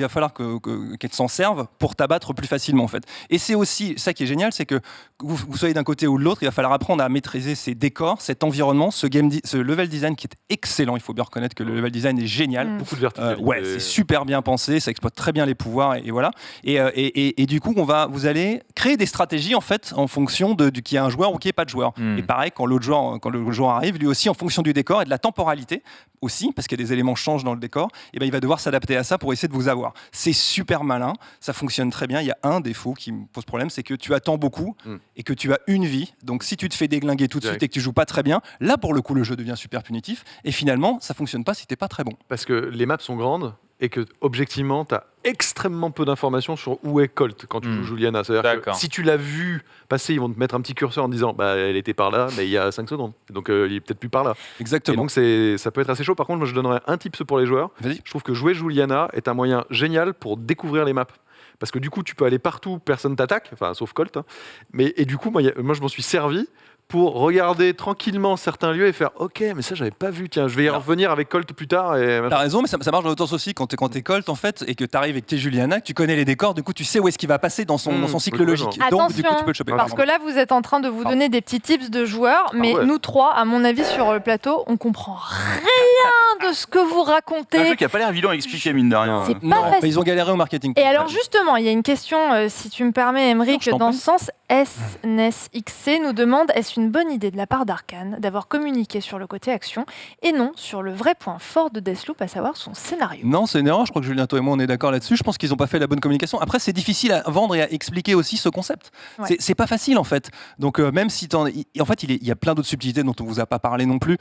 qu'elle s'en serve pour t'abattre plus facilement en fait. Et c'est aussi ça qui est génial, c'est que vous soyez d'un côté ou de l'autre, il va falloir apprendre à maîtriser ces décors, cet environnement, ce level design qui est excellent. Il faut bien reconnaître que le level design est génial. Beaucoup de verticalité. Ouais, c'est super bien pensé, ça exploite très bien les pouvoirs et voilà. Et du coup, vous allez créer des stratégies en fait en fonction de qu'il y a un joueur ou qu'il n'y ait pas de joueur. Et pareil, quand le joueur arrive, lui aussi en fonction du décor et de la temporalité aussi, parce que des éléments changent dans le décor, et ben il va devoir s'adapter à ça pour essayer de vous avoir. C'est super malin, ça fonctionne très bien. Il y a un défaut qui me pose problème, c'est que tu attends beaucoup et que tu as une vie. Donc si tu te fais déglinguer tout de suite et que tu joues pas très bien, là pour le coup le jeu devient super punitif et finalement ça fonctionne pas si t'es pas très bon. Parce que les maps sont grandes et que objectivement, tu as extrêmement peu d'informations sur où est Colt quand tu joues Juliana. C'est-à-dire que si tu l'as vu passer, ils vont te mettre un petit curseur en disant bah, elle était par là, mais il y a 5 secondes. Donc il est peut-être plus par là. Exactement. Et donc ça peut être assez chaud. Par contre, moi je donnerais un tips pour les joueurs. Vas-y. Je trouve que jouer Juliana est un moyen génial pour découvrir les maps. Parce que du coup, tu peux aller partout, personne t'attaque, enfin sauf Colt. Hein. Et du coup, moi je m'en suis servi pour regarder tranquillement certains lieux et faire ok, mais ça j'avais pas vu, tiens, je vais y revenir avec Colt plus tard. T'as raison, mais ça marche dans l'autre sens aussi quand t'es Colt en fait et que t'arrives avec tes Juliana, que tu connais les décors, du coup tu sais où est-ce qu'il va passer dans son cycle logique. Donc du coup tu peux le choper. Parce que là vous êtes en train de vous donner des petits tips de joueurs, mais nous trois, à mon avis sur le plateau, on comprend rien de ce que vous racontez. Un jeu qui a pas l'air évident à expliquer mine de rien. C'est pas Non, facile. mais ils ont galéré au marketing. Et alors justement, il y a une question, si tu me permets, Aymeric, Je t'en dans prie. ce sens, SNESXC nous demande est-ce une bonne idée de la part d'Arkane d'avoir communiqué sur le côté action et non sur le vrai point fort de Deathloop, à savoir son scénario. Non, c'est une erreur. Je crois que Julien, toi et moi, on est d'accord là-dessus. Je pense qu'ils n'ont pas fait la bonne communication. Après, c'est difficile à vendre et à expliquer aussi ce concept. Ouais. C'est pas facile en fait. Donc même si en fait, il y a plein d'autres subtilités dont on vous a pas parlé non plus.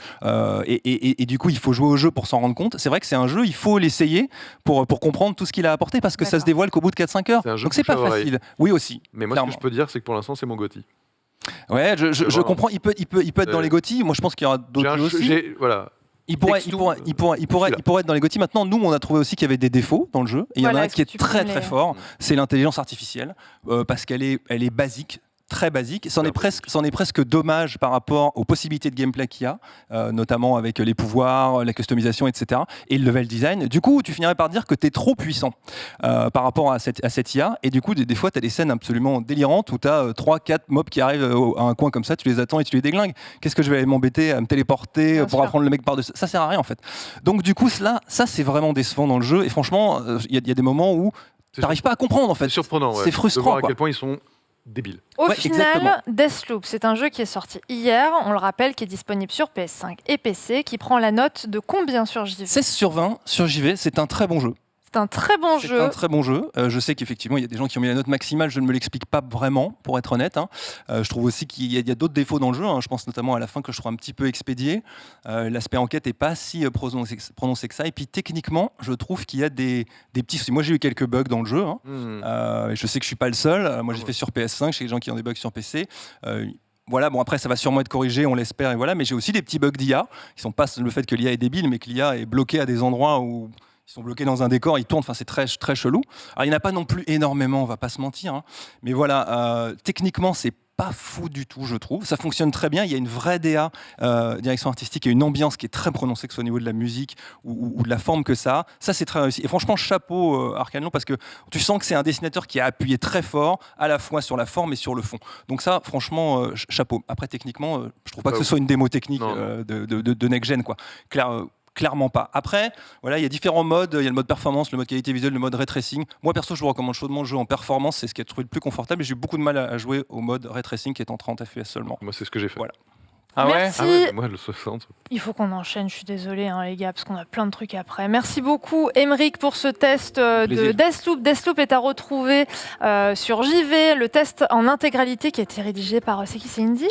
Et du coup, il faut jouer au jeu pour s'en rendre compte. C'est vrai que c'est un jeu, il faut l'essayer pour comprendre tout ce qu'il a apporté parce que ça se dévoile qu'au bout de 4-5 heures. C'est un jeu Donc c'est pas bouche à oreille. facile. Oui aussi. Mais moi, clairement. ce que je peux dire, c'est que pour l'instant, c'est mon GOTY. Ouais, je comprends. Il peut être dans les GOTY. Moi, je pense qu'il y aura d'autres jeux aussi. Voilà. Il pourrait être dans les GOTY. Maintenant, nous, on a trouvé aussi qu'il y avait des défauts dans le jeu. Et il y en a Voilà, un qui est-ce que est tu peux très me très les- fort. C'est l'intelligence artificielle parce qu'elle est basique. Très basique, c'en est presque dommage par rapport aux possibilités de gameplay qu'il y a, notamment avec les pouvoirs, la customisation, etc. et le level design. Du coup, tu finirais par dire que tu es trop puissant par rapport à cette IA, et du coup, des fois, tu as des scènes absolument délirantes où tu as 3-4 mobs qui arrivent à un coin comme ça, tu les attends et tu les déglingues. Qu'est-ce que je vais aller m'embêter à me téléporter Bien pour sûr. apprendre le mec par-dessus? Ça sert à rien en fait. Donc du coup, ça c'est vraiment décevant dans le jeu, et franchement, il y a des moments où tu n'arrives pas à comprendre en fait. C'est surprenant. C'est frustrant, de voir à quoi. quel point ils sont débiles. Au Ouais, final, exactement. Deathloop, c'est un jeu qui est sorti hier, on le rappelle, qui est disponible sur PS5 et PC, qui prend la note de combien sur JV? 16 sur 20 sur JV, c'est un très bon jeu. C'est un très bon C'est jeu. un très bon jeu. Je sais qu'effectivement, il y a des gens qui ont mis la note maximale. Je ne me l'explique pas vraiment, pour être honnête. Hein. Je trouve aussi qu'il y a d'autres défauts dans le jeu. Hein. Je pense notamment à la fin que je trouve un petit peu expédié. L'aspect enquête n'est pas si prononcé que ça. Et puis techniquement, je trouve qu'il y a des petits soucis. Moi, j'ai eu quelques bugs dans le jeu. Hein. Et je sais que je suis pas le seul. Moi, j'ai fait sur PS5. J'ai des gens qui ont des bugs sur PC. Voilà, bon après ça va sûrement être corrigé, on l'espère, et voilà. Mais j'ai aussi des petits bugs d'IA. Ils sont pas le fait que l'IA est débile, mais que l'IA est bloquée à des endroits où ils sont bloqués dans un décor, ils tournent, enfin c'est très, très chelou. Alors il n'y en a pas non plus énormément, on va pas se mentir, hein. Mais voilà, techniquement c'est pas fou du tout, je trouve. Ça fonctionne très bien, il y a une vraie DA, direction artistique, et une ambiance qui est très prononcée, que ce soit au niveau de la musique ou de la forme que ça a. Ça c'est très réussi. Et franchement, chapeau Arkane, parce que tu sens que c'est un dessinateur qui a appuyé très fort, à la fois sur la forme et sur le fond. Donc ça, franchement, chapeau. Après, techniquement, je trouve pas que ce soit une démo technique de next-gen, quoi. Clairement pas. Après, voilà, il y a différents modes. Il y a le mode performance, le mode qualité visuelle, le mode ray tracing. Moi, perso, je vous recommande chaudement le jeu en performance. C'est ce qui est trouvé le plus confortable. Et j'ai eu beaucoup de mal à jouer au mode ray tracing qui est en 30 FPS seulement. Moi, c'est ce que j'ai fait. Voilà. Ah ouais. Merci. Ah ouais, mais moi, le 60. Il faut qu'on enchaîne, je suis désolée hein, les gars, parce qu'on a plein de trucs après. Merci beaucoup Aymeric pour ce test de Plaisir. Deathloop. Deathloop est à retrouver sur JV, le test en intégralité qui a été rédigé par, c'est qui, c'est Indy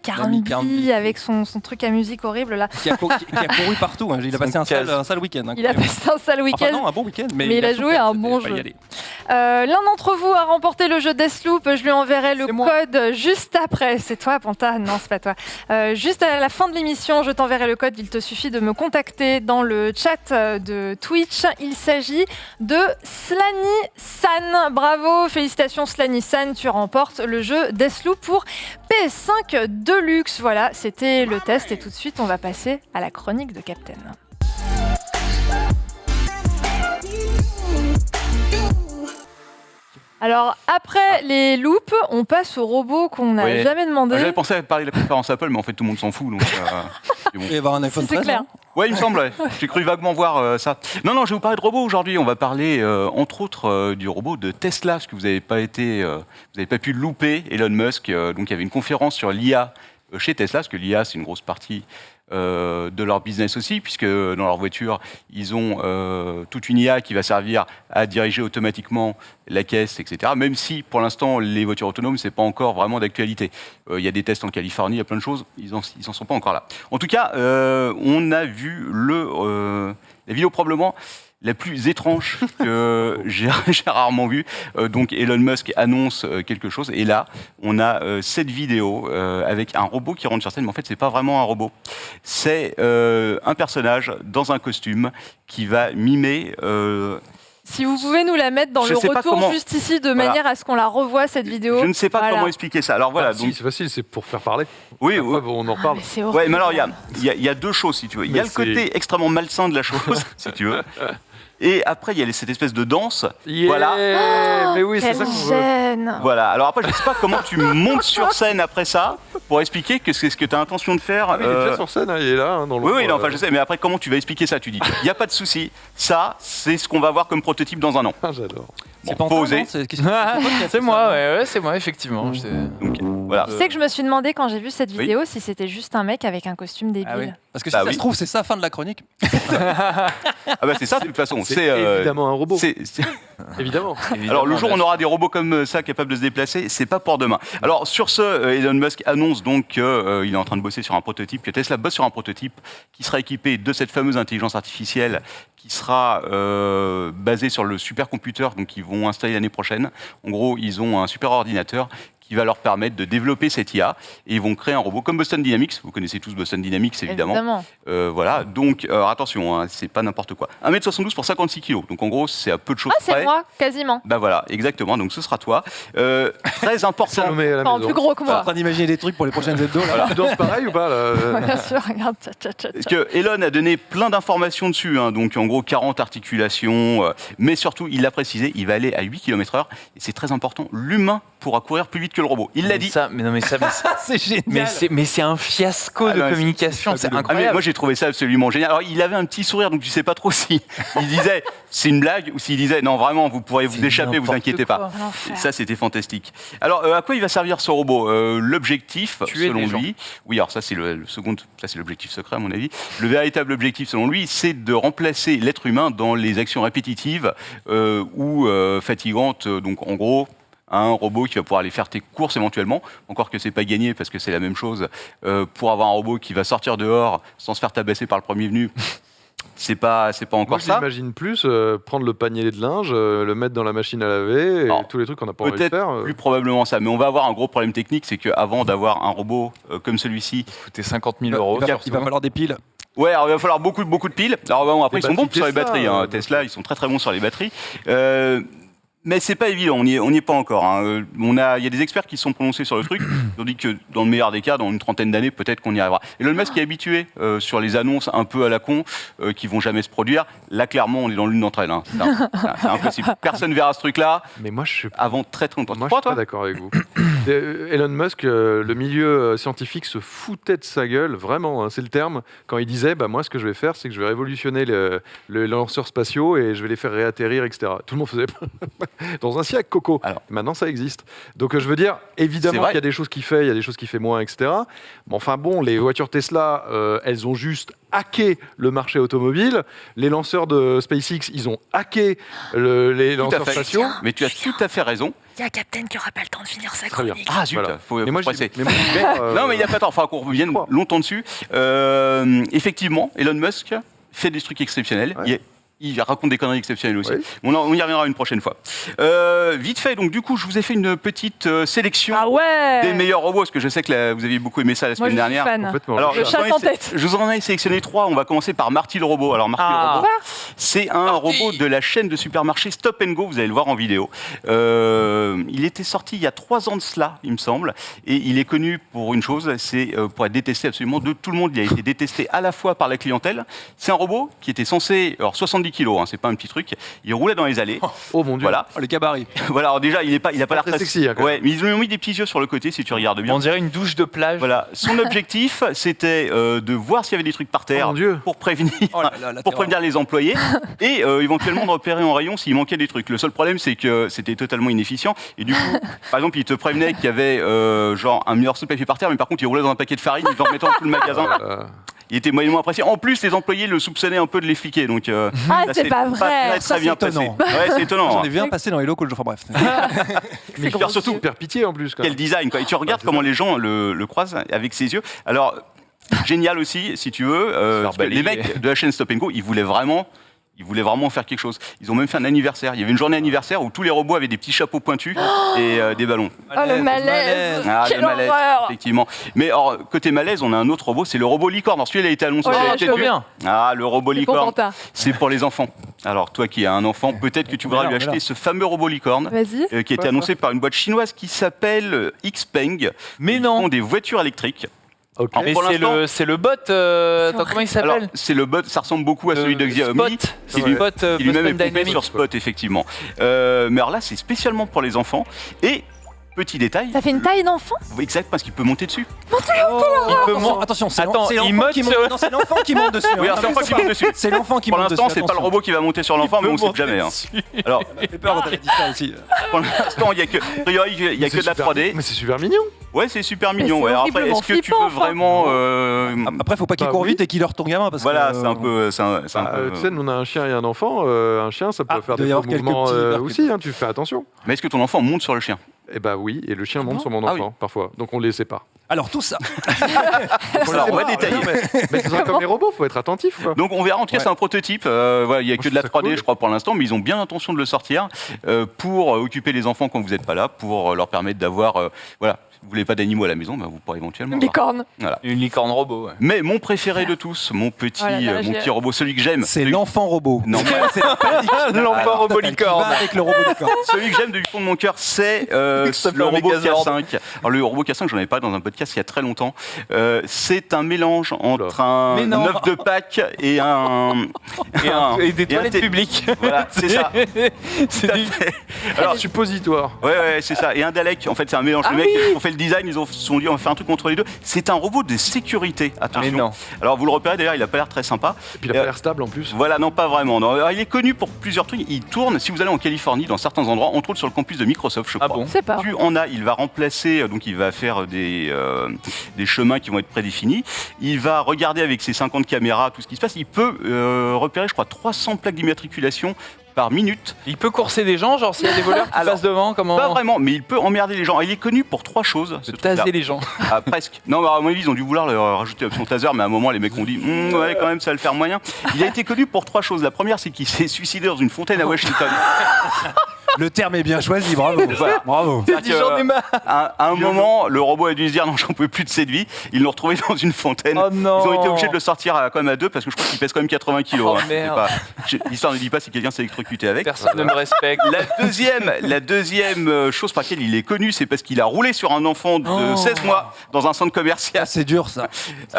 Carnby, avec son truc à musique horrible là. Qui a couru partout. Hein. Il a passé un sale week-end. Hein, Il a passé un sale week-end. Enfin non, un bon week-end. Mais il a joué souffert, un bon fallait y jeu. aller. L'un d'entre vous a remporté le jeu Deathloop. Je lui enverrai le C'est moi. code juste après. C'est toi, Panta? Non, c'est pas toi. Juste à la fin de l'émission, je t'enverrai le code. Il te suffit de me contacter dans le chat de Twitch. Il s'agit de Slany San. Bravo, félicitations Slany San. Tu remportes le jeu Deathloop pour PS5 Deluxe. Voilà, c'était le test. Et tout de suite, on va passer à la chronique de Captain. Alors, après les loops, on passe au robot qu'on n'a Ouais. jamais demandé. J'avais pensé à parler de la conférence Apple, mais en fait tout le monde s'en fout. Donc, c'est bon. Il va y avoir un iPhone C'est 13. clair. hein. Ouais, il me semble. Ouais. J'ai cru vaguement voir ça. Non, je vais vous parler de robots aujourd'hui. On va parler, entre autres, du robot de Tesla, parce que vous n'avez pas pu louper Elon Musk. Donc, il y avait une conférence sur l'IA chez Tesla, parce que l'IA, c'est une grosse partie de leur business aussi, puisque dans leur voiture, ils ont toute une IA qui va servir à diriger automatiquement la caisse, etc. Même si, pour l'instant, les voitures autonomes, c'est pas encore vraiment d'actualité. Il y a des tests en Californie, il y a plein de choses, ils en sont pas encore là. En tout cas, on a vu la vidéo probablement la plus étrange que j'ai rarement vue. Donc Elon Musk annonce quelque chose, et là, on a cette vidéo avec un robot qui rentre sur scène, mais en fait, c'est pas vraiment un robot. C'est un personnage dans un costume qui va mimer... Si vous pouvez nous la mettre dans Je le sais pas retour comment- juste ici, de Voilà. manière à ce qu'on la revoie, cette vidéo. Je ne sais pas Voilà. comment expliquer ça. Alors voilà, Si, donc... c'est facile, c'est pour faire parler. Oui, Après, oui. on en Ah, reparle. mais c'est horrible. Ouais, mais alors il y a deux choses, si tu veux. Il y a Mais le côté extrêmement malsain de la chose, si tu veux. Et après, il y a cette espèce de danse. Yeah Voilà. Mais oui, c'est Quelle ça qu'on veut. gêne. Voilà. Alors après, je ne sais pas comment tu montes sur scène après ça pour expliquer que c'est ce que tu as intention de faire. Ah oui, il est déjà sur scène, hein, il est là, hein, dans le. Oui, non, enfin je sais, mais après, comment tu vas expliquer ça? Tu dis, il n'y a pas de souci. Ça, c'est ce qu'on va voir comme prototype dans un an. Ah, j'adore. C'est Bon, pas faut oser. C'est moi, ouais, c'est moi, effectivement. Donc, voilà. Tu sais que je me suis demandé quand j'ai vu cette vidéo si c'était juste un mec avec un costume débile. Ah oui. Parce que si Bah ça oui. se trouve, c'est ça, fin de la chronique. Ah bah c'est ça, de toute façon. C'est évidemment un robot. c'est- Évidemment. Alors le jour où on aura des robots comme ça capables de se déplacer, c'est pas pour demain. Alors sur ce, Elon Musk annonce donc qu'il est en train de bosser sur un prototype, que Tesla bosse sur un prototype qui sera équipé de cette fameuse intelligence artificielle qui sera basée sur le supercomputer donc qu'ils vont installer l'année prochaine. En gros, ils ont un super ordinateur qui va leur permettre de développer cette IA et ils vont créer un robot comme Boston Dynamics. Vous connaissez tous Boston Dynamics évidemment. Voilà, donc attention, hein, c'est pas n'importe quoi. 1m72 pour 56 kg. Donc en gros, c'est à peu de choses Ah, c'est près. moi, quasiment. Bah voilà, exactement, donc ce sera toi. Très important. Salomé à la Enfin, en maison. plus gros que Je suis en moi. train d'imaginer des trucs pour les prochaines hebdos. Là. Tu danses pareil ou pas là Bien sûr, regarde. Parce que Elon a donné plein d'informations dessus, hein, donc en gros 40 articulations, mais surtout, il l'a précisé, il va aller à 8 km/h, et c'est très important, l'humain pourra courir plus vite que le robot. Il l'a dit. C'est génial. Mais c'est un fiasco Ah de non, communication, c'est Ah, mais incroyable. moi j'ai trouvé ça absolument génial. Alors il avait un petit sourire, donc tu sais pas trop si il disait c'est une blague ou s'il disait non vraiment vous pourrez vous C'est échapper, vous n'importe inquiétez quoi. pas. L'enfer. Ça c'était fantastique. Alors à quoi il va servir ce robot? L'objectif Tuer selon des gens. lui, oui alors ça c'est le second, ça c'est l'objectif secret à mon avis. Le véritable objectif selon lui, c'est de remplacer l'être humain dans les actions répétitives ou fatigantes. Donc en gros un robot qui va pouvoir aller faire tes courses éventuellement, encore que c'est pas gagné parce que c'est la même chose. Pour avoir un robot qui va sortir dehors sans se faire tabasser par le premier venu, c'est pas Moi, encore je ça. l'imagine plus prendre le panier de linge, le mettre dans la machine à laver, et Alors, tous les trucs qu'on n'a pas envie de Peut-être faire. plus probablement ça, mais on va avoir un gros problème technique, c'est qu'avant d'avoir un robot comme celui-ci, Coûter 50 000 euros. Il va falloir des piles. ouais, alors il va falloir beaucoup de piles. Alors bon, après Des ils sont bons batteries sur les Tesla, batteries, hein. bien Tesla, ils sont très bons sur les batteries. Mais c'est pas évident, on n'y est pas encore. Hein. Il y a des experts qui se sont prononcés sur le truc. Ils ont dit que dans le meilleur des cas, dans une trentaine d'années, peut-être qu'on y arrivera. Et Elon Musk est habitué sur les annonces un peu à la con, qui vont jamais se produire. Là, clairement, on est dans l'une d'entre elles. Hein. C'est impossible. Personne verra ce truc-là Mais moi, je suis avant très longtemps. Moi, Tu je crois, suis pas toi? d'accord avec vous. Elon Musk, le milieu scientifique se foutait de sa gueule, vraiment, hein, c'est le terme, quand il disait bah, moi, ce que je vais faire, c'est que je vais révolutionner les lanceurs spatiaux et je vais les faire réatterrir, etc. Tout le monde faisait dans un siècle, Coco. Alors. Maintenant, ça existe. Donc, je veux dire, C'est évidemment vrai. qu'il y a des choses qu'il fait, il y a des choses qu'il fait moins, etc. Mais enfin, bon, les voitures Tesla, elles ont juste hacké le marché automobile. Les lanceurs de SpaceX, ils ont hacké les Tout à lanceurs fait. spatiaux. Mais tu as tout à fait raison. Il y a Captain qui aura pas le temps de finir sa Très bien. chronique. Ah zut, Voilà. faut Mais moi, se presser. mais moi, j'y vais, Non, mais il n'y a pas de temps. Enfin, qu'on revienne crois. longtemps dessus. Effectivement, Elon Musk fait des trucs exceptionnels. Ouais. Il y a Il raconte des conneries exceptionnelles aussi. Oui. On y reviendra une prochaine fois. Vite fait, donc du coup, je vous ai fait une petite sélection Ah ouais des meilleurs robots, parce que je sais que vous aviez beaucoup aimé ça la Moi, semaine je suis dernière. fan. Complètement. Alors, Le chasse en tête. je vous en ai sélectionné 3. On va commencer par Marty le robot. Alors, Marty le robot, c'est un robot de la chaîne de supermarché Stop & Go. Vous allez le voir en vidéo. Il était sorti il y a 3 ans de cela, il me semble. Et il est connu pour une chose, c'est pour être détesté absolument de tout le monde. Il a été détesté à la fois par la clientèle. C'est un robot qui était censé... Alors, 70 kilos, hein, c'est pas un petit truc. Il roulait dans les allées. Oh mon Dieu. Voilà. Oh, les gabarits. Voilà, alors déjà, il a pas l'air très sexy, hein, quand ouais, mais ils lui ont mis des petits yeux sur le côté, si tu regardes bien. On dirait une douche de plage. Voilà, son objectif, c'était de voir s'il y avait des trucs par terre Oh mon Dieu. pour prévenir, Oh là là, la pour terreur. prévenir les employés et éventuellement de repérer en rayon s'il manquait des trucs. Le seul problème, c'est que c'était totalement inefficient. Et du coup, par exemple, il te prévenait qu'il y avait genre un morceau de papier par terre, mais par contre, il roulait dans un paquet de farine, il en remettait dans tout le magasin. Il était moyennement apprécié. En plus, les employés le soupçonnaient un peu de les fliquer. Donc, Ah, ça c'est s'est pas vrai. très, Ça, très bien c'est passé. étonnant. Ouais, c'est étonnant. J'en hein. ai vu un passer dans les locaux. Enfin bref. Mais gros faire surtout yeux. faire pitié en plus. Quand Quel même. design, quoi. Et tu regardes c'est comment ça. les gens le croisent avec ses yeux. Alors, génial aussi, si tu veux. Parce que les balayer. mecs de la chaîne Stop & Go, ils voulaient vraiment faire quelque chose. Ils ont même fait un anniversaire. Il y avait une journée anniversaire où tous les robots avaient des petits chapeaux pointus et des ballons. Oh, le malaise. Ah, Quelle le malaise, horreur. effectivement. Mais or, côté malaise, on a un autre robot, c'est le robot licorne. Alors, celui-là, il a été annoncé. Ouais, vous avez je peut-être trop vu. bien. Ah, le robot C'est pour licorne, Quentin. c'est pour les enfants. Alors, toi qui as un enfant, peut-être que tu voudras lui acheter ce fameux robot licorne. Vas-y. Qui a été annoncé par une boîte chinoise qui s'appelle Xpeng. Mais Ils non. font des voitures électriques. Ok. Alors, Mais pour l'instant- c'est le bot. Attends, comment il Alors, s'appelle c'est le bot, ça ressemble beaucoup à celui de Xiaomi. Spot. qui C'est lui- Spot. qui lui-même est Boston pompé Dynamics. sur Spot, effectivement. Mais alors là, c'est spécialement pour les enfants. Et, petit détail, Ça fait une taille d'enfant exact, parce qu'il peut monter dessus. Il peut mon- Attention, c'est Attends, c'est il l'enfant monte qui monte. sur- Non, c'est l'enfant qui monte dessus. Oui, hein. alors c'est l'enfant qui monte dessus. C'est l'enfant qui Pour monte l'instant, dessus. c'est pas le attention. robot qui va monter sur l'enfant, mais on sait jamais. Hein. Alors, Ça fait peur quand elle a dit ça aussi. pour l'instant, il y a que, a priori, il y a que de la 3D. Mais c'est super mignon. Ouais, c'est super Mais mignon. c'est Ouais. Alors après, horriblement est-ce que tu flippant, veux vraiment Après, faut pas qu'il Bah court oui. vite et qu'il heurte ton gamin. Parce Voilà, que, c'est un peu. C'est un peu- Tu sais, nous on a un chien et un enfant. Un chien, ça peut Ah, faire il doit des y faux avoir quelques mouvements petits percutes. aussi. Hein, tu fais attention. Mais est-ce que ton enfant monte sur le chien? Eh bah oui, et le chien monte sur mon Ah oui. enfant parfois. Donc on les sépare. Alors, tout ça. Alors, on va détailler. Mais c'est comme les robots, faut être attentif. Quoi. Donc on verra, en tout cas Ouais. c'est un prototype, voilà, il n'y a que de la c'est 3D cool. je crois pour l'instant, mais ils ont bien l'intention de le sortir pour occuper les enfants quand vous n'êtes pas là, pour leur permettre d'avoir, voilà, si vous voulez pas d'animaux à la maison, bah, vous pourrez éventuellement Des avoir. cornes. Voilà. Une licorne robot. Ouais. Mais mon préféré de tous, mon petit, Oh là là, mon j'ai- petit robot, celui que j'aime, C'est l'enfant robot. Non, C'est L'enfant robot qui licorne. va avec le robot licorne. celui que j'aime du fond de mon cœur, c'est Ça fait le un robot Megazord. K5. Alors le robot K5, j'en avais pas dans un podcast il y a très longtemps. C'est un mélange entre un Mais non. œuf de Pâques et un Et des et un toilettes thé- publiques. Voilà, c'est ça. C'est Tout à du- fait. Alors, suppositoire. Ouais, c'est ça. Et un Dalek, en fait, c'est un mélange. Ah Les mecs oui. qui ont fait le design, ils ont se sont dit, on va faire un truc entre les deux. C'est un robot de sécurité. Attention. Mais non. Alors, vous le repérez d'ailleurs, il a pas l'air très sympa. Et puis il a pas l'air stable en plus. Voilà, non, pas vraiment. Non. Alors, il est connu pour plusieurs trucs. Il tourne, si vous allez en Californie, dans certains endroits, on trouve sur le campus de Microsoft, je Ah crois. bon C'est pas. Plus on a, il va remplacer, donc il va faire des chemins qui vont être prédéfinis. Il va regarder avec ses 50 caméras tout ce qui se passe. Il peut repérer, je crois, 300 plaques d'immatriculation par minute. Il peut courser des gens, genre s'il y a des voleurs qui Alors, passent devant, comment Pas vraiment, mais il peut emmerder les gens. Il est connu pour 3 choses. ce de truc-là. taser les gens. Ah, presque. Non, mais à mon avis, ils ont dû vouloir rajouter l'option taser, mais à un moment, les mecs ont dit ouais, quand même, ça va le faire moyen. Il a été connu pour 3 choses. La première, c'est qu'il s'est suicidé dans une fontaine à Washington. Le terme est bien choisi, bravo. Voilà. Bravo. Il dit j'en ai marre. À un moment, le robot a dû se dire non, j'en peux plus de cette vie. Ils l'ont retrouvé dans une fontaine. Oh non. Ils ont été obligés de le sortir quand même à 2 parce que je crois qu'il pèse quand même 80 kilos. Oh, C'est merde. pas- L'histoire ne dit pas si quelqu'un s'est électrocuté avec. Personne ne me respecte. La deuxième chose par laquelle il est connu, c'est parce qu'il a roulé sur un enfant de Oh. 16 mois dans un centre commercial. Ah, c'est dur ça. C'est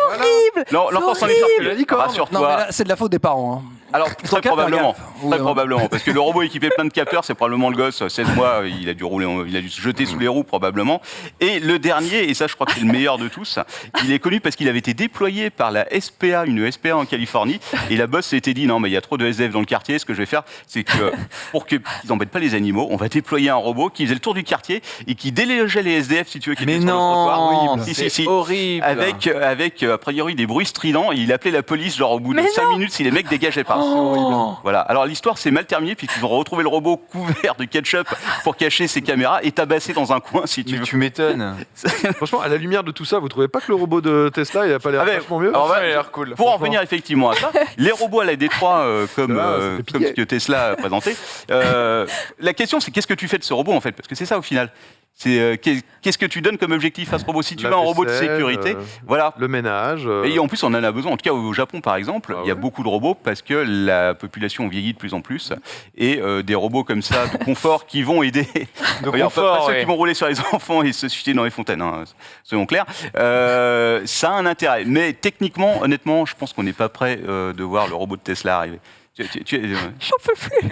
horrible. L'enfant s'en est horrible. sorti. La licorne. Non, mais Rassure-toi. là, c'est de la faute des parents. Hein. Alors, Faut très qu'à faire probablement. gaffe. Très Ouais, probablement. Parce que le robot équipé de plein de capteurs, c'est probablement le gosse, 16 mois, il a dû rouler, il a dû se jeter sous les roues, probablement. Et le dernier, et ça, je crois que c'est le meilleur de tous, il est connu parce qu'il avait été déployé par la SPA, une SPA en Californie. Et la boss s'était dit, non, mais il y a trop de SDF dans le quartier, ce que je vais faire, c'est que, pour qu'ils n'embêtent pas les animaux, on va déployer un robot qui faisait le tour du quartier et qui délogeait les SDF, si tu veux, qui Mais étaient sur le trottoir. non, Si, c'est si, si. horrible. Avec, a priori, des bruits stridents. Et il appelait la police, genre, au bout de Mais 5 non. minutes, si les mecs dégageaient pas. c'est horrible. Voilà. Alors l'histoire s'est mal terminée puisqu'ils ont retrouvé le robot couvert de ketchup pour cacher ses caméras et tabassé dans un coin si tu Mais veux. tu m'étonnes. Franchement, à la lumière de tout ça, vous trouvez pas que le robot de Tesla, il a pas l'air vachement mieux? alors, Ça a l'air cool. Pour en revenir effectivement à ça, les robots à la Détroit, comme ce que Tesla a présenté, la question c'est qu'est-ce que tu fais de ce robot en fait? Parce que c'est ça au final. C'est qu'est-ce que tu donnes comme objectif à ce robot? Si tu La veux un robot de vaisselle, sécurité, voilà. Le ménage. Et en plus, on en a besoin. En tout cas, au Japon, par exemple, il y a beaucoup de robots parce que la population vieillit de plus en plus. Et des robots comme ça, de confort, qui vont aider. Regarde, pas ceux qui vont rouler sur les enfants et se suicider dans les fontaines, hein, soyons clairs. Ça a un intérêt. Mais techniquement, honnêtement, je pense qu'on n'est pas prêt de voir le robot de Tesla arriver. J'en peux plus.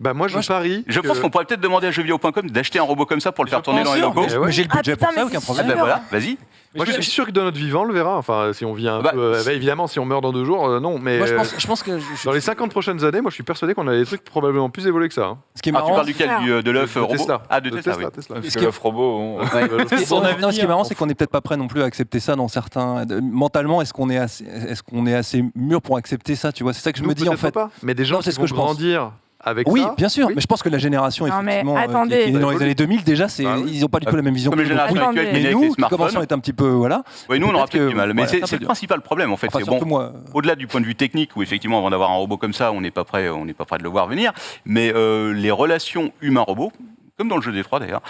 Bah moi, je parie. Je pense qu'on pourrait peut-être demander à jeuxvideo.com d'acheter un robot comme ça pour le faire tourner dans les locaux. Mais j'ai le budget putain, pour ça, mais aucun c'est problème. Ben sûr. voilà, vas-y. Moi, je suis sûr que dans notre vivant, on le verra. Enfin, si on vit un Bah, peu. Évidemment, si on meurt dans 2 jours, non. Mais Moi, je pense que dans les 50 prochaines années, moi, je suis persuadé qu'on a des trucs probablement plus évolués que ça. Hein. ce qui est Ah, tu marrant, parles duquel de l'œuf De robot Tesla. Ah, de Tesla, oui. Tesla. Parce Ce que qui est- l'œuf robot. ce qui est marrant, c'est qu'on n'est peut-être pas prêt non plus à accepter ça dans certains. Mentalement, est-ce qu'on est assez mûr pour accepter ça? Tu vois, c'est ça que je Nous, me dis en peut-être fait. pas. Mais des gens Non, c'est qui ce vont que je pense. grandir avec Oui, ça. bien sûr, oui. mais je pense que la génération Non, mais effectivement attendez. qui est née dans les années 2000 déjà, Ah oui. ils n'ont pas du tout la même vision. Comme que les nous. générations Attendez. actuelles qui Mais naissent avec nous, les qui commençons à smartphones. être un petit peu voilà. Oui, nous, on aura peut-être peut-être que- du mal. Mais voilà, c'est un c'est peu le principal problème, en fait. Enfin, C'est surtout bon, moi. au-delà du point de vue technique, où effectivement, avant d'avoir un robot comme ça, on n'est pas prêt de le voir venir. Mais les relations humain-robot, comme dans le jeu des 3 d'ailleurs,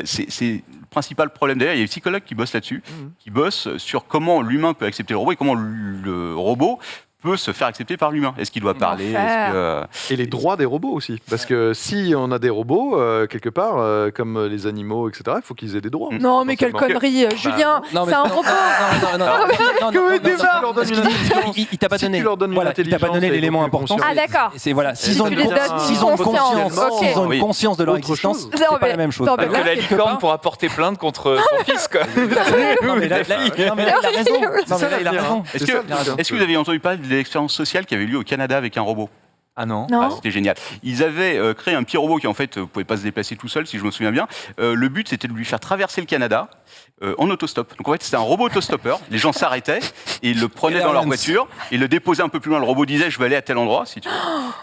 c'est le principal problème. D'ailleurs, il y a des psychologues qui bossent là-dessus, qui bossent sur comment l'humain peut accepter le robot et comment le robot peut se faire accepter par l'humain. Est-ce qu'il doit parler? Et les droits des robots aussi. Parce que si on a des robots, quelque part, comme les animaux, etc., il faut qu'ils aient des droits. Non, mais quelle Forcément. connerie, Julien. Non, mais C'est un non, robot. Il t'a pas Si donné. tu leur donnes une Voilà, il t'a pas donné intelligence et l'élément une important. Ah, d'accord. Et c'est voilà, tu s'ils ont lui une donnes s'ils ont une conscience, conscience, ok. s'ils ont Oui. une conscience de leur Autre existence, chose. c'est Non, pas mais- la même chose. non, mais Que là, la quelque licorne part- pourra porter plainte contre ton fils, quoi. Non, mais là, non, mais là, il a raison. Non, mais là, il a raison. C'est ça, le truc. Est-ce que vous avez entendu parler de l'expérience sociale qui avait eu lieu au Canada avec un robot? Ah non. Non. Ah, c'était génial. Ils avaient créé un petit robot qui en fait pouvait pas se déplacer tout seul, si je me souviens bien. Le but c'était de lui faire traverser le Canada en autostop. Donc en fait c'était un robot autostoppeur. Les gens s'arrêtaient et ils le prenaient dans leur voiture, ils le déposaient un peu plus loin. Le robot disait je vais aller à tel endroit si tu veux.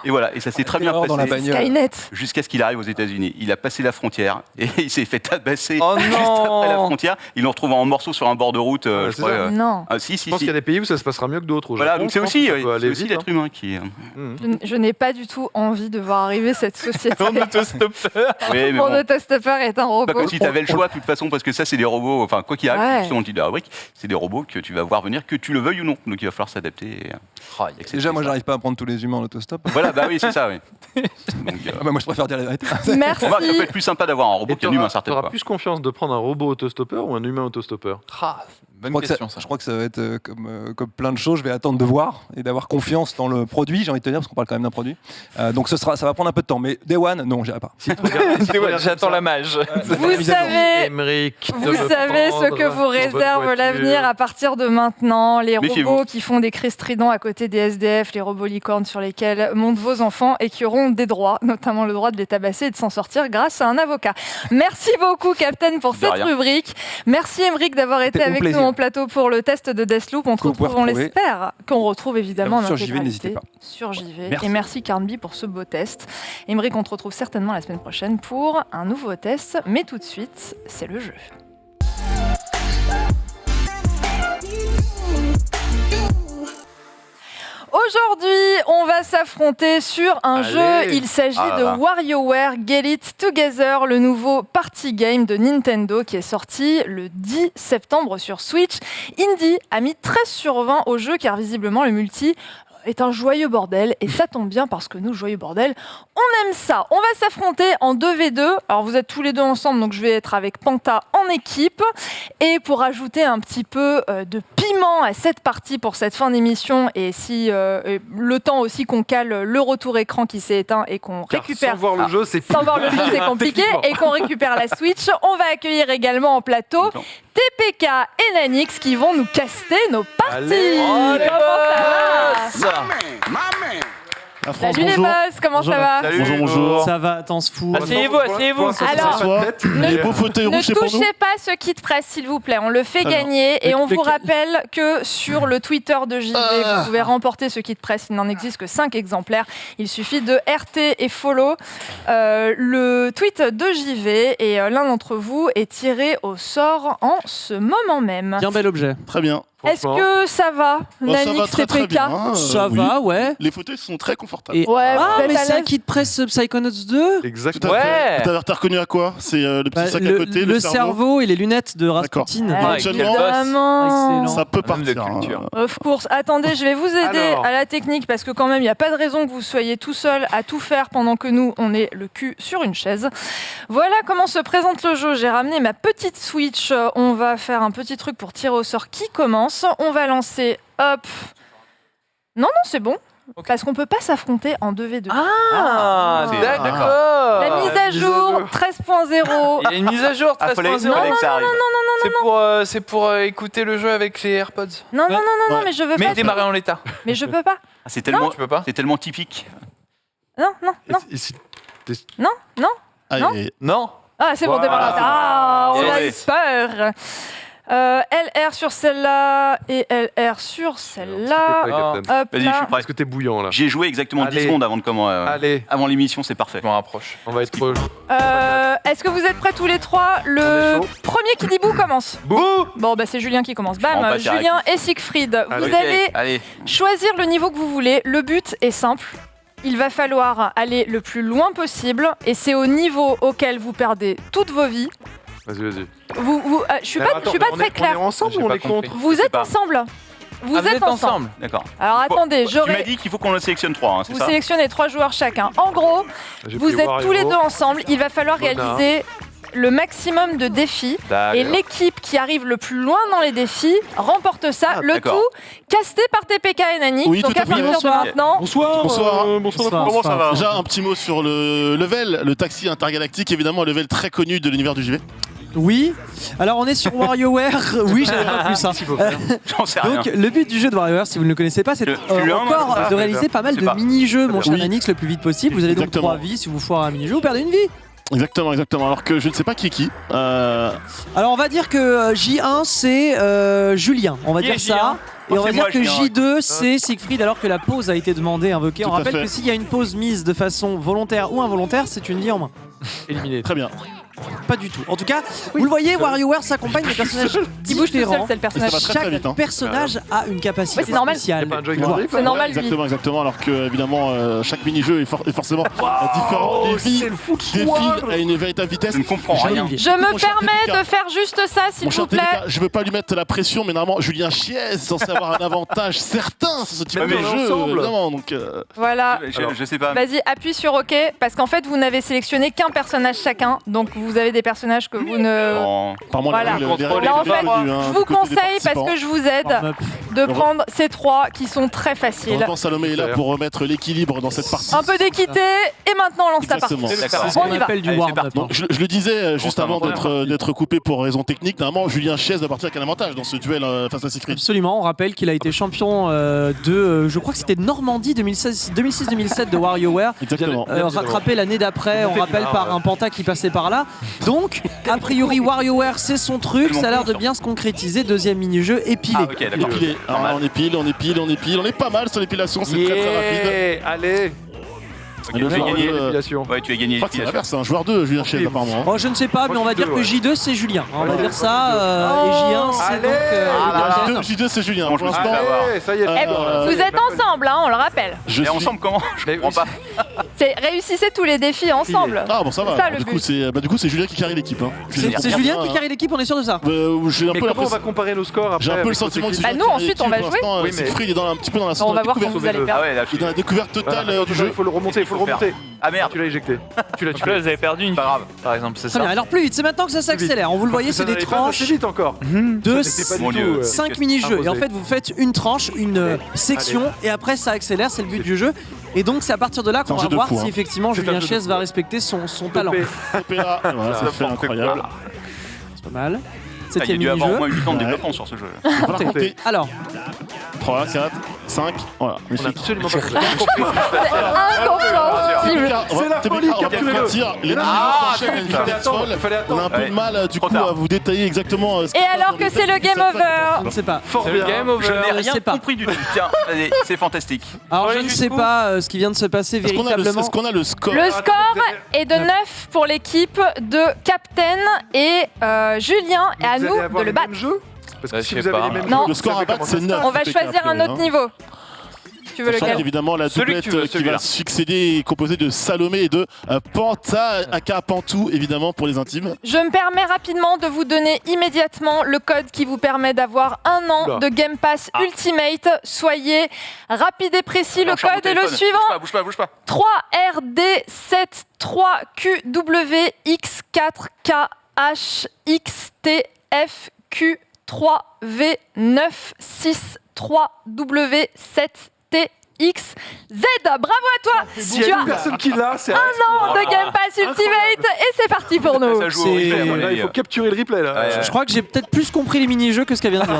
Et voilà. Et ça s'est très bien Terreur dans la passé bagnole. Skynet. jusqu'à ce qu'il arrive aux États-Unis. Il a passé la frontière et il s'est fait tabasser Oh juste non. après la frontière. Ils l'ont retrouvé en morceaux sur un bord de route. Ouais, je c'est crois, ça. Non. Ah, si. Je pense qu'il y a des pays où ça se passera mieux que d'autres. Au Voilà, Japon, donc c'est je pense aussi, que ça peut aller c'est aussi vite, l'être humain qui. Je n'ai pas du tout envie de voir arriver cette société. En autostoppeur. Oui, mais Mon bon. autostoppeur est un Pas robot. comme si tu avais le choix de toute façon, parce que ça, c'est des robots, enfin, quoi qu'il arrive, Ouais. justement, le titre de la rubrique, c'est des robots que tu vas voir venir, que tu le veuilles ou non. Donc il va falloir s'adapter. Et accepter Déjà, moi, ça. j'arrive pas à prendre tous les humains en autostop. Voilà, bah oui, c'est ça, oui. Donc, Ah bah, moi, je préfère dire la vérité. Merci. remarque, ça peut être plus sympa d'avoir un robot Et qu'un humain, certainement. t'auras plus confiance de prendre un robot autostoppeur ou un humain autostoppeur? Bonne Je crois, que question, ça. je crois que ça va être comme plein de choses. Je vais attendre de voir et d'avoir confiance dans le produit. J'ai envie de te dire, parce qu'on parle quand même d'un produit. Donc ça va prendre un peu de temps. Mais Day One, non, j'irai pas. J'attends la mage. Vous savez, Émeric, vous savez ce que vous réserve l'avenir à partir de maintenant. Les Méfiez-vous. robots qui font des cris stridents à côté des SDF, les robots licornes sur lesquels montent vos enfants et qui auront des droits, notamment le droit de les tabasser et de s'en sortir grâce à un avocat. Merci beaucoup, Captain, pour De cette rien. rubrique. Merci, Émeric, d'avoir été C'était mon avec plaisir. nous en plateau pour le test de Deathloop. On te Que vous pouvez retrouve, on retrouver. l'espère, qu'on retrouve évidemment en Sur JV, intégralité n'hésitez pas. sur JV. Merci. Et merci, Carnby, pour ce beau test. Émeric, on te retrouve certainement la semaine prochaine pour un nouveau test. Mais tout de suite, c'est le jeu. Aujourd'hui, on va s'affronter sur un Allez. jeu. Il s'agit Ah là de là. WarioWare Get It Together, le nouveau party game de Nintendo qui est sorti le 10 septembre sur Switch. Indy a mis 13 sur 20 au jeu car visiblement le multi est un joyeux bordel et ça tombe bien parce que nous, joyeux bordel, on aime ça. On va s'affronter en 2v2. Alors vous êtes tous les deux ensemble, donc je vais être avec Panta en équipe. Et pour ajouter un petit peu de piment à cette partie pour cette fin d'émission et si le temps aussi qu'on cale le retour écran qui s'est éteint et qu'on récupère Sans voir le jeu, c'est sans voir le jeu, c'est compliqué. Et qu'on récupère la Switch. On va accueillir également en plateau TPK et Nanix qui vont nous caster nos parties. Allez. Comment ça va? La France, Salut les bonjour. boss, comment ça va? Salut. Bonjour. Ça va, attends, se fout. Asseyez-vous, asseyez-vous. Alors, Les beaux fauteuils ne rouges, c'est pour nous. touchez pas ce kit presse, s'il vous plaît. On le fait Alors, gagner et le- on le- vous rappelle que sur le Twitter de JV, vous pouvez remporter ce kit presse. Il n'en existe que 5 exemplaires. Il suffit de RT et follow le tweet de JV et l'un d'entre vous est tiré au sort en ce moment même. Bien bel objet. Très bien. Est-ce que ça va, Oh, ça va Nanix très très TPK? bien. hein, Ça oui. va, ouais. Les fauteuils sont très confortables. Et... Ouais, Ah, vous êtes mais à c'est un l'aise kit presse Psychonauts 2. Tout Exactement. à fait. Ouais. T'as reconnu à quoi? C'est le petit Bah, sac à côté, le cerveau et les lunettes de Rasputin. Ah, Ouais, quel évidemment. boss. Ça peut Un homme de partir. culture. Of course. Attendez, je vais vous aider Alors. à la technique parce que quand même, il n'y a pas de raison que vous soyez tout seul à tout faire pendant que nous, on est le cul sur une chaise. Voilà comment se présente le jeu. J'ai ramené ma petite Switch. On va faire un petit truc pour tirer au sort qui commence. On va lancer, hop. Non, c'est bon. Ok. Parce qu'on peut pas s'affronter en 2v2. Ah, c'est- d'accord. La mise à jour 13.0. Il y a une mise à jour Ah, fallait 13.0. que ça arrive. C'est pour écouter le jeu avec les AirPods. Non, Ouais. mais je veux Mais pas. démarrer en l'état. Mais je peux pas. Ah, c'est tellement, Tu peux pas. c'est tellement typique. Non. Et si- Allez, Non. Ah, c'est bon, Voilà. démarrage. Ah, on a eu Yes. peur. LR sur celle-là et LR sur celle-là. C'était pas, Captain. Hop Vas-y, je là. suis prêt. Est-ce que t'es bouillant là? J'ai joué exactement 10 Allez. secondes avant avant l'émission, c'est parfait. Je m'en rapproche. On va être proche. Est-ce que vous êtes prêts tous les trois? On Le est chaud. premier qui dit bout commence. Bouh. Bon, bah c'est Julien qui commence. prends Bam, pas Julien et Siegfried. Vous Allez. Ok, allez allez. choisir le niveau que vous voulez. Le but est simple. Il va falloir aller le plus loin possible et c'est au niveau auquel vous perdez toutes vos vies. Vas-y. Je suis pas très On est claire. ensemble J'ai ou on pas est contre? compris. Vous Je sais êtes pas. ensemble. Vous êtes ensemble. D'accord. Alors attendez, Tu m'as j'aurai. dit qu'il faut qu'on le sélectionne 3, c'est Vous ça? sélectionnez 3 joueurs chacun. En gros, J'ai vous pris êtes Wario. tous les deux ensemble. Il va falloir Mona. réaliser le maximum de défis. Et l'équipe qui arrive le plus loin dans les défis remporte ça. Ah, le d'accord. tout casté par TPK et Nanix. Oui, Donc tout à à fait. partir de Bonsoir. maintenant. Bonsoir. Bonsoir. Bonsoir. Comment ça va? Déjà un petit mot sur le level, le taxi intergalactique, évidemment un level très connu de l'univers du JV. Oui. Alors on est sur WarioWare. Oui, j'avais pas plus ça. J'en sais rien. Donc le but du jeu de WarioWare, si vous ne le connaissez pas, c'est Tu l'as, encore moi, de réaliser pas mal Je de sais pas. mini-jeux, mon cher Oui. Nanix, le plus vite possible. Vous avez donc Exactement. 3 vies. Si vous foirez un mini-jeu, vous perdez une vie. Exactement. Alors que je ne sais pas qui est qui. Alors on va dire que J1 c'est Julien, on va Qui dire est ça. J1? Et on va C'est dire moi, que Julien. J2 c'est Siegfried alors que la pause a été demandée, invoquée. On Tout à rappelle fait. que s'il y a une pause mise de façon volontaire ou involontaire, c'est une vie en main. Éliminé. Très bien. Pas du tout. En tout cas, vous le voyez, WarioWare s'accompagne de personnages Qui bouge tout seul, différents. c'est le personnage. Ça va très, Chaque vite, hein. personnage a une capacité Ouais, c'est normal. spéciale. Pas un Joy Voilà. C'est normal, lui. Exactement. Alors que évidemment chaque mini-jeu est forcément différent. Les vies défilent à une véritable vitesse. Je ne comprends rien. Je me Mon cher permets TPK. de faire juste ça, s'il Mon cher vous plaît. TPK, je veux pas lui mettre la pression, mais normalement Julien Chiez est censé avoir un avantage certain sur ce type Mais de on est jeu, ensemble. évidemment. Donc Voilà. Je sais pas. Vas-y, appuie sur OK, parce qu'en fait, vous n'avez sélectionné qu'un personnage chacun, donc vous avez des personnages que vous ne... Bon. par moi Voilà. les Contrôle règles Là, en sont fait, connues, hein, je du vous côté des conseille, parce participants. que je vous aide, Warm-up. de prendre ces 3 qui sont très faciles. Heureusement, Salomé est là pour remettre l'équilibre dans cette partie. Un peu d'équité, et maintenant on lance la partie. Exactement. D'accord. C'est ce On qu'on y va. appelle du Allez, c'est warm-up. parti. hein. Donc, je le disais juste Bon, avant ça va. d'être coupé pour raison technique, normalement Julien Chiez va partir avec un avantage dans ce duel face à Siegfried. Absolument, on rappelle qu'il a été champion je crois que c'était Normandie 2006-2007 de WarioWare. Exactement. Rattrapé l'année d'après, on rappelle par un panta qui passait par là. Donc, a priori, WarioWare c'est son truc, ça a l'air de bien se concrétiser. Deuxième mini-jeu, épilé. Ah, ok, d'accord. Épilé. Alors, Normal. on est pas mal sur l'épilation, c'est très très rapide. Yeah. Allez. Ok, Le tu as joueur, gagné. Épilation. Ouais, tu as gagné. Je crois que c'est l'inverse, c'est un joueur 2, Julien Chiez apparemment. hein. Oh, je ne sais pas, mais on va dire que J2 c'est Julien. On va Ouais. dire ça. Et J1 c'est Allez. donc. Ah là là. J2 c'est Julien. Bon, Pour je me suis l'instant, fait avoir. Allez, ça y est. Eh, vous êtes ensemble, hein, on le rappelle. je Et suis. ensemble comment? Je comprends pas. C'est réussissez tous les défis ensemble. Ah bon, ça va. C'est ça, Alors, le du coup, c'est Julien qui carry l'équipe. hein. C'est Julien qui carry l'équipe, on est sûr de ça. J'ai un Mais peu comment on va l'impression. comparer nos scores après J'ai un peu le avec sentiment que notre c'est Bah, Julien nous, qui carry ensuite, on va l'équipe. Pour jouer. l'instant, Oui, mais- Siegfried est un petit peu dans la On va voir découverte, quand vous allez sauver-le. perdre. Ah ouais, là, Il est dans la découverte totale équipe du jeu. Il faut le remonter, il faut le remonter. Ah merde. Tu l'as éjecté. Tu l'as Donc là, tué. vous avez perdu une Pas grave. par exemple, c'est Très bien, ça. alors plus vite, c'est maintenant que ça s'accélère. On vous le voyez, c'est des tranches C'est vite encore. de C'était pas du Mon tout, Dieu. 5 mini-jeux. Et en imposé. fait, vous faites une tranche, une section, et après ça accélère, c'est le but du jeu. Et donc, c'est à partir de là qu'on C'est un va jeu de voir fou, si hein. effectivement C'est un Julien jeu de Chiez fou. va respecter son talent. Topé. PA, voilà, ça fait incroyable. C'est pas mal. Ah, il y a Septième dû avoir au mini-jeu. moins 8 ans de Ouais. développement sur ce jeu. On va compter. Alors, 3, 4, 5. Voilà. On a absolument pas compris. Incompréhensible. C'est la folie, capturez-le. Les Il fallait attendre. On a un peu de mal du coup à vous détailler exactement ce Et alors que c'est le game over. Je ne sais pas. Fort C'est le bien. game over. Je n'ai Je rien sais pas. compris du tout. Tiens, allez, c'est fantastique. Alors je Ouais, ne du sais coup. pas ce qui vient de se passer Est-ce qu'on a véritablement. le score Le score est de 9 pour l'équipe de Captain et Julien. Et à Vous nous allez avoir de le battre. mêmes jeux Parce que Je si sais vous avez pas. les mêmes Non. jeux, Le score vous à savez battre, comment c'est ça se 9. On va choisir un autre niveau. Tu veux Sachant lequel? qu'évidemment la Celui que tu veux, doublette qui celui-là. va succéder est composée de Salomé et de Panta, aka Pantou évidemment pour les intimes. Je me permets rapidement de vous donner immédiatement le code qui vous permet d'avoir un an Oula. de Game Pass Ultimate. Soyez rapide et précis. Le On charge code mon est le téléphone. suivant. Bouge pas, bouge pas. 3RD7-3QWX4KH-X-T-F-Q3V963W7TX. Z, bravo à toi. S'il Tu y a as une personne qui l'a, c'est un an de Game Pass Ultimate et c'est parti pour nous. Ça joue au C'est- replay, à mon Là, avis. il faut capturer le replay. Là. Ouais, Je crois que j'ai peut-être plus compris les mini-jeux que ce qu'elle vient de dire.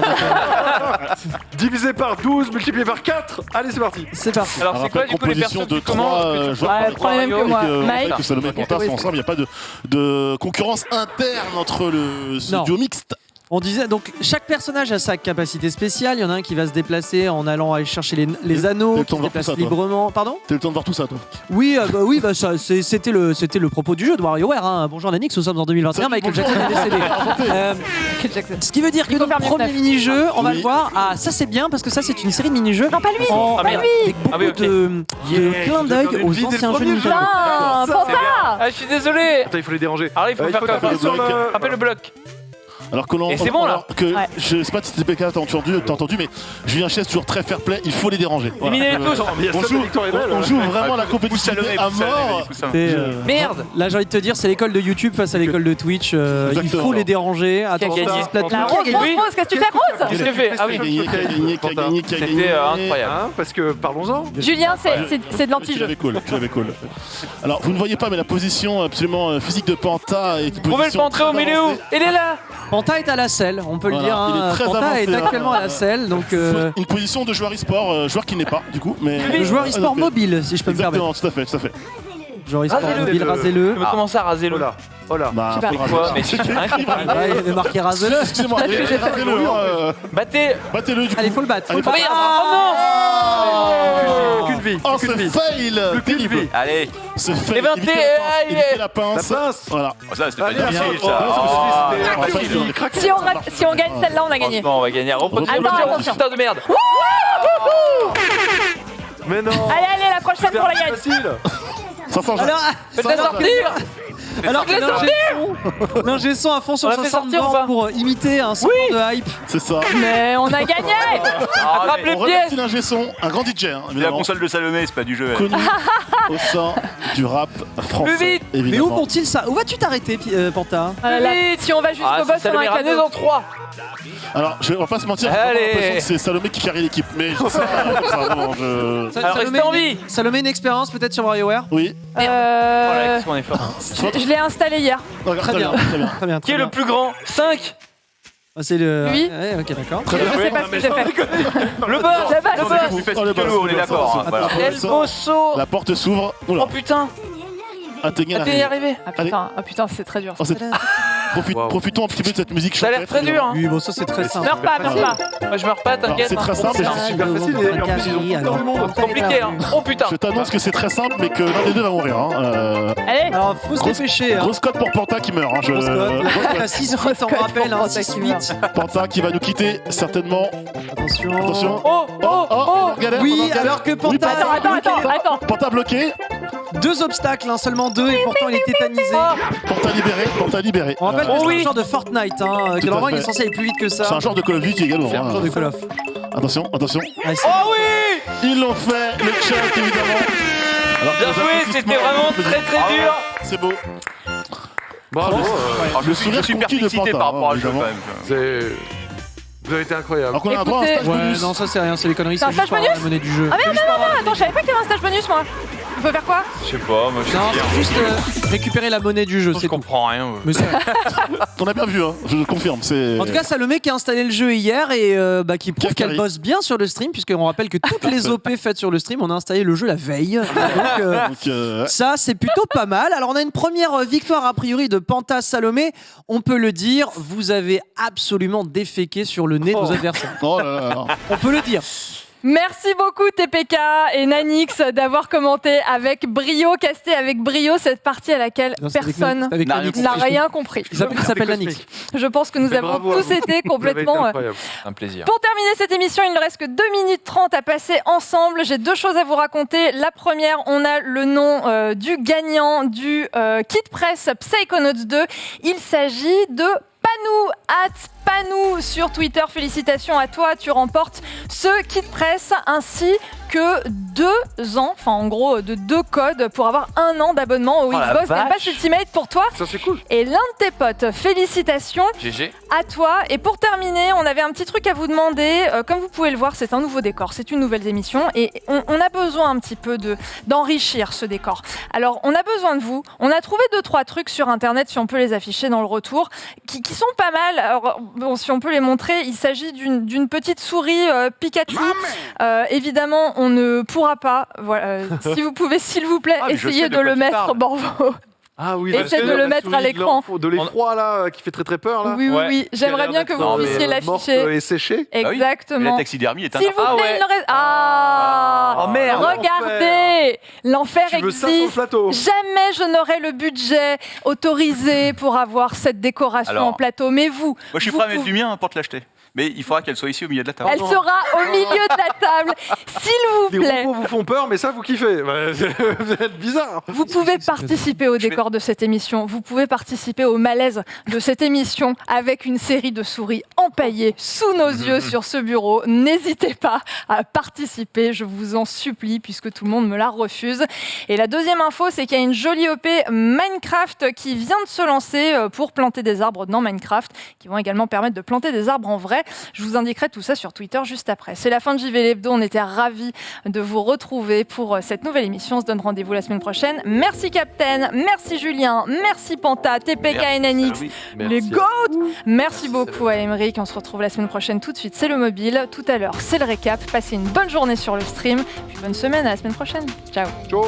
Divisé par 12, multiplié par 4. Allez, c'est parti. C'est parti. Alors c'est quoi du coup les composition personnes de qui commencent 3 joueurs Ouais, prenez même que moi. Mike. que Salomé et Panta sont ensemble, il n'y a pas de concurrence interne entre ce Non. duo mixte. On disait donc chaque personnage a sa capacité spéciale. Il y en a un qui va se déplacer en allant aller chercher les anneaux, le qui temps se de voir déplace tout ça, toi. librement. Pardon? T'as eu le temps de voir tout ça, toi. Oui, c'était le propos du jeu de WarioWare. Hein. Bonjour Nanix, nous sommes en 2021. Michael Jackson est décédé. Ce qui veut dire que Il faut dans faire le mieux que premier neuf. mini-jeu, on va Oui. le voir. Ah, ça c'est bien parce que ça c'est une série de mini-jeux. Non, pas lui. En- Ah, merde. avec beaucoup Ah oui, ok. de clins d'œil J'ai perdu une aux vie dès le anciens jeux premier jeu. Nintendo. Putain, Panta. Ah, je suis désolé. Attends, il faut les déranger. Alors il faut faire taper comme ça. sur le- Rappelle le bloc. Alors que l'on Et c'est bon, là. que Ouais. je sais pas si TPK t'as entendu, mais Julien Chies toujours très fair play, il faut les déranger. Voilà. Éliminez-les tous. Mais il y a On ça, joue, la victoire est belle. on joue vraiment la compétition Salomé, à pousse Salomé, mort. vas-y, pousse ça. Et, Merde. Là j'ai envie de te dire, c'est l'école de YouTube face à l'école de Twitch. Il Exactement. faut les déranger. Attention, gagné Splatoon. La Qui a rose, gagné rose, rose, qu'est-ce que tu fais, Rose? Qu'est-ce que fait? Ah oui. Qui a gagné. C'était incroyable. Hein, parce que parlons-en. Julien, c'est de Tu l'anti-jeu. l'avais cool, tu l'avais cool. Alors vous ne voyez pas, mais la position absolument physique de Panta est une Pouvez le position pantrer au très milieu. avancée. Il est là. Panta est à la selle, on peut le Voilà, dire. il est Hein. très Panta avancé, est hein. actuellement à la selle, donc Une position de joueur e-sport, joueur qui n'est pas du coup, mais le joueur e-sport Ok. mobile, si je peux me permettre. Exactement, tout à fait. Joueur e-sport Rasez-le. mobile, rasez-le. Je vais commencer à raser Oh le. là, oh là. Bah, Je sais pas. faudra Quoi raser. Mais c'est incroyable. Ouais, il avait marqué rasez-le. Excusez-moi, rasez-le, Battez. battez-le du coup. Allez, faut le battre. Faut le Allez, battre. Oh Qu'une vie. Oh, qu'une ce vie. fail terrible. non. Allez. Ce fail, Les 21, évitez la pince, allez. évitez la pince. La pince. Voilà. Oh, ça, c'était pas Allez, la difficile, pince. ça. Oh, Oh. c'était- On va pas Qui- y- craqué. Si on gagne celle-là, on a gagné. Franchement, on va gagner. Reprenez le Attends, tir, attention. putain de merde. Mais non. Allez, la prochaine pour la gagne. Facile. Ça sent Alors, Faites-la sortir. alors que l'ingé son à fond sur On la sa fait sortir ou soundboard pas pour imiter un son de hype. C'est ça. Mais on a gagné. Attrape les On remercie pièces. l'ingé son, un grand DJ, hein, C'est la évidemment, console de Salomé, c'est pas du jeu. connu au sein du rap français. Plus vite. Mais où Évidemment. vont-ils ça? Où vas-tu t'arrêter, Panta? Si on va jusqu'au Ah, boss, c'est on a Salomé un rateuse cadeau. en 3. Alors, on va pas se mentir, Allez. j'ai l'impression que c'est Salomé qui carry l'équipe, mais je sais pas, comme ça, vraiment, Alors restez en vie. Salomé, une expérience peut-être sur WarioWare? Oui, Voilà, qu'est-ce qu'on est fort. Je l'ai installé hier. très bien, très bien. Très bien. Qui est le plus grand? 5. C'est le. Lui. Ouais, ok, d'accord. Très bien. Je sais pas ce que j'ai fait. Le boss. Le boss. Le boss. Plus facile Oh, le que nous, boss, on est le boss, d'accord. ça, hein, ça, voilà. ça. El Bosso. La porte s'ouvre. Oula, Oh putain. atteignez T'es y l'arrivée. arrivé. Ah putain, c'est très dur. Oh, c'est- Wow. Profitons un petit peu de cette musique Ça a l'air champêtre, très dur. Hein. Oui, bon, ça c'est très simple. Meurs pas, meurs pas. Moi je meurs pas, Alors, t'inquiète. c'est très hein. simple, C'est super facile. Et en plus, ils ont tout dans le monde. C'est compliqué. Hein. Oh putain. Je t'annonce que c'est très simple, mais que l'un des deux va mourir. Hein. Allez. Alors, faut se Grosse- dépêcher. Hein. Grosse cote pour Panta qui meurt. Hein. Grosse cote. La cote à 6 Grosse on cote rappelle, pour hein, Panta 6-8. Panta qui va nous quitter certainement. Attention. Attention. Oh, oh, oh. Galère, Oui, Panta, galère. alors que Oui, Panta. Attends. Panta bloqué. 2 obstacles, hein, seulement 2, et pourtant il est tétanisé. Panta libéré. Panta libéré. On rappelle Euh, que c'est oui. un genre de Fortnite, hein, que Tout à normalement il est fait. censé aller plus vite que ça. C'est un genre de Call of Duty également. C'est un hein. genre de Call of. Attention, attention. Ouais, c'est- Oh oui. Ils l'ont fait, le chat évidemment. Alors, Bien les joué, applaudissements, c'était vraiment très très dur. C'est beau. Bravo. Alors, je Le suis sourire super conquis de excité Panta, par rapport à hein, ce jeu quand évidemment. même. C'est. Vous avez été incroyable. Alors qu'on a un droit à un Écoutez- stage Ouais, bonus. non, ça c'est rien, c'est les conneries, C'est un c'est juste stage pour la bonus monnaie du jeu. Ah merde, non, attends, je savais pas qu'il y avait un stage bonus, moi. On peut faire quoi? Je sais pas, moi je Non, suis c'est juste récupérer la monnaie du jeu, je c'est tout. comprends rien. Mais c'est- On a bien vu, hein, je confirme. En tout cas, Salomé qui a installé le jeu hier et qui prouve Quel qu'elle carré. bosse bien sur le stream, puisqu'on rappelle que toutes les OP faites sur le stream, on a installé le jeu la veille. Donc, ça, c'est plutôt pas mal. Alors, on a une première victoire a priori de Panta Salomé. On peut le dire, vous avez absolument déféqué sur le nez de vos adversaires. Oh là là là. On peut le dire. Merci beaucoup TPK et Nanix d'avoir commenté avec brio, casté avec brio cette partie à laquelle Non, c'est avec personne Nanix, avec n'a Nanix. n'a rien compris. Il s'appelle Nanix. Je pense que nous Mais avons bravo à tous vous. été Vous avez été complètement... incroyable. Un plaisir. Pour terminer cette émission, il ne reste que 2 minutes 30 à passer ensemble. J'ai 2 choses à vous raconter. La première, on a le nom du gagnant du kit presse Psychonauts 2. Il s'agit de Panou, @Panou sur Twitter. Félicitations à toi, tu remportes ce kit presse ainsi que 2 ans, enfin en gros de 2 codes pour avoir 1 an d'abonnement au la Xbox Game Pass vache. Ultimate pour toi Ça, c'est cool. et l'un de tes potes. Félicitations GG. à toi. Et pour terminer, on avait un petit truc à vous demander. Comme vous pouvez le voir, c'est un nouveau décor, c'est une nouvelle émission et on a besoin un petit peu d'enrichir ce décor. Alors, on a besoin de vous. On a trouvé 2-3 trucs sur Internet, si on peut les afficher dans le retour, qui sont pas mal. Alors, bon, si on peut les montrer, il s'agit d'une petite souris Pikachu. Évidemment, on ne pourra pas. Voilà. Si vous pouvez, s'il vous plaît, Ah, mais je essayez sais de de quoi le tu mettre, parles. Borvo. Ah oui, Essaie de le mettre à l'écran. De l'effroi là, qui fait très très peur là. Oui, oui, Ouais. oui. J'aimerais bien que vous Non, mais, puissiez Morte l'afficher. et séchée. La Exactement. taxidermie est un S'il vous plaît, Ah ouais. il ne reste... Ah Oh, merde. Regardez, l'enfer Tu veux ça sur le existe. plateau? Jamais je n'aurai le budget autorisé pour avoir cette décoration Alors, en plateau. Mais vous, Moi, je suis vous prêt à mettre pouvez- du mien pour te l'acheter. Mais il faudra qu'elle soit ici au milieu de la table. elle sera au milieu de la table. S'il vous Les plaît, robots vous font peur, mais ça vous kiffez. Bah, vous êtes bizarre. vous pouvez participer au décor de cette émission. Vous pouvez participer au malaise de cette émission avec une série de souris empaillées sous nos yeux sur ce bureau. N'hésitez pas à participer, je vous en supplie, puisque tout le monde me la refuse. Et la deuxième info, c'est qu'il y a une jolie OP Minecraft qui vient de se lancer pour planter des arbres dans Minecraft, qui vont également permettre de planter des arbres en vrai. Je vous indiquerai tout ça sur Twitter juste après. C'est la fin de JV l'Hebdo. On était ravis de vous retrouver pour cette nouvelle émission. On se donne rendez-vous la semaine prochaine. Merci Captain, merci Julien, merci Panta, TPK et Nanix, les GOAT. Merci beaucoup à Emeric. On se retrouve la semaine prochaine. Tout de suite, c'est le mobile. Tout à l'heure, c'est le récap. Passez une bonne journée sur le stream. Puis bonne semaine, à la semaine prochaine. Ciao. Ciao.